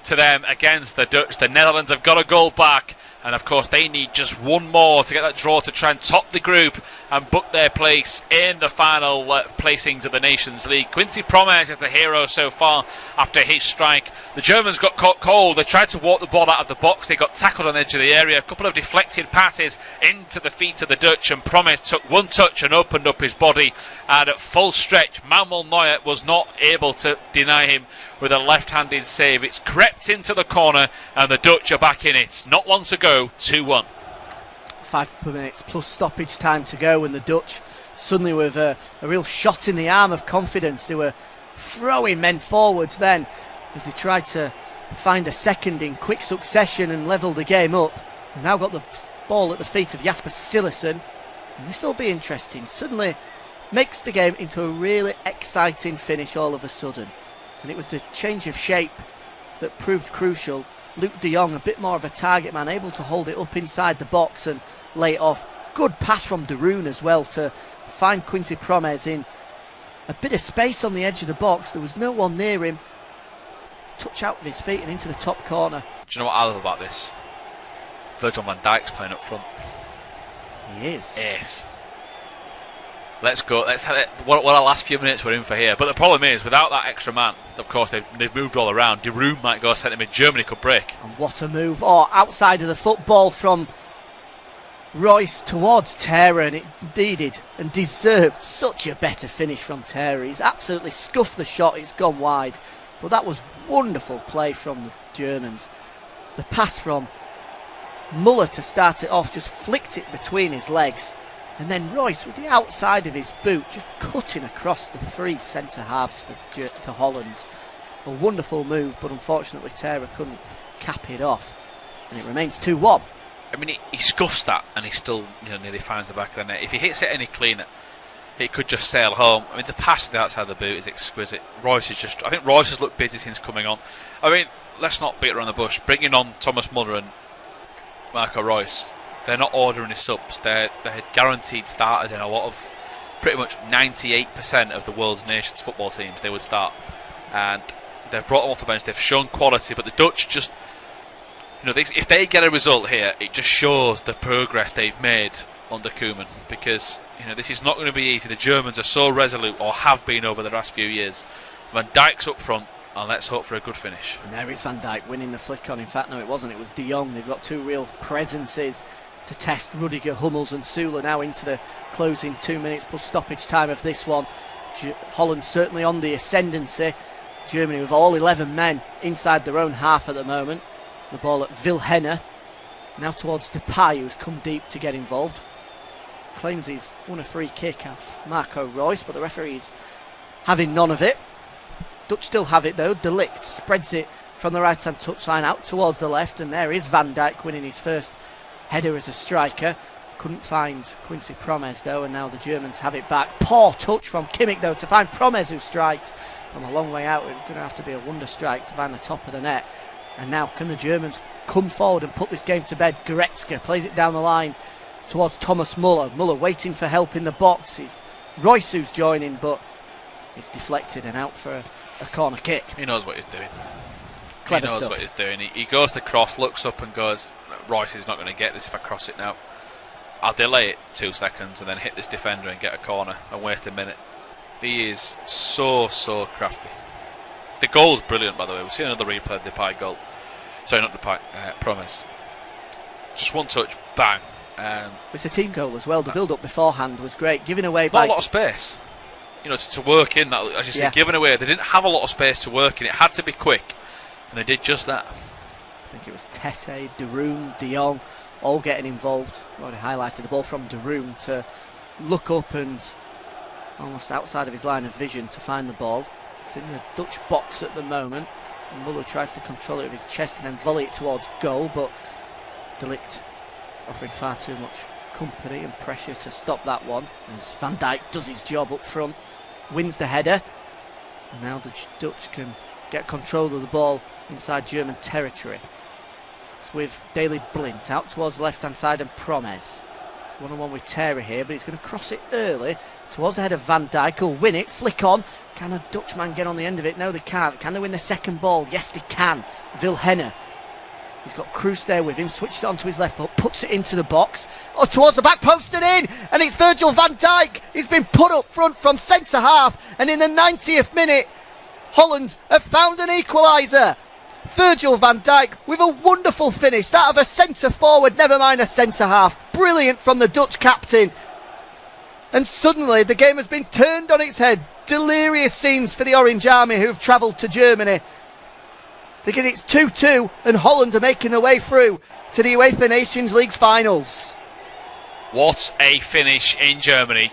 to them against the Dutch. The Netherlands have got a goal back, and of course they need just one more to get that draw to try and top the group and book their place in the final placings of the Nations League. Quincy Promes is the hero so far after his strike. The Germans got caught cold. They tried to walk the ball out of the box. They got tackled on the edge of the area. A couple of deflected passes into the feet of the Dutch, and Promes took one touch and opened up his body. And at full stretch, Manuel Neuer was not able to deny him with a left-handed save. It's crept into the corner, and the Dutch are back in it. Not long to go, 2-1. 5 minutes plus stoppage time to go, and the Dutch suddenly with a real shot in the arm of confidence. They were throwing men forwards then as they tried to find a second in quick succession and level the game up. They've now got the ball at the feet of Jasper Cillessen, and this will be interesting. Suddenly makes the game into a really exciting finish all of a sudden, and it was the change of shape that proved crucial. Luke de Jong, a bit more of a target man, able to hold it up inside the box and lay it off. Good pass from De Roon as well to find Quincy Promes in a bit of space on the edge of the box. There was no one near him. Touch out with his feet and into the top corner. Do you know what I love about this? Virgil van Dijk's playing up front. He is. Yes. let's go. What our last few minutes we're in for here. But the problem is, without that extra man, of course, they've moved all around. De Roon might go centre mid. Germany could break. And what a move. Outside of the football from Royce towards Terra, and it needed and deserved such a better finish from Terra. He's absolutely scuffed the shot. It's gone wide. But that was wonderful play from the Germans. The pass from Muller to start it off just flicked it between his legs. And then Royce, with the outside of his boot, just cutting across the three centre-halves for Holland. A wonderful move, but unfortunately Terra couldn't cap it off. And it remains 2-1. I mean, he scuffs that, and he still nearly finds the back of the net. If he hits it any cleaner, it could just sail home. I mean, the pass to the outside of the boot is exquisite. I think Royce has looked busy since coming on. I mean, let's not beat around the bush. Bringing on Thomas Muller and Marco Reus, they're not ordering his subs. They're guaranteed starters in a lot of, pretty much 98% of the world's nations football teams they would start. And they've brought them off the bench. They've shown quality, but the Dutch just, if they get a result here, it just shows the progress they've made under Koeman, because this is not going to be easy. The Germans are so resolute, or have been over the last few years. Van Dijk's up front, and let's hope for a good finish. And there is Van Dijk winning the flick on. In fact, no, it wasn't. It was De Jong. They've got two real presences to test Rudiger, Hummels and Süle now into the closing 2 minutes plus stoppage time of this one. Holland certainly on the ascendancy. Germany with all 11 men inside their own half at the moment. The ball at Vilhena. Now towards Depay, who's come deep to get involved. Claims he's won a free kick off Marco Reus, but the referee's having none of it. Dutch still have it though. De Ligt spreads it from the right hand touchline out towards the left, and there is Van Dijk winning his first header as a striker. Couldn't find Quincy Promes though, and now the Germans have it back. Poor touch from Kimmich though to find Promes, who strikes from a long way out. It's going to have to be a wonder strike to find the top of the net. And now can the Germans come forward and put this game to bed? Goretzka plays it down the line towards Thomas Muller. Muller waiting for help in the box. It's Royce who's joining, but it's deflected and out for a corner kick. He knows what he's doing. Clever he knows stuff. what he's doing. He goes to cross, looks up and goes, Royce is not going to get this if I cross it now. I'll delay it 2 seconds and then hit this defender and get a corner and waste a minute. He is so crafty. The goal's brilliant, by the way. We've seen another replay of the Depay goal. Sorry, not Depay, Promes. Just one touch, bang. It's a team goal as well. The build-up beforehand was great. Giving away not by a lot of space. To work in that, as you say, given away. They didn't have a lot of space to work in. It had to be quick, and they did just that. I think it was Tete, De Roon, De Jong, all getting involved. Already highlighted the ball from De Roon to look up and almost outside of his line of vision to find the ball. It's in the Dutch box at the moment. And Muller tries to control it with his chest and then volley it towards goal, but De Ligt offering far too much company and pressure to stop that one, as Van Dijk does his job up front, wins the header, and now the Dutch can get control of the ball inside German territory. It's with Daley Blind out towards the left hand side and Promes. One-on-one with Terry here, but he's going to cross it early towards the head of Van Dijk. He'll win it, flick on. Can a Dutchman get on the end of it? No, they can't. Can they win the second ball? Yes, they can. Vilhena. He's got Kroos there with him, switched it onto his left foot, puts it into the box, towards the back post and in, and it's Virgil van Dijk. He's been put up front from centre half, and in the 90th minute, Holland have found an equaliser. Virgil van Dijk with a wonderful finish, that of a centre forward, never mind a centre half. Brilliant from the Dutch captain. And suddenly the game has been turned on its head. Delirious scenes for the Orange Army who've travelled to Germany, because it's 2-2 and Holland are making their way through to the UEFA Nations League's finals. What a finish in Germany.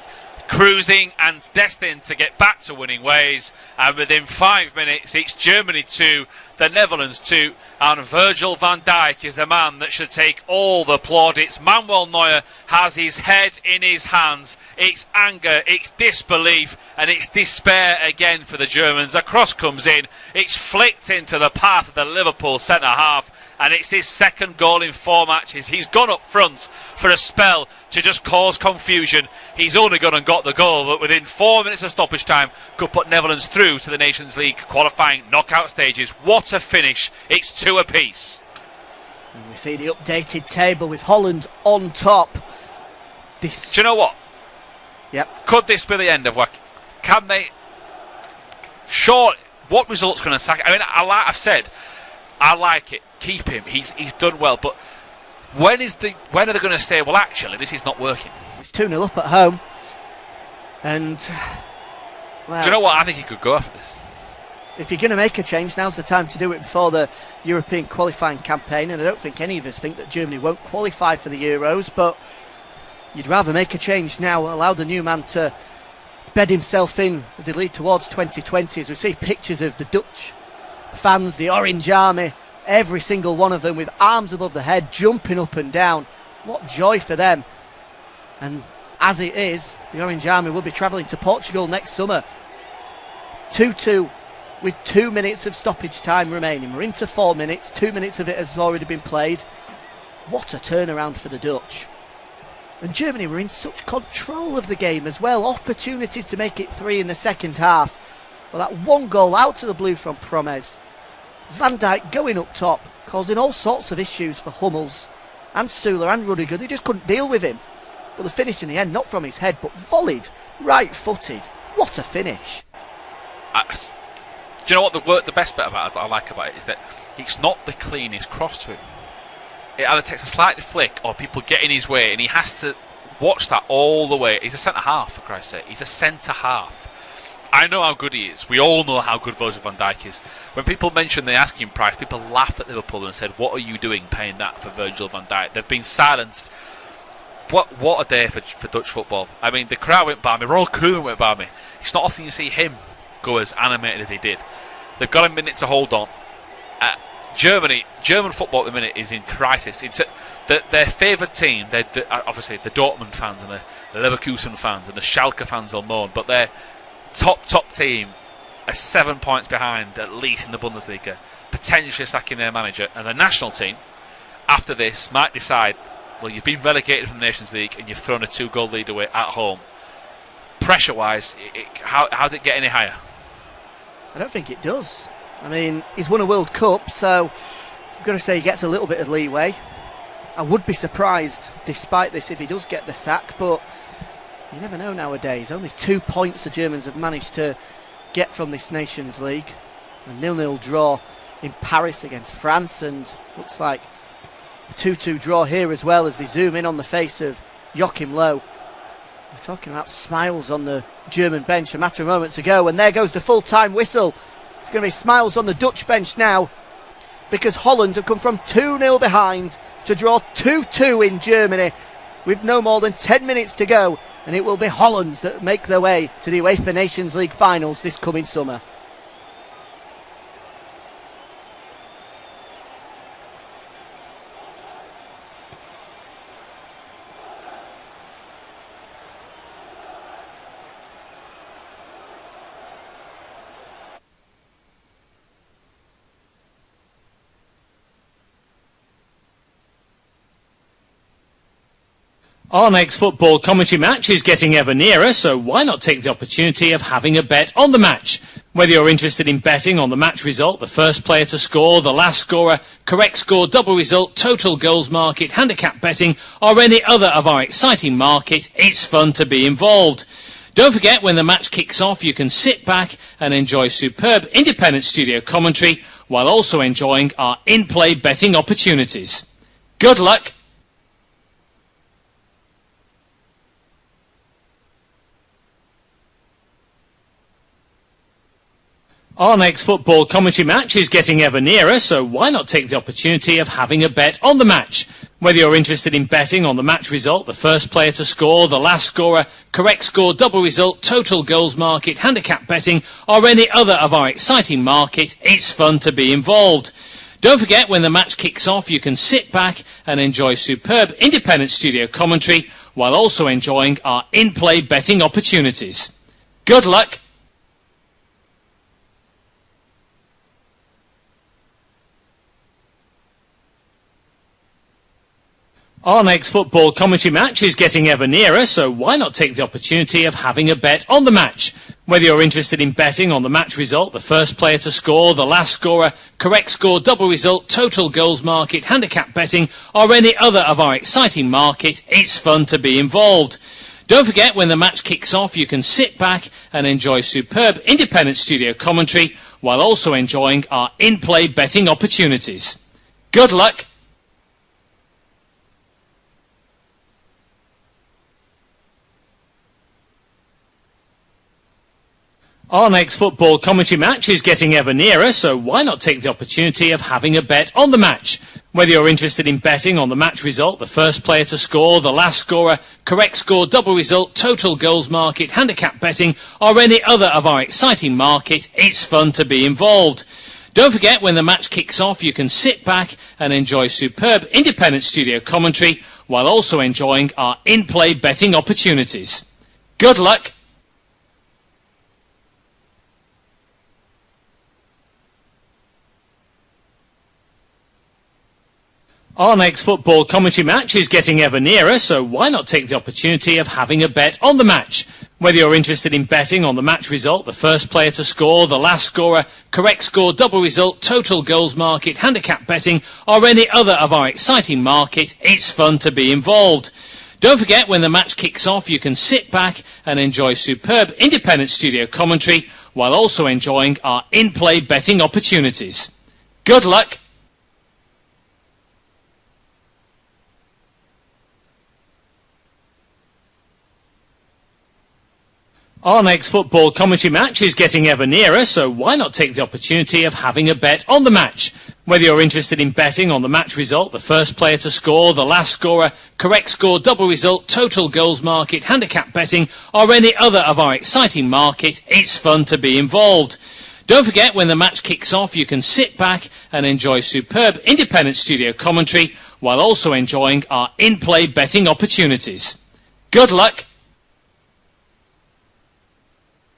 Cruising and destined to get back to winning ways, and within 5 minutes it's Germany 2, the Netherlands 2, and Virgil van Dijk is the man that should take all the plaudits. Manuel Neuer has his head in his hands. It's anger, it's disbelief, and it's despair again for the Germans. A cross comes in, it's flicked into the path of the Liverpool centre half, and it's his second goal in 4 matches. He's gone up front for a spell to just cause confusion. He's only gone and got the goal that within 4 minutes of stoppage time could put Netherlands through to the Nations League qualifying knockout stages. What a finish. It's 2 apiece. And we see the updated table with Holland on top. Do you know what? Yep. Could this be the end of what? Can they? Sure. What result's going to sack? I mean, I've said, I like it. Keep him. He's done well. But when are they going to say, well, actually, this is not working? It's 2-0 up at home, and well, do you know what? I think he could go after this. If you're going to make a change, now's the time to do it before the European qualifying campaign. And I don't think any of us think that Germany won't qualify for the Euros, but you'd rather make a change now, allow the new man to bed himself in as they lead towards 2020. As we see pictures of the Dutch fans, the Orange Army, every single one of them with arms above the head, jumping up and down. What joy for them. And as it is, the Orange Army will be travelling to Portugal next summer. 2-2 with 2 minutes of stoppage time remaining. We're into 4 minutes. 2 minutes of it has already been played. What a turnaround for the Dutch. And Germany were in such control of the game as well. Opportunities to make it 3 in the second half. Well, that one goal out of the blue from Promes. Van Dijk going up top, causing all sorts of issues for Hummels and Süle and Rudiger. They just couldn't deal with him. But the finish in the end, not from his head, but volleyed, right-footed. What a finish. Do you know what the best bit about it, I like about it, is that it's not the cleanest cross to him. It either takes a slight flick or people get in his way, and he has to watch that all the way. He's a centre-half, for Christ's sake. He's a centre-half. I know how good he is. We all know how good Virgil van Dijk is. When people mention the asking price, people laughed at Liverpool and said, what are you doing paying that for Virgil van Dijk? They've been silenced. What a day for Dutch football. I mean, the crowd went by me. Royal Koeman went by me. It's not often you see him go as animated as he did. They've got a minute to hold on. German football at the minute is in crisis. Their favourite team, obviously the Dortmund fans and the Leverkusen fans and the Schalke fans will moan, but their top team are 7 points behind, at least in the Bundesliga, potentially sacking their manager. And the national team, after this, might decide, well, you've been relegated from the Nations League and you've thrown a 2-goal lead away at home. Pressure-wise, how does it get any higher? I don't think it does. I mean, he's won a World Cup, so I've got to say he gets a little bit of leeway. I would be surprised, despite this, if he does get the sack, but you never know nowadays. Only 2 points the Germans have managed to get from this Nations League. A 0-0 draw in Paris against France, and looks like a 2-2 draw here as well as they zoom in on the face of Joachim Löw. We're talking about smiles on the German bench a matter of moments ago, and there goes the full-time whistle. It's going to be smiles on the Dutch bench now, because Holland have come from 2-0 behind to draw 2-2 in Germany with no more than 10 minutes to go, and it will be Holland that make their way to the UEFA Nations League finals this coming summer. Our next football commentary match is getting ever nearer, so why not take the opportunity of having a bet on the match? Whether you're interested in betting on the match result, the first player to score, the last scorer, correct score, double result, total goals market, handicap betting, or any other of our exciting market, it's fun to be involved. Don't forget, when the match kicks off, you can sit back and enjoy superb independent studio commentary while also enjoying our in-play betting opportunities. Good luck! Our next football commentary match is getting ever nearer, so why not take the opportunity of having a bet on the match? Whether you're interested in betting on the match result, the first player to score, the last scorer, correct score, double result, total goals market, handicap betting, or any other of our exciting market, it's fun to be involved. Don't forget, when the match kicks off, you can sit back and enjoy superb independent studio commentary while also enjoying our in-play betting opportunities. Good luck! Our next football commentary match is getting ever nearer, so why not take the opportunity of having a bet on the match? Whether you're interested in betting on the match result, the first player to score, the last scorer, correct score, double result, total goals market, handicap betting, or any other of our exciting market, it's fun to be involved. Don't forget, when the match kicks off, you can sit back and enjoy superb independent studio commentary while also enjoying our in-play betting opportunities. Good luck. Our next football commentary match is getting ever nearer, so why not take the opportunity of having a bet on the match? Whether you're interested in betting on the match result, the first player to score, the last scorer, correct score, double result, total goals market, handicap betting, or any other of our exciting market, it's fun to be involved. Don't forget, when the match kicks off, you can sit back and enjoy superb independent studio commentary while also enjoying our in-play betting opportunities. Good luck. Our next football commentary match is getting ever nearer, so why not take the opportunity of having a bet on the match? Whether you're interested in betting on the match result, the first player to score, the last scorer, correct score, double result, total goals market, handicap betting, or any other of our exciting market, it's fun to be involved. Don't forget, when the match kicks off, you can sit back and enjoy superb independent studio commentary while also enjoying our in-play betting opportunities. Good luck. Our next football commentary match is getting ever nearer, so why not take the opportunity of having a bet on the match? Whether you're interested in betting on the match result, the first player to score, the last scorer, correct score, double result, total goals market, handicap betting, or any other of our exciting market, it's fun to be involved. Don't forget, when the match kicks off, you can sit back and enjoy superb independent studio commentary while also enjoying our in-play betting opportunities. Good luck.